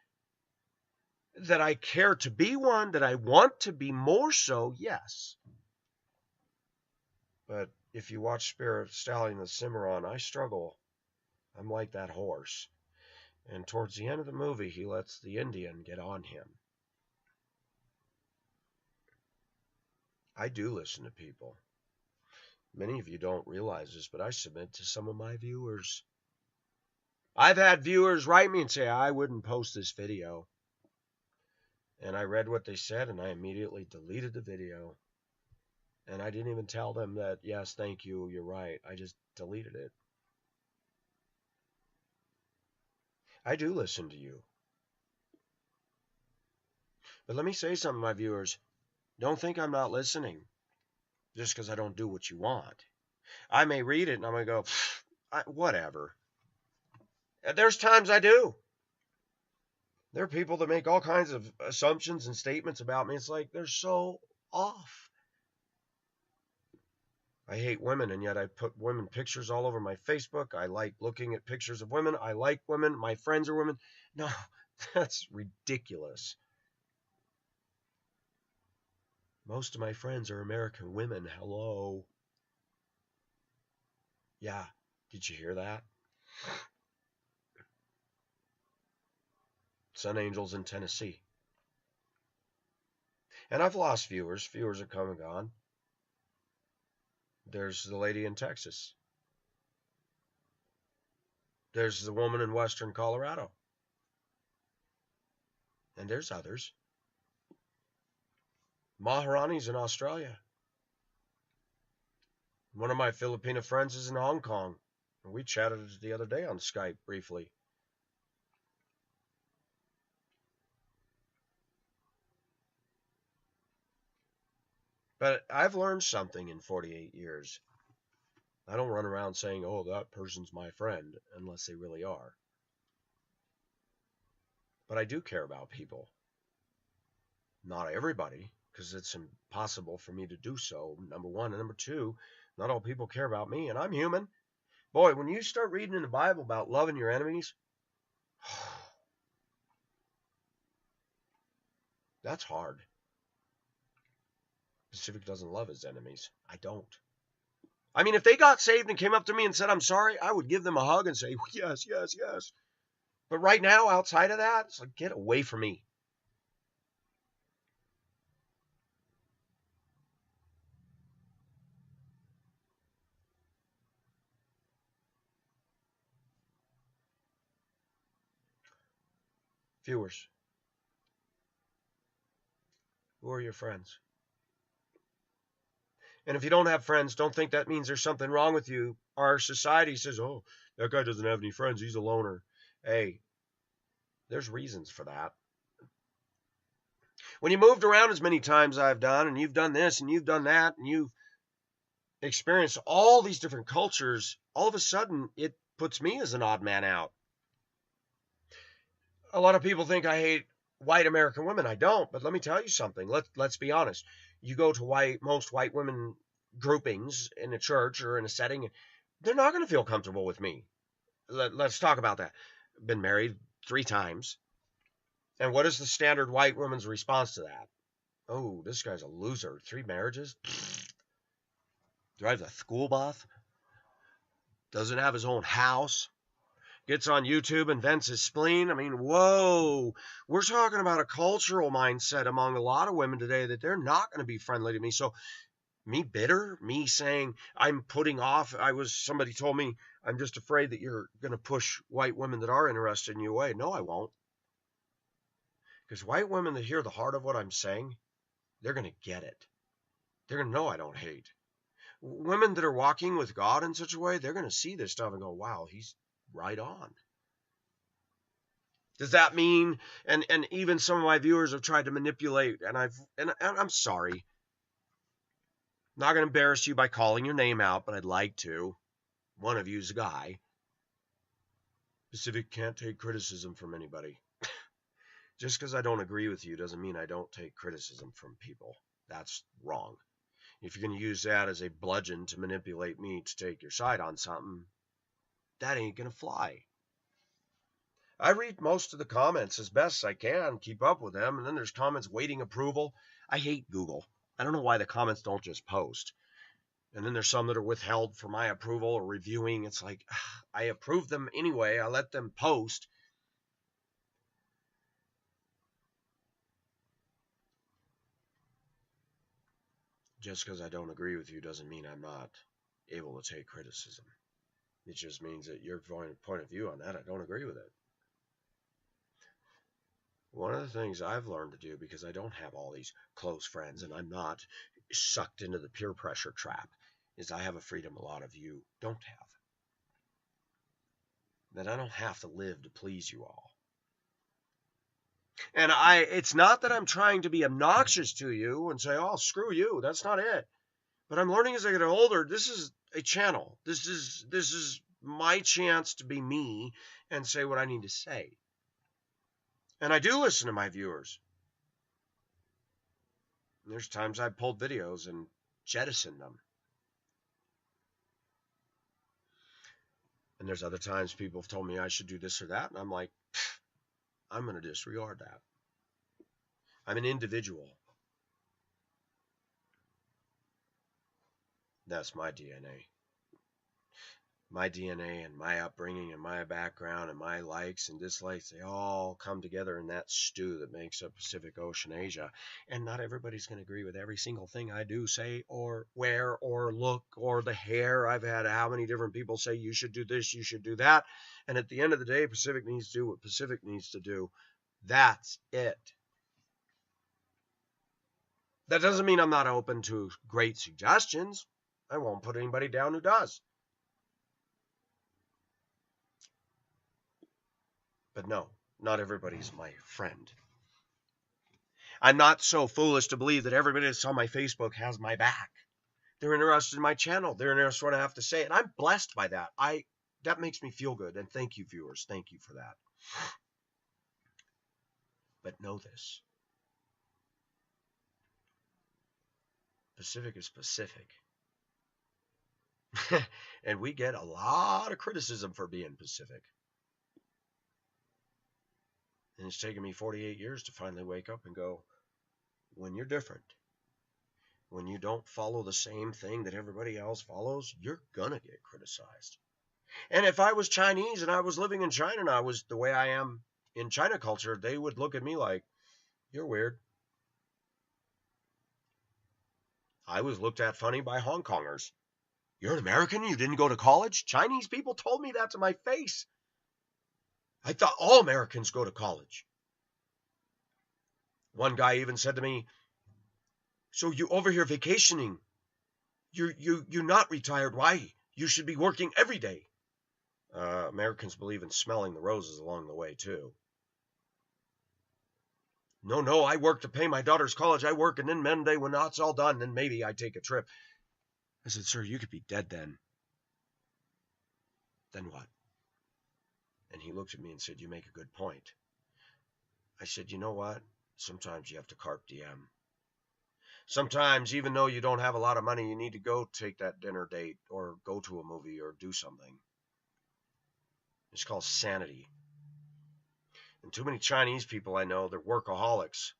That I care to be one, that I want to be more so, yes. But if you watch Spirit Stallion the Cimarron, I struggle. I'm like that horse. And towards the end of the movie, he lets the Indian get on him. I do listen to people. Many of you don't realize this, but I submit to some of my viewers. I've had viewers write me and say, I wouldn't post this video. And I read what they said, and I immediately deleted the video. And I didn't even tell them that, yes, thank you, you're right. I just deleted it. I do listen to you. But let me say something, my viewers. Don't think I'm not listening just because I don't do what you want. I may read it and I'm going to go, whatever. There's times I do. There are people that make all kinds of assumptions and statements about me. It's like they're so off. I hate women, and yet I put women pictures all over my Facebook. I like looking at pictures of women. I like women. My friends are women. No, that's ridiculous. Most of my friends are American women. Hello. Yeah, did you hear that? Sun Angels in Tennessee. And I've lost viewers. Viewers have come and gone. There's the lady in Texas. There's the woman in western Colorado. And there's others. Maharani's in Australia. One of my Filipino friends is in Hong Kong. We chatted the other day on Skype briefly. But I've learned something in 48 years. I don't run around saying, oh, that person's my friend, unless they really are. But I do care about people. Not everybody, because it's impossible for me to do so, number one. And number two, not all people care about me, and I'm human. Boy, when you start reading in the Bible about loving your enemies, that's hard. Pacific doesn't love his enemies. I don't. I mean, if they got saved and came up to me and said, I'm sorry, I would give them a hug and say, yes, yes, yes. But right now, outside of that, it's like, get away from me. Viewers, who are your friends? And if you don't have friends, don't think that means there's something wrong with you. Our society says, oh, that guy doesn't have any friends. He's a loner. Hey, there's reasons for that. When you moved around as many times as I've done, and you've done this and you've done that, and you've experienced all these different cultures, all of a sudden it puts me as an odd man out. A lot of people think I hate white American women. I don't, but let me tell you something. Let's be honest. You go to most white women groupings in a church or in a setting, they're not going to feel comfortable with me. Let's talk about that. Been married 3 times. And what is the standard white woman's response to that? Oh, this guy's a loser. 3 marriages? Drives a school bus? Doesn't have his own house? Gets on YouTube and vents his spleen? I mean, whoa. We're talking about a cultural mindset among a lot of women today that they're not going to be friendly to me. So me bitter, me saying I'm putting off, somebody told me I'm just afraid that you're going to push white women that are interested in you away. No, I won't. Because white women that hear the heart of what I'm saying, they're going to get it. They're going to know I don't hate. Women that are walking with God in such a way, they're going to see this stuff and go, wow, he's right on. Does that mean, and even some of my viewers have tried to manipulate, and I'm sorry. Not going to embarrass you by calling your name out, but I'd like to. One of you's a guy. Pacific can't take criticism from anybody. Just because I don't agree with you doesn't mean I don't take criticism from people. That's wrong. If you're going to use that as a bludgeon to manipulate me to take your side on something, that ain't going to fly. I read most of the comments as best I can, keep up with them, and then there's comments waiting approval. I hate Google. I don't know why the comments don't just post. And then there's some that are withheld for my approval or reviewing. It's like, I approve them anyway. I let them post. Just because I don't agree with you doesn't mean I'm not able to take criticism. It just means that your point of view on that, I don't agree with it. One of the things I've learned to do, because I don't have all these close friends and I'm not sucked into the peer pressure trap, is I have a freedom a lot of you don't have. That I don't have to live to please you all. And it's not that I'm trying to be obnoxious to you and say, oh, screw you. That's not it. But I'm learning as I get older, this is a channel. This is my chance to be me and say what I need to say. And I do listen to my viewers. And there's times I've pulled videos and jettisoned them. And there's other times people have told me I should do this or that. And I'm like, I'm going to disregard that. I'm an individual. That's my DNA. My DNA and my upbringing and my background and my likes and dislikes, they all come together in that stew that makes up Pacific Ocean Asia. And not everybody's going to agree with every single thing I do, say, or wear, or look, or the hair. I've had how many different people say you should do this, you should do that. And at the end of the day, Pacific needs to do what Pacific needs to do. That's it. That doesn't mean I'm not open to great suggestions. I won't put anybody down who does. But no, not everybody's my friend. I'm not so foolish to believe that everybody that's on my Facebook has my back. They're interested in my channel. They're interested in what I have to say. And I'm blessed by that. That makes me feel good. And thank you, viewers. Thank you for that. But know this. Pacific is Pacific. And we get a lot of criticism for being Pacific. And it's taken me 48 years to finally wake up and go, when you're different, when you don't follow the same thing that everybody else follows, you're gonna get criticized. And if I was Chinese and I was living in China and I was the way I am in China culture, they would look at me like, you're weird. I was looked at funny by Hong Kongers. You're an American? You didn't go to college? Chinese people told me that to my face. I thought all Americans go to college. One guy even said to me, so you over here vacationing. You're not retired. Why? You should be working every day. Americans believe in smelling the roses along the way, too. No, I work to pay my daughter's college. I work, and then Monday, when that's all done, then maybe I take a trip. I said, sir, you could be dead then. Then what? And he looked at me and said, you make a good point. I said, you know what? Sometimes you have to carpe diem. Sometimes, even though you don't have a lot of money, you need to go take that dinner date or go to a movie or do something. It's called sanity. And too many Chinese people I know, they're workaholics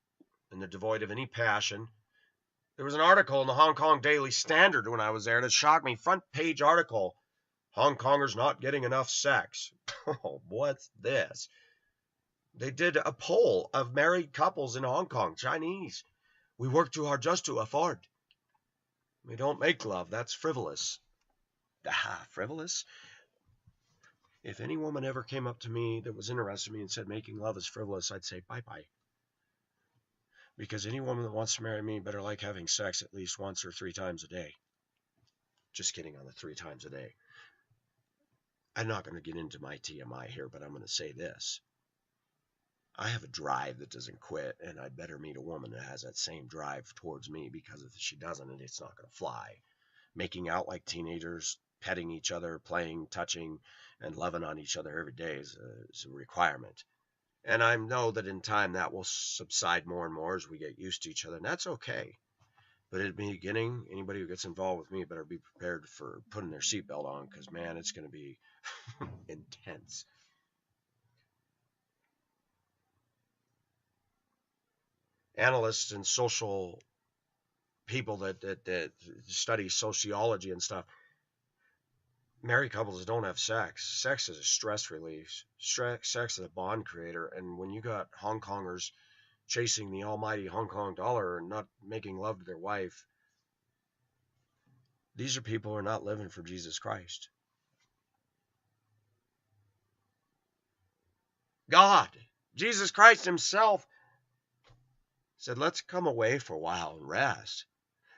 and they're devoid of any passion. There was an article in the Hong Kong Daily Standard when I was there that shocked me. Front page article, Hong Kongers not getting enough sex. Oh, what's this? They did a poll of married couples in Hong Kong, Chinese. We work too hard just to afford. We don't make love. That's frivolous. Frivolous? If any woman ever came up to me that was interested in me and said making love is frivolous, I'd say bye-bye. Because any woman that wants to marry me better like having sex at least once or 3 times a day. Just kidding on the 3 times a day. I'm not going to get into my TMI here, but I'm going to say this. I have a drive that doesn't quit, and I'd better meet a woman that has that same drive towards me, because if she doesn't, it's not going to fly. Making out like teenagers, petting each other, playing, touching, and loving on each other every day is a requirement. And I know that in time that will subside more and more as we get used to each other, and that's okay. But at the beginning, anybody who gets involved with me better be prepared for putting their seatbelt on, because, man, it's going to be intense. Analysts and social people that study sociology and stuff, married couples that don't have sex is a stress release. Sex is a bond creator. And when you got Hong Kongers chasing the almighty Hong Kong dollar and not making love to their wife, these are people who are not living for Jesus Christ. God, Jesus Christ himself, said, let's come away for a while and rest.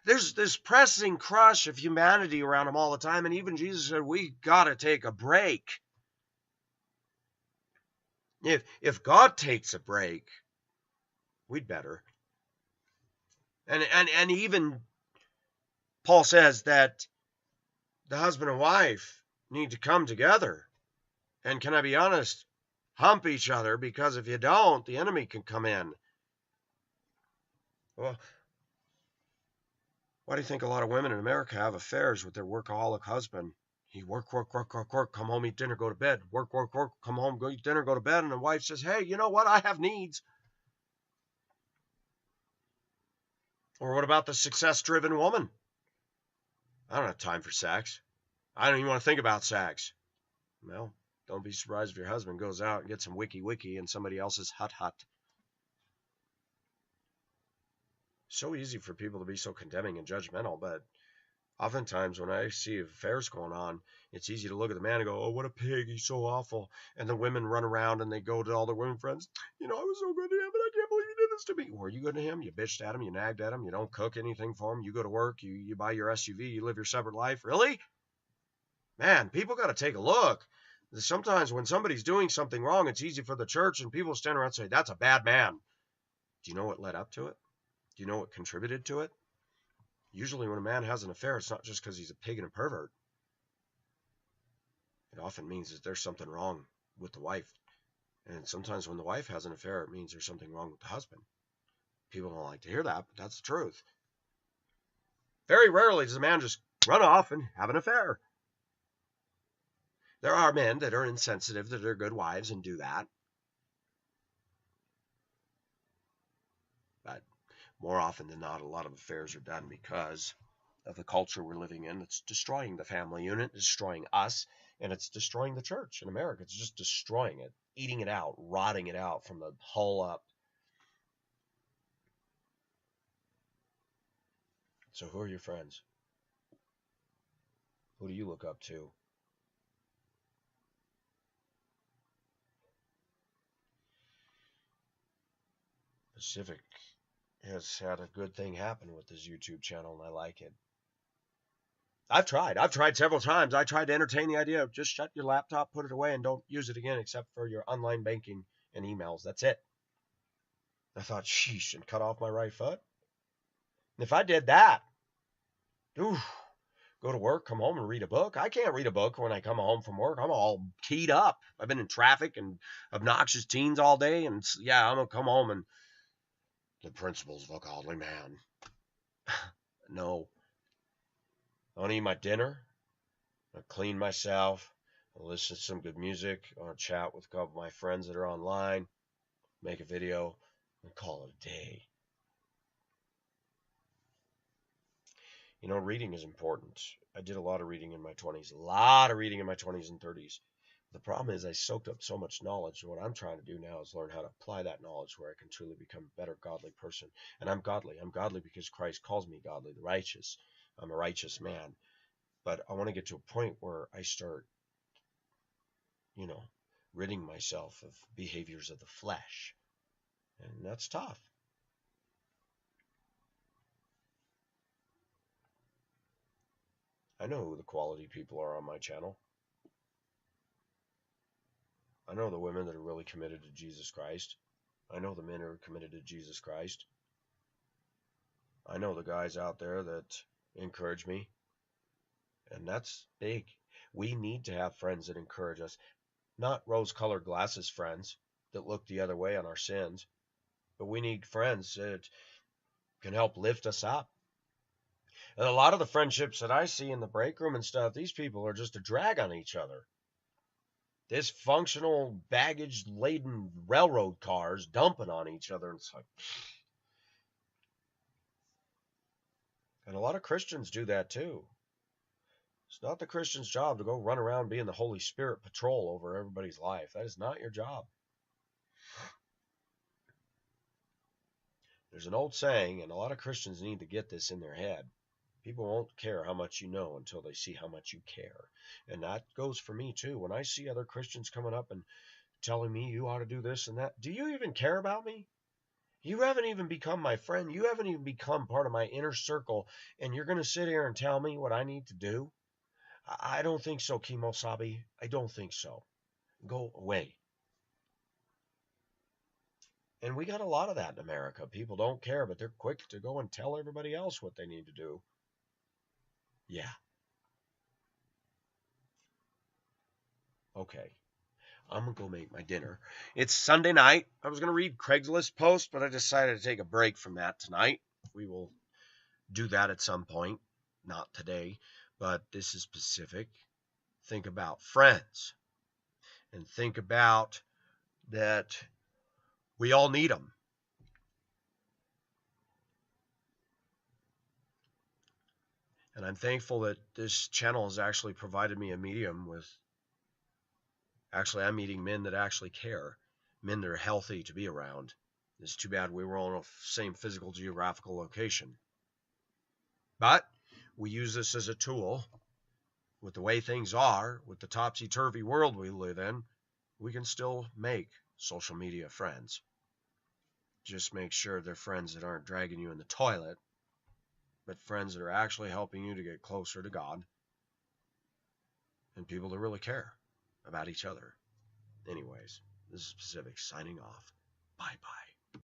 There's this pressing crush of humanity around him all the time, and even Jesus said, we got to take a break. If God takes a break, we'd better. And even Paul says that the husband and wife need to come together. And can I be honest? Hump each other, because if you don't, the enemy can come in. Well, why do you think a lot of women in America have affairs with their workaholic husband? He work, come home, eat dinner, go to bed. Work, come home, go eat dinner, go to bed. And the wife says, hey, you know what? I have needs. Or what about the success-driven woman? I don't have time for sex. I don't even want to think about sex. Well, don't be surprised if your husband goes out and gets some wiki in somebody else's hut. So easy for people to be so condemning and judgmental, but oftentimes when I see affairs going on, it's easy to look at the man and go, oh, what a pig, he's so awful. And the women run around and they go to all their women friends, I was so good to him, but I can't believe he did this to me. Were you good to him? You bitched at him, you nagged at him, you don't cook anything for him, you go to work, you buy your SUV, you live your separate life. Really? Man, people got to take a look. Sometimes when somebody's doing something wrong, it's easy for the church and people stand around and say, that's a bad man. Do you know what led up to it? Do you know what contributed to it? Usually when a man has an affair, it's not just because he's a pig and a pervert. It often means that there's something wrong with the wife. And sometimes when the wife has an affair, it means there's something wrong with the husband. People don't like to hear that, but that's the truth. Very rarely does a man just run off and have an affair. There are men that are insensitive, that are good wives and do that. But more often than not, a lot of affairs are done because of the culture we're living in. It's destroying the family unit, destroying us, and it's destroying the church in America. It's just destroying it, eating it out, rotting it out from the hull up. So who are your friends? Who do you look up to? Pacific has had a good thing happen with this YouTube channel, and I like it. I've tried several times. I tried to entertain the idea of just shut your laptop, put it away, and don't use it again except for your online banking and emails. That's it. I thought, sheesh, and cut off my right foot. And if I did that, go to work, come home and read a book. I can't read a book when I come home from work. I'm all keyed up. I've been in traffic and obnoxious teens all day, and yeah, I'm going to come home and the principles of a godly man. No. I want to eat my dinner. I clean myself. I listen to some good music. I want to chat with a couple of my friends that are online. Make a video and call it a day. You know, reading is important. I did a lot of reading in my 20s. A lot of reading in my 20s and 30s. The problem is I soaked up so much knowledge. What I'm trying to do now is learn how to apply that knowledge where I can truly become a better godly person. And I'm godly. I'm godly because Christ calls me godly, the righteous. I'm a righteous man. But I want to get to a point where I start, ridding myself of behaviors of the flesh. And that's tough. I know who the quality people are on my channel. I know the women that are really committed to Jesus Christ. I know the men who are committed to Jesus Christ. I know the guys out there that encourage me. And that's big. We need to have friends that encourage us. Not rose-colored glasses friends that look the other way on our sins. But we need friends that can help lift us up. And a lot of the friendships that I see in the break room and stuff, these people are just a drag on each other. Dysfunctional, baggage-laden railroad cars dumping on each other. And it's like, and a lot of Christians do that too. It's not the Christian's job to go run around being the Holy Spirit patrol over everybody's life. That is not your job. There's an old saying, and a lot of Christians need to get this in their head. People won't care how much you know until they see how much you care. And that goes for me too. When I see other Christians coming up and telling me you ought to do this and that, do you even care about me? You haven't even become my friend. You haven't even become part of my inner circle. And you're going to sit here and tell me what I need to do? I don't think so, Kimosabi. I don't think so. Go away. And we got a lot of that in America. People don't care, but they're quick to go and tell everybody else what they need to do. Yeah. Okay. I'm going to go make my dinner. It's Sunday night. I was going to read Craigslist post, but I decided to take a break from that tonight. We will do that at some point. Not today, but this is Pacific. Think about friends. And think about that we all need them. And I'm thankful that this channel has actually provided me a medium with. Actually, I'm meeting men that actually care, men that are healthy to be around. It's too bad we were all in the same physical geographical location. But we use this as a tool. With the way things are, with the topsy-turvy world we live in, we can still make social media friends. Just make sure they're friends that aren't dragging you in the toilet, but friends that are actually helping you to get closer to God and people that really care about each other. Anyways, this is Pacific signing off. Bye-bye.